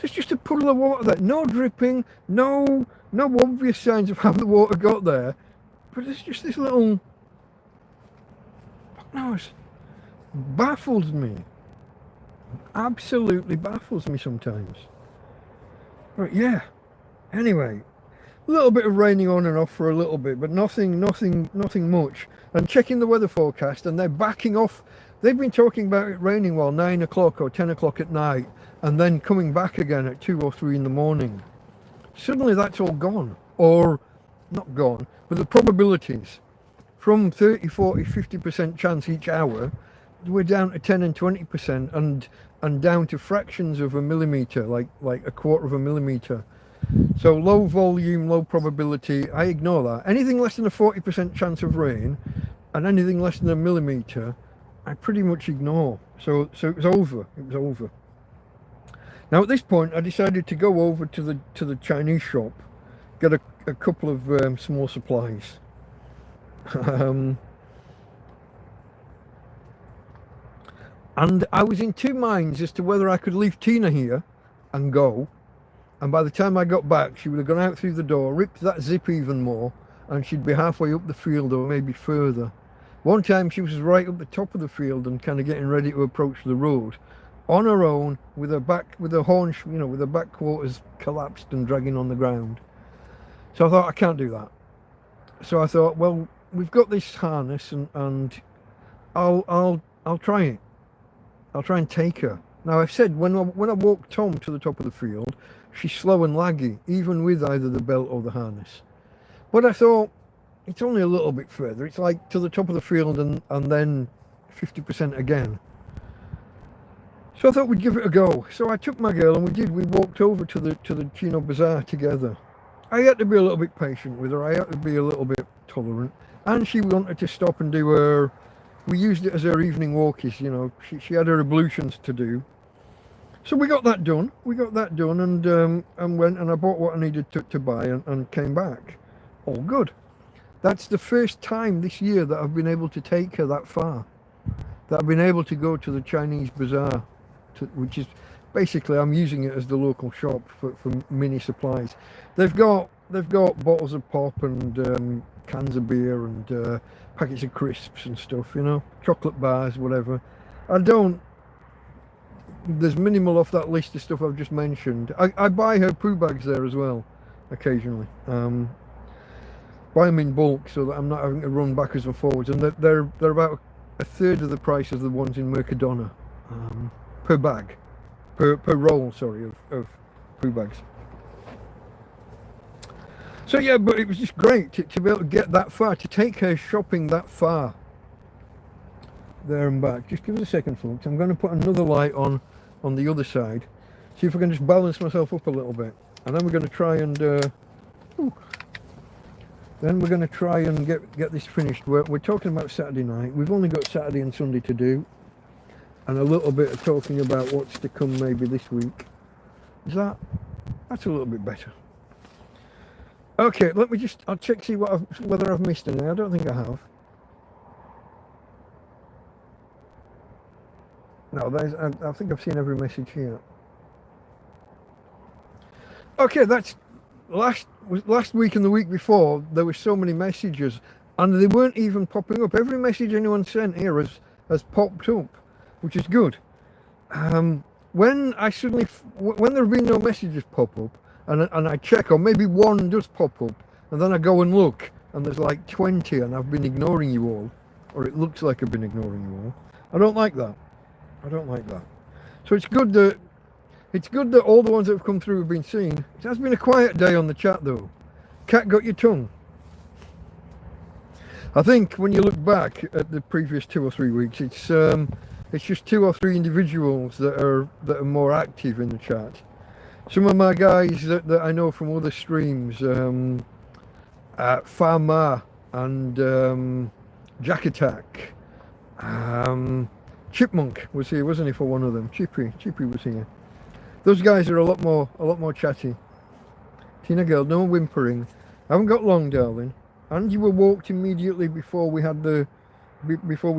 it's just a puddle of water there, no dripping, no obvious signs of how the water got there, but it's just this little No, it baffles me. Absolutely baffles me sometimes. But yeah, anyway, a little bit of raining on and off for a little bit, but nothing much. And checking the weather forecast, and they're backing off. They've been talking about it raining, 9 o'clock or 10 o'clock at night, and then coming back again at 2 or 3 in the morning. Suddenly that's all gone, or not gone, but the probabilities from 30, 40, 50% chance each hour, we're down to 10 and 20%, and down to fractions of a millimeter, like a quarter of a millimeter. So low volume, low probability, I ignore that. Anything less than a 40% chance of rain and anything less than a millimeter, I pretty much ignore. So it was over. It was over. Now at this point, I decided to go over to the Chinese shop, get a couple of small supplies. And I was in two minds as to whether I could leave Tina here and go. And by the time I got back, she would have gone out through the door, ripped that zip even more, and she'd be halfway up the field or maybe further. One time she was right up the top of the field and kind of getting ready to approach the road on her own with her haunch, with her back quarters collapsed and dragging on the ground. So I thought, I can't do that. So I thought, well, we've got this harness and I'll try it. I'll try and take her. Now I've said when I walk Tom to the top of the field, she's slow and laggy, even with either the belt or the harness. But I thought, it's only a little bit further. It's like to the top of the field and then 50% again. So I thought we'd give it a go. So I took my girl and we walked over to the Chino Bazaar together. I had to be a little bit patient with her. I had to be a little bit tolerant. And she wanted to stop and do her, we used it as her evening walkies, she had her ablutions to do. So we got that done. And went and I bought what I needed to buy and came back. All good. That's the first time this year that I've been able to take her that far. That I've been able to go to the Chinese Bazaar, which is basically, I'm using it as the local shop for mini supplies. They've got bottles of pop and cans of beer and packets of crisps and stuff, chocolate bars, whatever. There's minimal off that list of stuff I've just mentioned. I buy her poo bags there as well, occasionally. Buy them in bulk so that I'm not having to run backwards and forwards. And they're about a third of the price of the ones in Mercadona, per bag, per roll, sorry, of poo bags. So yeah, but it was just great to be able to get that far, to take her shopping that far. There and back. Just give us a second, folks. I'm going to put another light on the other side. See if I can just balance myself up a little bit. And then we're going to try and get this finished. We're talking about Saturday night. We've only got Saturday and Sunday to do. And a little bit of talking about what's to come maybe this week. That's a little bit better. Okay, I'll check, see whether I've missed anything. I don't think I have. No, I think I've seen every message here. Okay, that's last week and the week before. There were so many messages, and they weren't even popping up. Every message anyone sent here has popped up, which is good. When there have been no messages pop up, and I check, or maybe one does pop up, and then I go and look, and there's like 20, and I've been ignoring you all, or it looks like I've been ignoring you all. I don't like that. So it's good that all the ones that have come through have been seen. It has been a quiet day on the chat though. Cat got your tongue. I think when you look back at the previous 2 or 3 weeks, it's just 2 or 3 individuals that are more active in the chat. Some of my guys that I know from other streams, Farma and Jack Attack. Chipmunk was here, wasn't he, for one of them? Chippy was here. Those guys are a lot more chatty. Tina girl, no whimpering. I haven't got long, darling. And you were walked immediately before we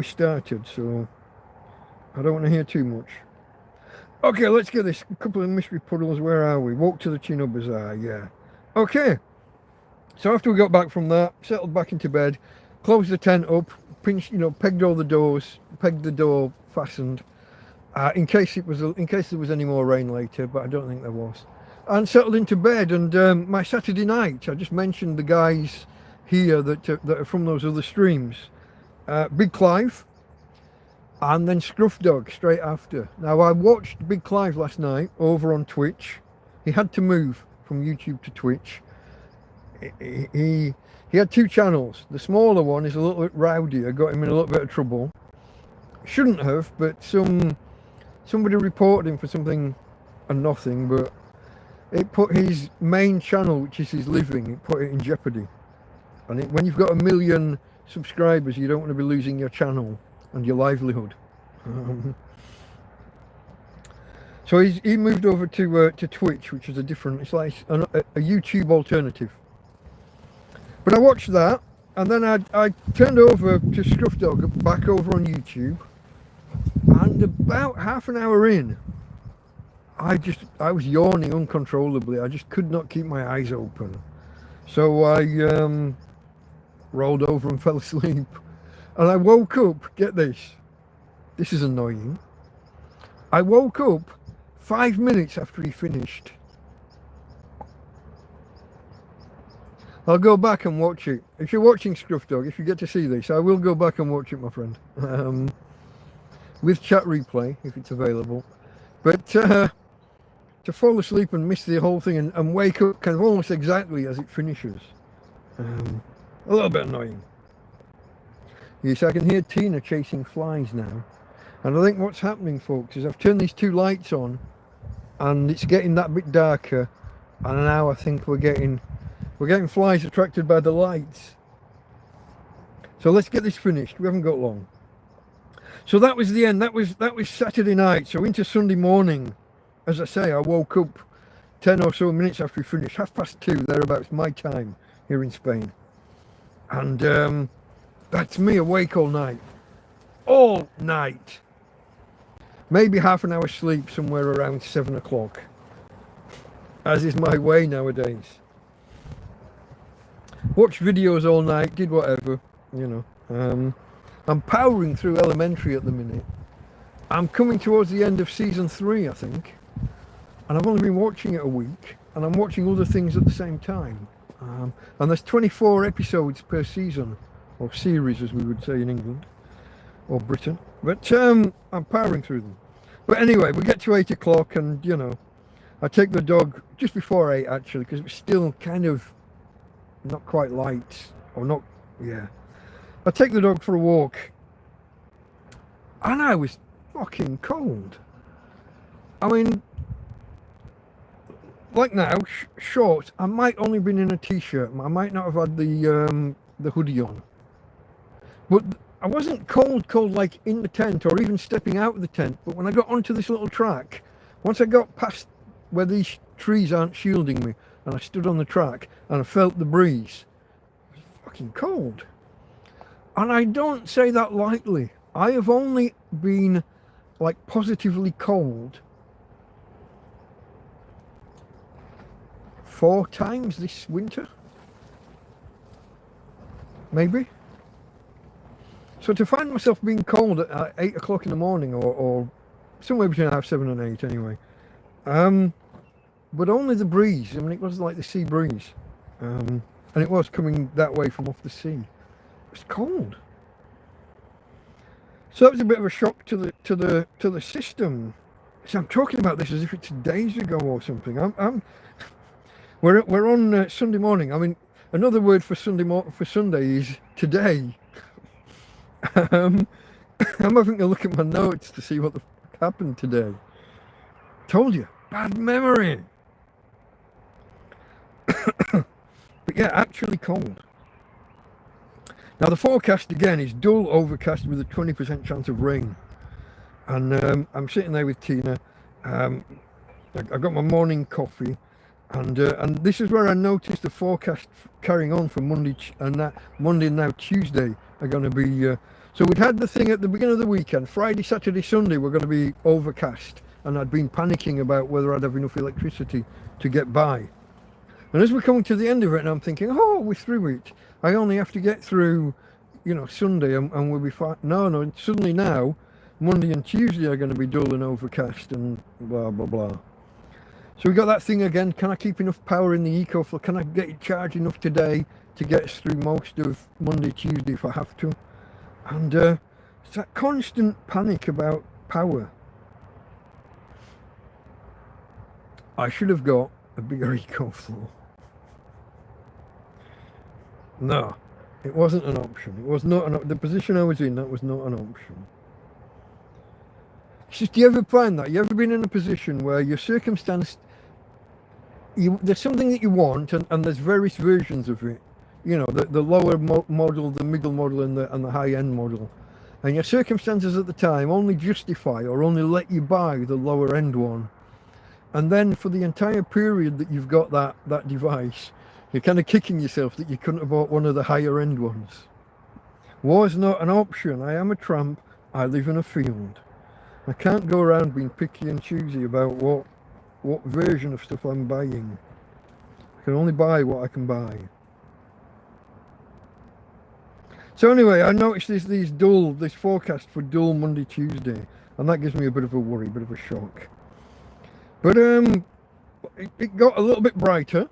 started, so I don't want to hear too much. Okay, let's get this. A couple of mystery puddles. Where are we? Walk to the Chino Bazaar. Yeah. Okay. So after we got back from that, settled back into bed, closed the tent up, pinched, pegged all the doors, pegged the door fastened, in case there was any more rain later, but I don't think there was. And settled into bed. And my Saturday night, I just mentioned the guys here that are from those other streams. Big Clive, and then Scruff Dog straight after. Now, I watched Big Clive last night over on Twitch. He had to move from YouTube to Twitch. He had two channels. The smaller one is a little bit rowdy. I got him in a little bit of trouble. Shouldn't have, but somebody reported him for something and nothing, but it put his main channel, which is his living, it put it in jeopardy. And when you've got 1 million subscribers, you don't want to be losing your channel and your livelihood. So he moved over to Twitch, which is it's like a YouTube alternative. But I watched that, and then I turned over to Scruff Dog back over on YouTube, and about half an hour in, I was yawning uncontrollably. I just could not keep my eyes open. So I rolled over and fell asleep. And I woke up, get this is annoying. I woke up 5 minutes after he finished. I'll go back and watch it. If you're watching Scruff Dog, if you get to see this, I will go back and watch it, my friend. With chat replay, if it's available. But to fall asleep and miss the whole thing and wake up kind of almost exactly as it finishes. A little bit annoying. Yes, I can hear Tina chasing flies now. And I think what's happening, folks, is I've turned these two lights on and it's getting that bit darker. And now I think we're getting flies attracted by the lights. So let's get this finished. We haven't got long. So that was the end. That was Saturday night. So into Sunday morning, as I say, I woke up 10 or so minutes after we finished, 2:30 thereabouts, my time here in Spain. And that's me awake all night. All night. Maybe half an hour sleep somewhere around 7 o'clock. As is my way nowadays. Watched videos all night, did whatever, I'm powering through Elementary at the minute. I'm coming towards the end of season 3, I think. And I've only been watching it a week. And I'm watching other things at the same time. And there's 24 episodes per season. Or series, as we would say in England. Or Britain. But I'm powering through them. But anyway, we get to 8 o'clock and, I take the dog just before 8 actually. Because it was still kind of not quite light. Or not, yeah. I take the dog for a walk. And I was fucking cold. I mean, like now, short. I might only been in a t-shirt. I might not have had the hoodie on. But I wasn't cold like in the tent or even stepping out of the tent. But when I got onto this little track, once I got past where these trees aren't shielding me, and I stood on the track and I felt the breeze, it was fucking cold. And I don't say that lightly. I have only been like positively cold 4 times this winter. Maybe. So to find myself being cold at 8 o'clock in the morning or somewhere between 7:30 and 8 anyway. But only the breeze. I mean, it was like the sea breeze. And it was coming that way from off the sea. It's cold. So that was a bit of a shock to the system. So I'm talking about this as if it's days ago or something. We're on Sunday morning. I mean, another word for Sunday is today. I'm having a look at my notes to see what the fuck happened today. Told you, bad memory. But yeah, actually cold. Now the forecast again is dull overcast with a 20% chance of rain. And I'm sitting there with Tina. I got my morning coffee, and this is where I noticed the forecast carrying on for Monday and now Tuesday are going to be. So we'd had the thing at the beginning of the weekend, Friday, Saturday, Sunday were going to be overcast, and I'd been panicking about whether I'd have enough electricity to get by. And as we're coming to the end of it, and I'm thinking, oh, we're through it. I only have to get through Sunday and we'll be fine. No, suddenly now, Monday and Tuesday are going to be dull and overcast and blah, blah, blah. So we got that thing again. Can I keep enough power in the EcoFlow? Can I get it charged enough today to get us through most of Monday, Tuesday if I have to? And it's that constant panic about power. I should have got a bigger EcoFlow. No, it wasn't an option. It was not the position I was in. That was not an option. It's just, do you ever find that? You ever been in a position where your circumstance, there's something that you want, and there's various versions of it. The lower model, the middle model, and the high-end model. And your circumstances at the time only justify or only let you buy the lower-end one. And then for the entire period that you've got that device, you're kind of kicking yourself that you couldn't have bought one of the higher-end ones. Was not an option. I am a tramp. I live in a field. I can't go around being picky and choosy about what version of stuff I'm buying. I can only buy what I can buy. So anyway, I noticed this forecast for dull Monday, Tuesday, and that gives me a bit of a worry, a bit of a shock. But it got a little bit brighter.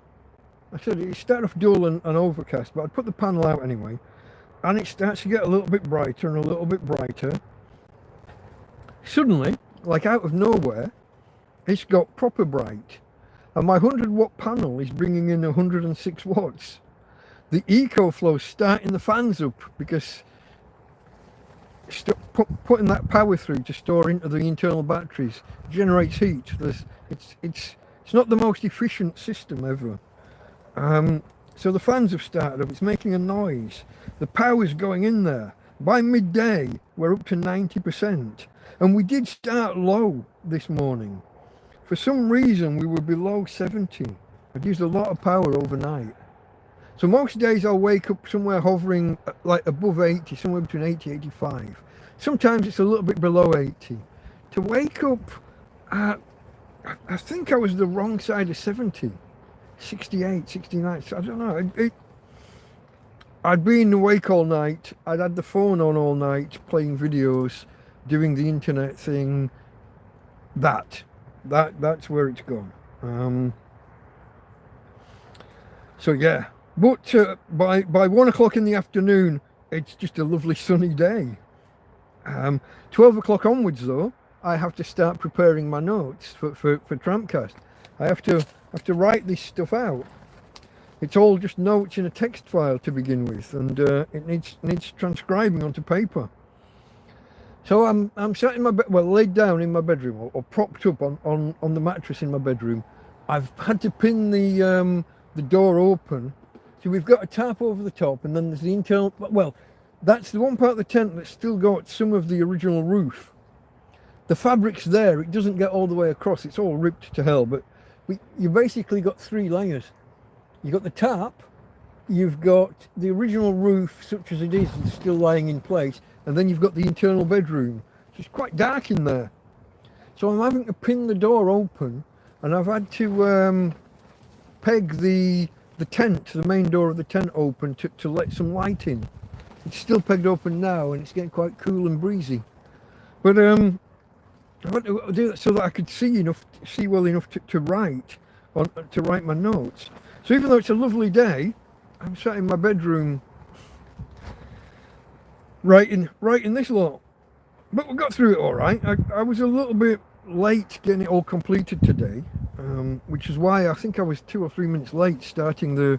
I said it started off dull and overcast, but I'd put the panel out anyway, and it starts to get a little bit brighter and a little bit brighter. Suddenly, like out of nowhere, it's got proper bright, and my 100-watt panel is bringing in 106 watts. The EcoFlow's starting the fans up because putting that power through to store into the internal batteries generates heat. It's not the most efficient system ever. So the fans have started up. It's making a noise. The power's going in there. By midday, we're up to 90%. And we did start low this morning. For some reason, we were below 70. I'd used a lot of power overnight. So most days I'll wake up somewhere hovering like above 80, somewhere between 80 and 85. Sometimes it's a little bit below 80. To wake up, I think I was the wrong side of 70. 68, 69, so I don't know. I'd been awake all night. I'd had the phone on all night, playing videos, doing the internet thing. That's where it's gone. So yeah, but by 1 o'clock in the afternoon, it's just a lovely sunny day. 12 o'clock onwards though, I have to start preparing my notes for TrampCast. I have to write this stuff out. It's all just notes in a text file to begin with, and it needs transcribing onto paper. So I'm sat in my bed, well, laid down in my bedroom, or propped up on the mattress in my bedroom. I've had to pin the door open. So we've got a tarp over the top, and then there's the internal. Well, that's the one part of the tent that's still got some of the original roof. The fabric's there. It doesn't get all the way across. It's all ripped to hell. But you basically got 3 layers. You've got the tarp, you've got the original roof, such as it is, still lying in place, and then you've got the internal bedroom. So it's quite dark in there. So I'm having to pin the door open, and I've had to peg the tent, the main door of the tent open to let some light in. It's still pegged open now, and it's getting quite cool and breezy. But I want to do that so that I could see well enough to write my notes. So even though it's a lovely day, I'm sat in my bedroom writing this lot. But we got through it all right. I was a little bit late getting it all completed today, which is why I think I was 2 or 3 minutes late starting the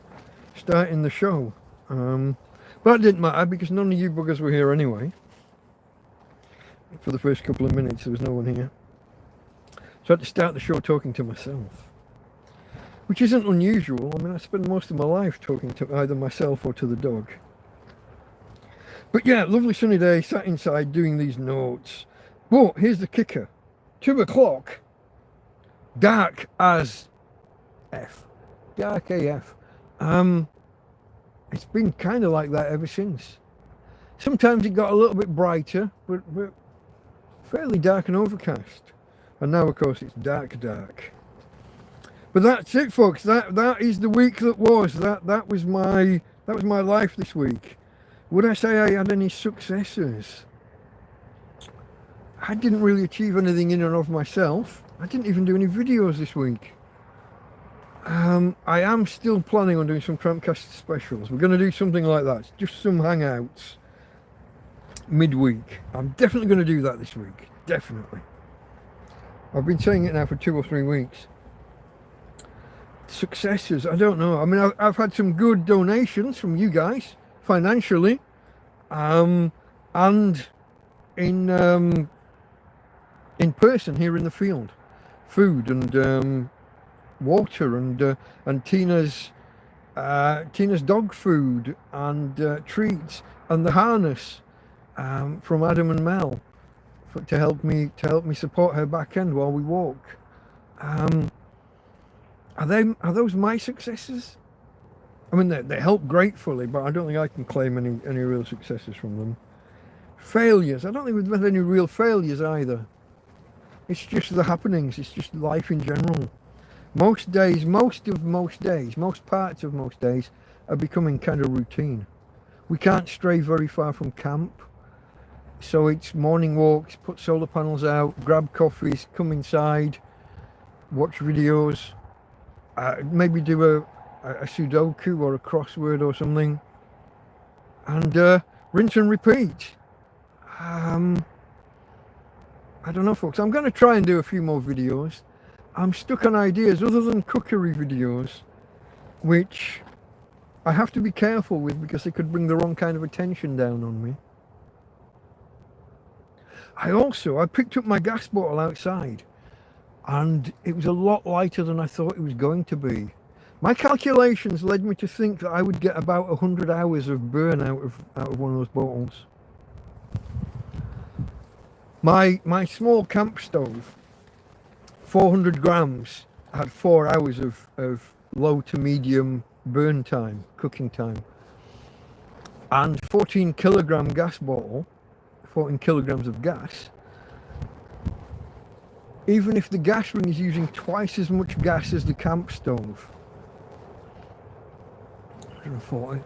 show. But it didn't matter because none of you buggers were here anyway. For the first couple of minutes, there was no one here. So I had to start the show talking to myself. Which isn't unusual. I mean, I spend most of my life talking to either myself or to the dog. But yeah, lovely sunny day, sat inside doing these notes. But here's the kicker. 2 o'clock, dark as F. Dark AF. It's been kind of like that ever since. Sometimes it got a little bit brighter, but fairly dark and overcast. And now, of course, it's dark. But that's it, folks. That is the week that was. That was my life this week. Would I say I had any successes? I didn't really achieve anything in and of myself. I didn't even do any videos this week. I am still planning on doing some TrampCast specials. We're going to do something like that, just some hangouts midweek. I'm definitely going to do that this week, definitely. I've been saying it now for 2 or 3 weeks. Successes, I don't know. I mean, I've had some good donations from you guys, financially, and in person here in the field. Food and water and Tina's dog food and treats and the harness from Adam and Mel to help me support her back end while we walk. Are those my successes? I mean, they help gratefully, but I don't think I can claim any real successes from them. Failures, I don't think we've had any real failures either. It's just the happenings, it's just life in general. Most parts of most days are becoming kind of routine. We can't stray very far from camp, so it's morning walks, put solar panels out, grab coffees, come inside, watch videos, maybe do a Sudoku or a crossword or something, and rinse and repeat. I don't know, folks. I'm going to try and do a few more videos. I'm stuck on ideas other than cookery videos, which I have to be careful with because they could bring the wrong kind of attention down on me. I picked up my gas bottle outside, and it was a lot lighter than I thought it was going to be. My calculations led me to think that I would get about 100 hours of burn out of one of those bottles. My small camp stove, 400 grams, had 4 hours of low to medium burn time, cooking time. And 14 kilogram gas bottle, 14 kilograms of gas, even if the gas ring is using twice as much gas as the camp stove,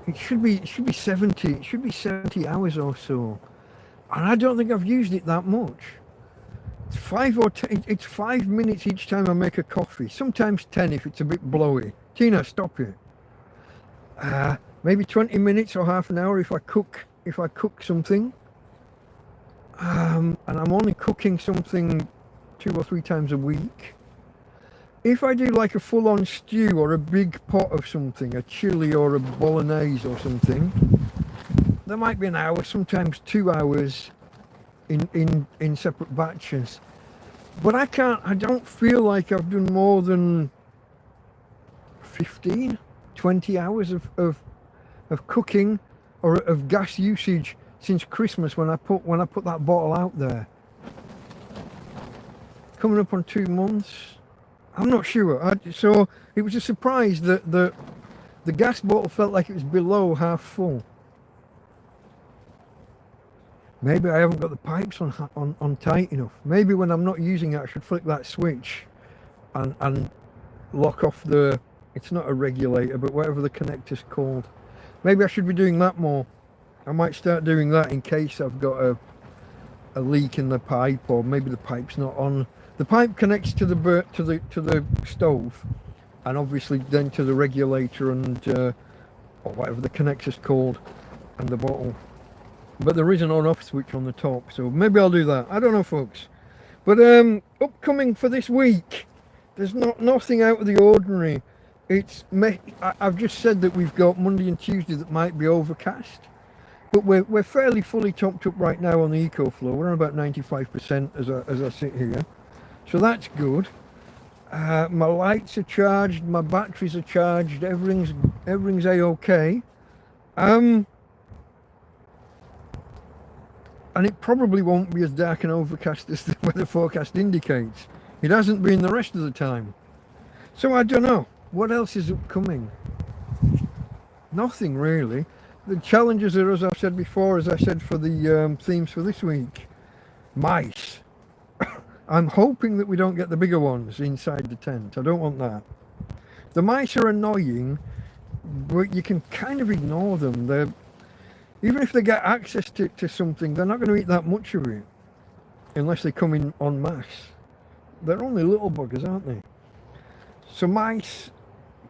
it should be 70 hours or so. And I don't think I've used it that much. It's 5 minutes each time I make a coffee. Sometimes 10 if it's a bit blowy. Tina, stop it. Maybe 20 minutes or half an hour if I cook something. And I'm only cooking something 2 or 3 times a week. If I do like a full-on stew or a big pot of something, a chili or a bolognese or something, there might be an hour, sometimes 2 hours in separate batches. But I don't feel like I've done more than 15, 20 hours of cooking or of gas usage since Christmas when I put that bottle out there. Coming up on 2 months. I'm not sure. So it was a surprise that the gas bottle felt like it was below half full. Maybe I haven't got the pipes on tight enough. Maybe when I'm not using it, I should flick that switch and lock off the, it's not a regulator, but whatever the connector's called. Maybe I should be doing that more. I might start doing that in case I've got a leak in the pipe, or maybe the pipe's not on. The pipe connects to the stove, and obviously then to the regulator and or whatever the connector's called, and the bottle. But there is an on-off switch on the top, so maybe I'll do that. I don't know, folks. But upcoming for this week, there's nothing out of the ordinary. I've just said that we've got Monday and Tuesday that might be overcast, but we're fairly fully topped up right now on the EcoFlow. We're on about 95% as I sit here, so that's good. My lights are charged, my batteries are charged, everything's a-okay. And it probably won't be as dark and overcast as the weather forecast indicates. It hasn't been the rest of the time. So I don't know. What else is upcoming? Nothing really. The challenges are, as I've said before, as I said for the themes for this week. Mice. I'm hoping that we don't get the bigger ones inside the tent. I don't want that. The mice are annoying, but you can kind of ignore them. even if they get access to something, they're not going to eat that much of it unless they come in en masse. They're only little buggers, aren't they? So mice,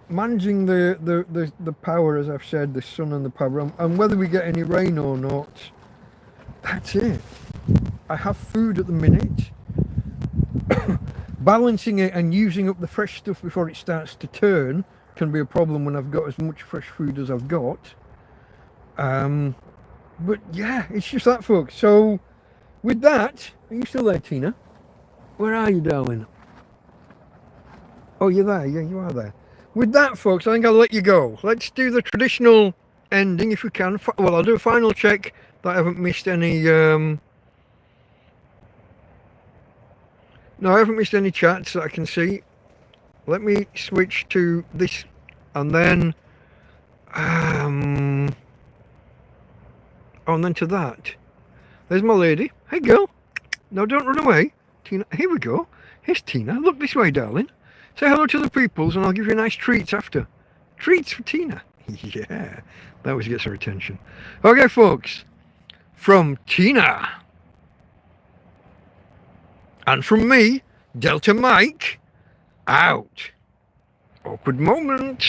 managing the power, as I've said, the sun and the power, and whether we get any rain or not, that's it. I have food at the minute. Balancing it and using up the fresh stuff before it starts to turn can be a problem when I've got as much fresh food as I've got. But yeah, it's just that, folks. So with that, are you still there, Tina? Where are you, darling? Oh, you're there. Yeah, you are there. With that, folks, I think I'll let you go. Let's do the traditional ending if we can. Well, I'll do a final check that I haven't missed any... No, I haven't missed any chats that I can see. Let me switch to this and then... and then to that. There's my lady. Hey, girl. No, don't run away. Tina, here we go. Here's Tina. Look this way, darling. Say hello to the peoples and I'll give you nice treats after. Treats for Tina. Yeah, that always gets her attention. Okay, folks. From Tina. And from me, Delta Mike, out. Awkward moment.